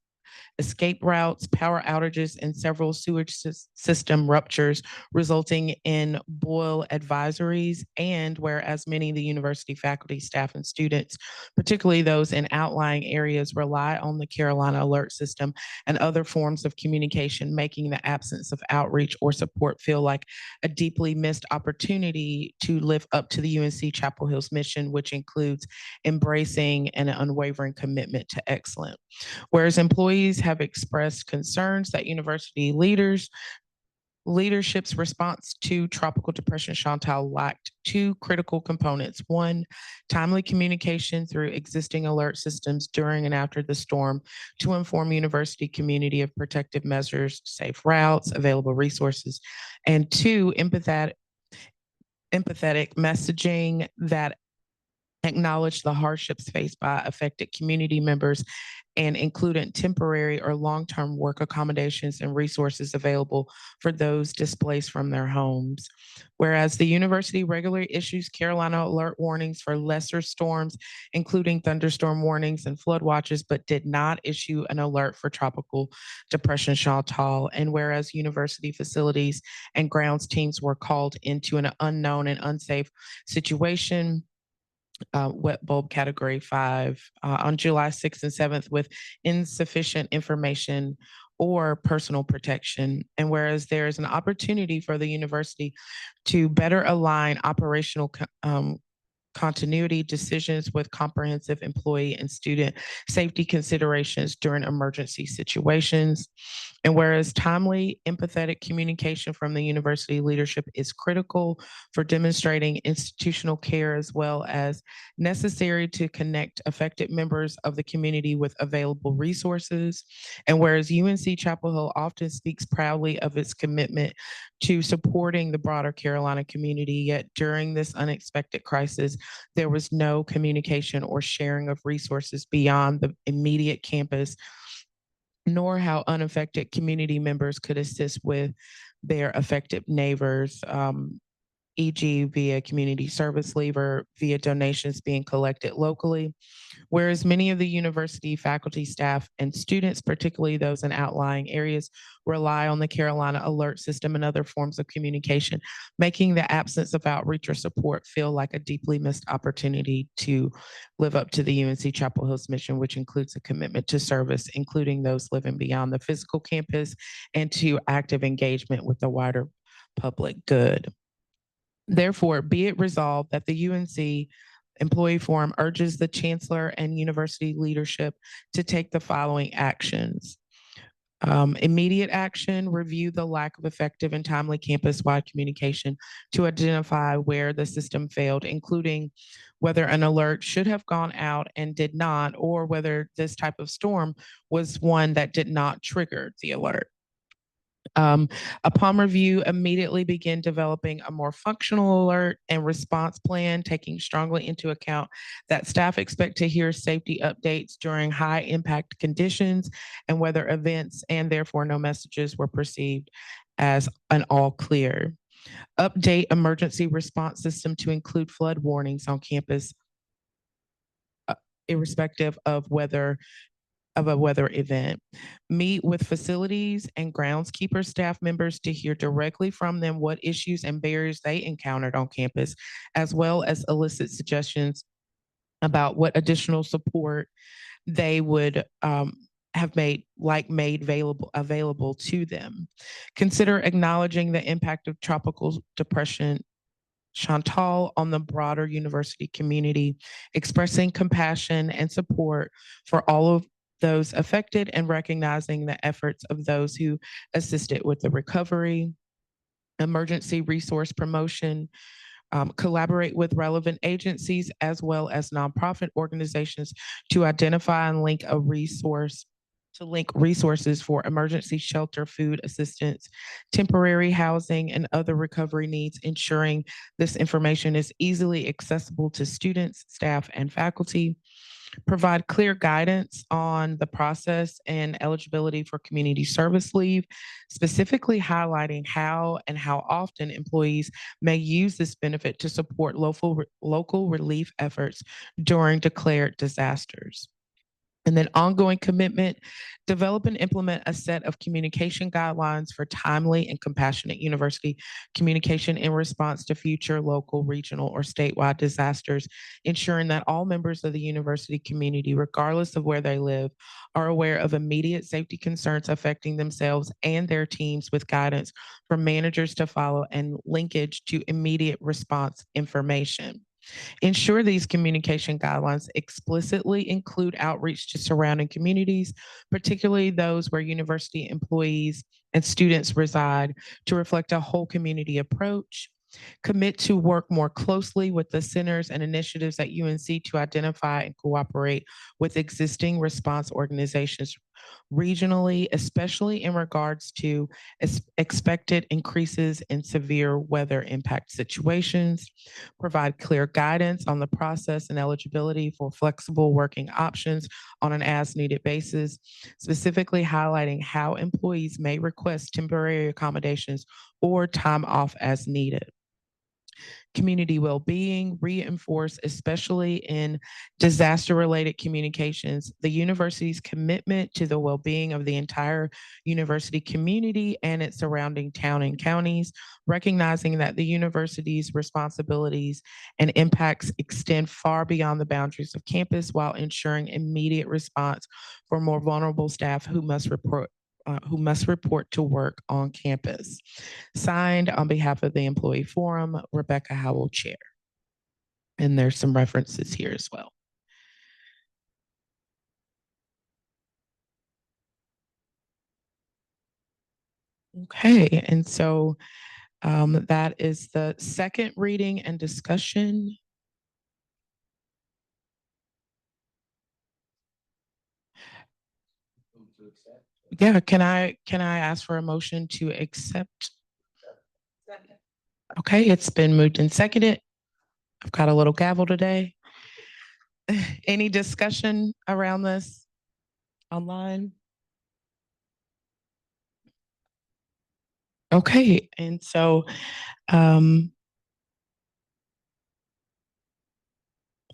escape routes, power outages, and several sewage system ruptures, resulting in boil advisories. And whereas many of the university faculty, staff, and students, particularly those in outlying areas, rely on the Carolina Alert System and other forms of communication, making the absence of outreach or support feel like a deeply missed opportunity to live up to the UNC-Chapel Hill's mission, which includes embracing an unwavering commitment to excellence. Whereas employees have expressed concerns that university leadership's response to Tropical Depression Chantal lacked two critical components. One, timely communication through existing alert systems during and after the storm to inform university community of protective measures, safe routes, available resources. And two, empathetic messaging that acknowledged the hardships faced by affected community members and included temporary or long-term work accommodations and resources available for those displaced from their homes. Whereas the university regularly issues Carolina alert warnings for lesser storms, including thunderstorm warnings and flood watches, but did not issue an alert for Tropical Depression Chantal. And whereas university facilities and grounds teams were called into an unknown and unsafe situation, wet bulb category 5 on July 6th and 7th with insufficient information or personal protection. And whereas there is an opportunity for the university to better align operational continuity decisions with comprehensive employee and student safety considerations during emergency situations. And whereas timely, empathetic communication from the university leadership is critical for demonstrating institutional care as well as necessary to connect affected members of the community with available resources. And whereas UNC-Chapel Hill often speaks proudly of its commitment to supporting the broader Carolina community, yet during this unexpected crisis, there was no communication or sharing of resources beyond the immediate campus, nor how unaffected community members could assist with their affected neighbors, e.g. via community service lever, via donations being collected locally. Whereas many of the university faculty, staff, and students, particularly those in outlying areas, rely on the Carolina Alert System and other forms of communication, making the absence of outreach or support feel like a deeply missed opportunity to live up to the UNC-Chapel Hill's mission, which includes a commitment to service, including those living beyond the physical campus, and to active engagement with the wider public good. Therefore, be it resolved that the UNC Employee Forum urges the Chancellor and university leadership to take the following actions. Immediate action, review the lack of effective and timely campus-wide communication to identify where the system failed, including whether an alert should have gone out and did not, or whether this type of storm was one that did not trigger the alert. Upon review, immediately begin developing a more functional alert and response plan, taking strongly into account that staff expect to hear safety updates during high impact conditions and weather events, and therefore no messages were perceived as an all clear. Update emergency response system to include flood warnings on campus, irrespective of a weather event. Meet with facilities and groundskeeper staff members to hear directly from them what issues and barriers they encountered on campus, as well as elicit suggestions about what additional support they would have made available to them. Consider acknowledging the impact of tropical depression Chantal on the broader university community, expressing compassion and support for all of those affected and recognizing the efforts of those who assisted with the recovery. Emergency resource promotion, collaborate with relevant agencies as well as nonprofit organizations to identify and link a resource to link resources for emergency shelter, food assistance, temporary housing, and other recovery needs, ensuring this information is easily accessible to students, staff, and faculty. Provide clear guidance on the process and eligibility for community service leave, specifically highlighting how and how often employees may use this benefit to support local relief efforts during declared disasters. And then ongoing commitment, develop and implement a set of communication guidelines for timely and compassionate university communication in response to future local, regional, or statewide disasters, ensuring that all members of the university community, regardless of where they live, are aware of immediate safety concerns affecting themselves and their teams, with guidance from managers to follow and linkage to immediate response information. Ensure these communication guidelines explicitly include outreach to surrounding communities, particularly those where university employees and students reside, to reflect a whole community approach. Commit to work more closely with the centers and initiatives at UNC to identify and cooperate with existing response organizations regionally, especially in regards to expected increases in severe weather impact situations. Provide clear guidance on the process and eligibility for flexible working options on an as-needed basis, specifically highlighting how employees may request temporary accommodations or time off as needed. Community well-being, reinforce, especially in disaster-related communications, the university's commitment to the well-being of the entire university community and its surrounding town and counties, recognizing that the university's responsibilities and impacts extend far beyond the boundaries of campus, while ensuring immediate response for more vulnerable staff who must report to work on campus. Signed on behalf of the Employee Forum, Rebecca Howell, Chair. And there's some references here as well. Okay, and so that is the second reading and discussion. Yeah, can I ask for a motion to accept? Okay, it's been moved and seconded. I've got a little gavel today. Any discussion around this online? Okay, and so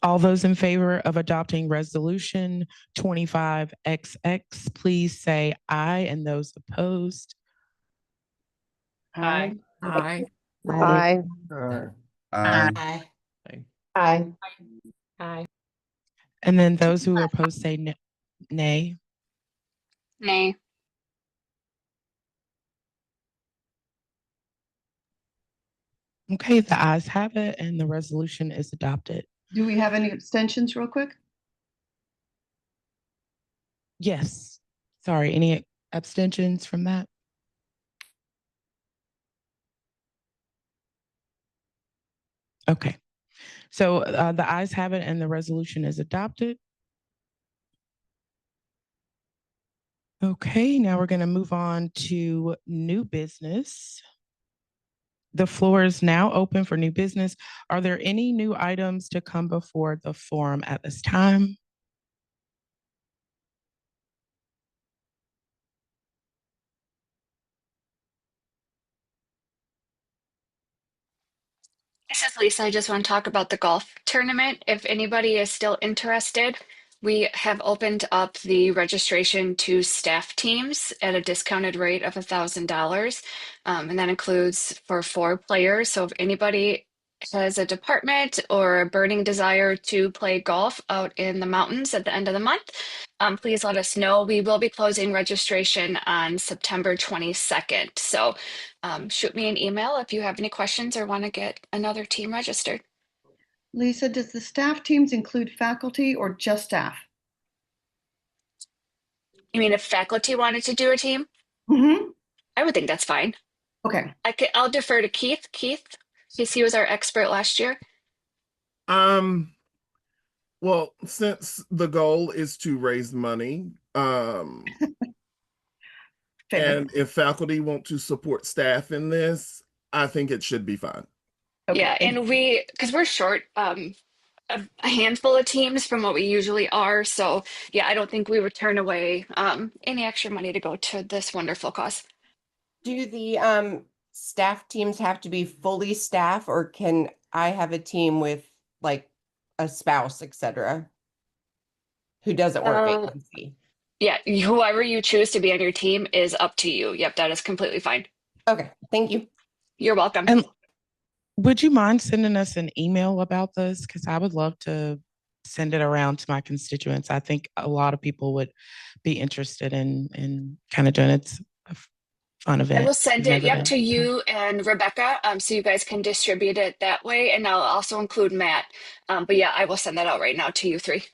all those in favor of adopting resolution 25XX, please say aye, and those opposed. Aye. Aye. Aye. Aye. Aye. Aye. And then those who are opposed say nay. Nay. Okay, the ayes have it and the resolution is adopted. Do we have any abstentions real quick? Yes. Sorry, any abstentions from that? Okay. So the ayes have it and the resolution is adopted. Okay, now we're going to move on to new business. The floor is now open for new business. Are there any new items to come before the forum at this time? This is Lisa. I just want to talk about the golf tournament. If anybody is still interested, we have opened up the registration to staff teams at a discounted rate of $1,000. And that includes for 4 players. So if anybody has a department or a burning desire to play golf out in the mountains at the end of the month, please let us know. We will be closing registration on September 22nd. So shoot me an email if you have any questions or want to get another team registered. Lisa, does the staff teams include faculty or just staff? You mean if faculty wanted to do a team? Mm-hmm. I would think that's fine. Okay. I'll defer to Keith. Keith, since he was our expert last year. Well, since the goal is to raise money, Fair. and if faculty want to support staff in this, I think it should be fine. Okay, Yeah, thank and because we're short a handful of teams from what we usually are. So yeah, I don't think we would turn away any extra money to go to this wonderful cause. Do the staff teams have to be fully staff, or can I have a team with like a spouse, etc., who doesn't work vacancy? Yeah, whoever you choose to be on your team is up to you. Yep, that is completely fine. Okay, thank you. You're welcome. And would you mind sending us an email about this? Because I would love to send it around to my constituents. I think a lot of people would be interested in kind of doing it. It's a fun event. I will send We've it, never yep, been. to you and Rebecca, so you guys can distribute it that way. And I'll also include Matt. But yeah, I will send that out right now to you three.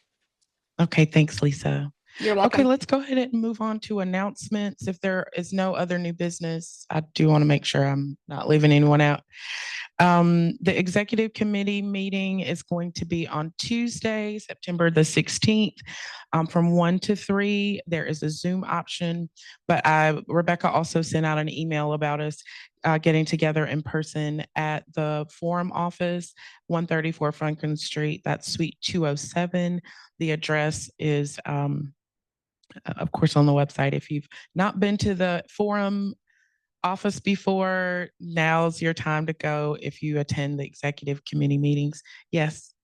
Okay, thanks, Lisa. You're welcome. Okay, let's go ahead and move on to announcements. If there is no other new business, I do want to make sure I'm not leaving anyone out. The executive committee meeting is going to be on Tuesday, September the 16th, from 1 to 3. There is a Zoom option, but Rebecca also sent out an email about us getting together in person at the Forum office, 134 Franklin Street. That's Suite 207. The address is, of course, on the website. If you've not been to the Forum office before, now's your time to go if you attend the executive committee meetings. Yes.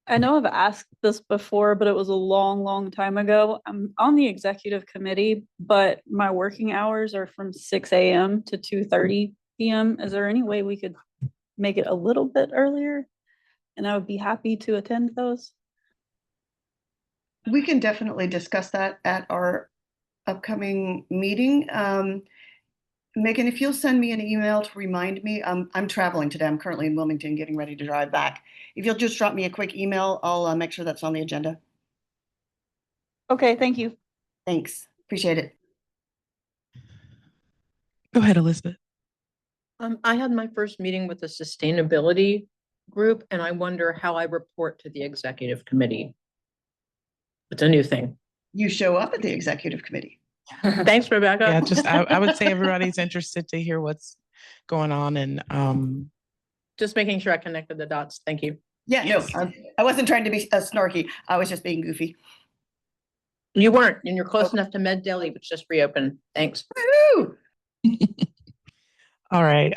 I know I've asked this before, but it was a long, long time ago. I'm on the executive committee, but my working hours are from 6 a.m. to 2:30 p.m. Is there any way we could make it a little bit earlier? And I would be happy to attend those. We can definitely discuss that at our upcoming meeting. Megan, if you'll send me an email to remind me, I'm traveling today. I'm currently in Wilmington, getting ready to drive back. If you'll just drop me a quick email, I'll make sure that's on the agenda. Okay, thank you. Thanks. Appreciate it. Go ahead, Elizabeth. I had my first meeting with the sustainability group, and I wonder how I report to the executive committee. It's a new thing. You show up at the executive committee. Thanks, Rebecca. Yeah, just I would say everybody's interested to hear what's going on, and just making sure I connected the dots. Thank you. Yeah, no, I wasn't trying to be snarky. I was just being goofy. You weren't, and you're close enough to Med Deli, which just reopened. Thanks. Woo! All right.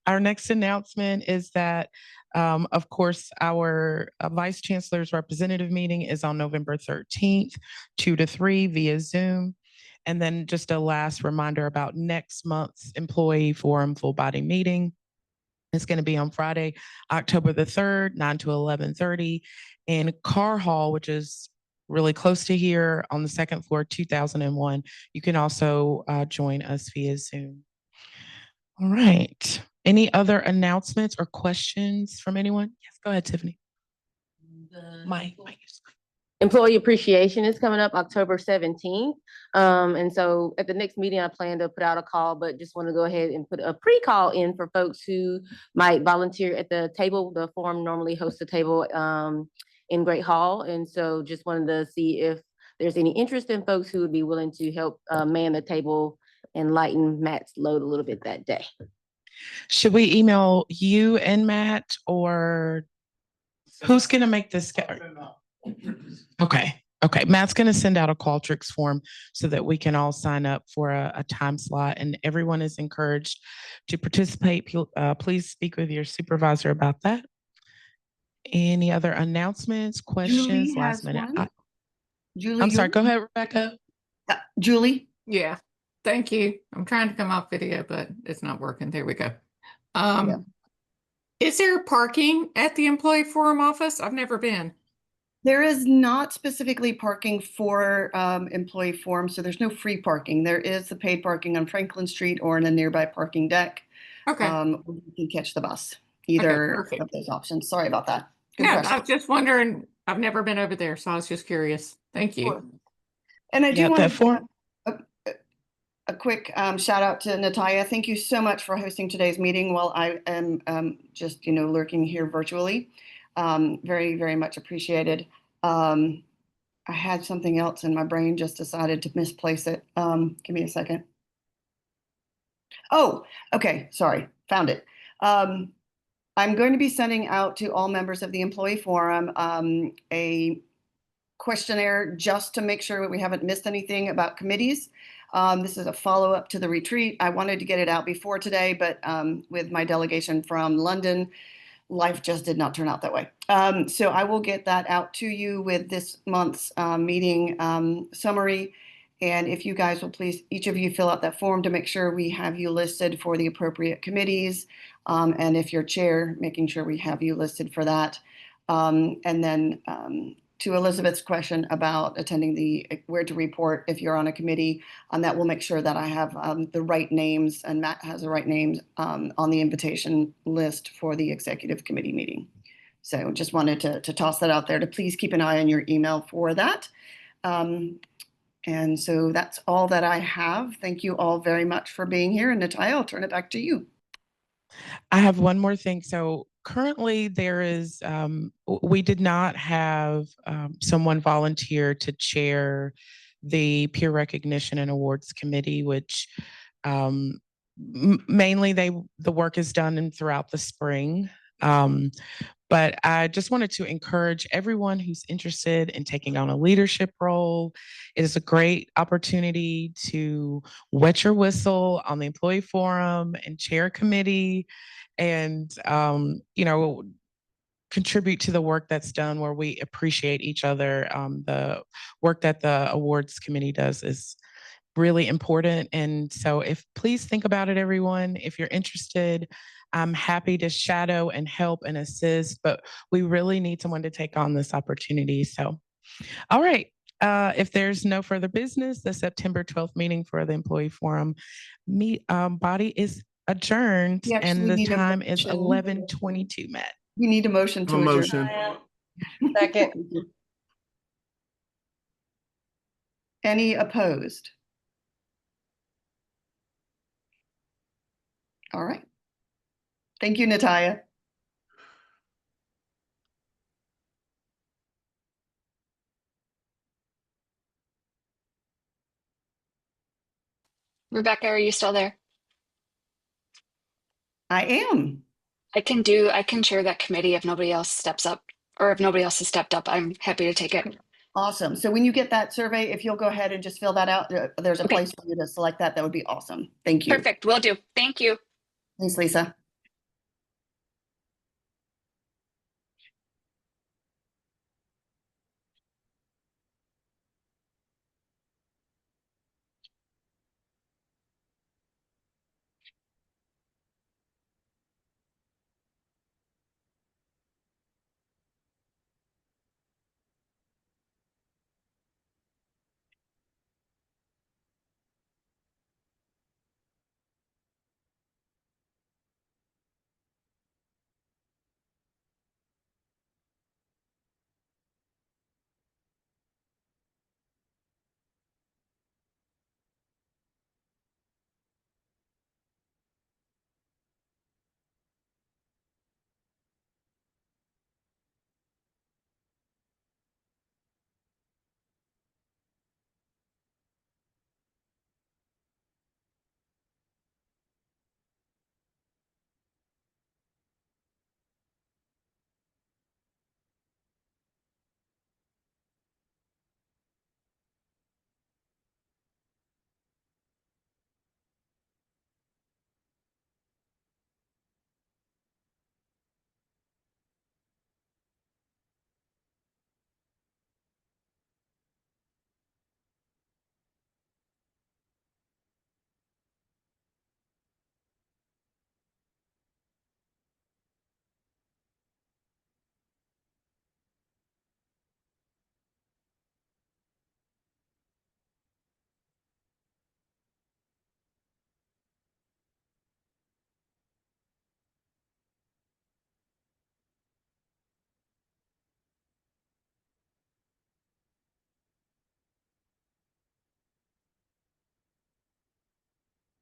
Our next announcement is that, of course, our Vice Chancellor's representative meeting is on November 13th, 2 to 3 via Zoom. And then just a last reminder about next month's Employee Forum Full Body Meeting. It's going to be on Friday, October the 3rd, 9 to 11:30 in Carr Hall, which is really close to here on the second floor, 2001. You can also join us via Zoom. All right. Any other announcements or questions from anyone? Yes, go ahead, Tiffany. Mike. Employee appreciation is coming up October 17th. And so at the next meeting, I plan to put out a call, but just want to go ahead and put a pre-call in for folks who might volunteer at the table. The forum normally hosts a table in Great Hall. And so just wanted to see if there's any interest in folks who would be willing to help man the table and lighten Matt's load a little bit that day. Should we email you and Matt, or who's going to make this? Okay. Okay. Matt's going to send out a Qualtrics form so that we can all sign up for a time slot, and everyone is encouraged to participate. Please speak with your supervisor about that. Any other announcements, questions, Julie last has minute? one. Julie, I'm sorry. Go ahead, Rebecca. Julie. Yeah, thank you. I'm trying to come off video, but it's not working. There we go. Is there parking at the Employee Forum office? I've never been. There is not specifically parking for employee forum, so there's no free parking. There is the paid parking on Franklin Street or in a nearby parking deck. Okay. You can catch the bus, either Okay, of those options. Sorry about that. Good Yeah, question. I was just wondering. I've never been over there, so I was just curious. Thank you. Sure. And I do Yeah, want that to form. a quick shout out to Natiaya. Thank you so much for hosting today's meeting while I am just lurking here virtually. Very, very much appreciated. I had something else in my brain, just decided to misplace it. Give me a second. Oh, okay, sorry, found it. I'm going to be sending out to all members of the employee forum a questionnaire just to make sure that we haven't missed anything about committees. This is a follow-up to the retreat. I wanted to get it out before today, but with my delegation from London, life just did not turn out that way. So I will get that out to you with this month's meeting summary. And if you guys will please, each of you fill out that form to make sure we have you listed for the appropriate committees. And if you're chair, making sure we have you listed for that. And then to Elizabeth's question about attending where to report if you're on a committee, that will make sure that I have the right names and Matt has the right names on the invitation list for the executive committee meeting. So just wanted to toss that out there to please keep an eye on your email for that. And so that's all that I have. Thank you all very much for being here. And Natalia, I'll turn it back to you. I have one more thing. So currently there is, we did not have someone volunteer to chair the peer recognition and awards committee, which mainly the work is done throughout the spring. But I just wanted to encourage everyone who's interested in taking on a leadership role. It is a great opportunity to wet your whistle on the employee forum and chair a committee and, contribute to the work that's done where we appreciate each other. The work that the awards committee does is really important. And so please think about it, everyone. If you're interested, I'm happy to shadow and help and assist, but we really need someone to take on this opportunity. So, all right. If there's no further business, the September 12th meeting for the employee forum body is adjourned and the time is 11:22, Matt. We need a motion to adjourn. Second. Any opposed? All right. Thank you, Natalia. Rebecca, are you still there? I am. I can chair that committee if nobody else steps up, or if nobody else has stepped up, I'm happy to take it. Awesome. So when you get that survey, if you'll go ahead and just fill that out, there's a place for you to select that. That would be awesome. Thank you. Perfect. Will do. Thank you. Thanks, Lisa.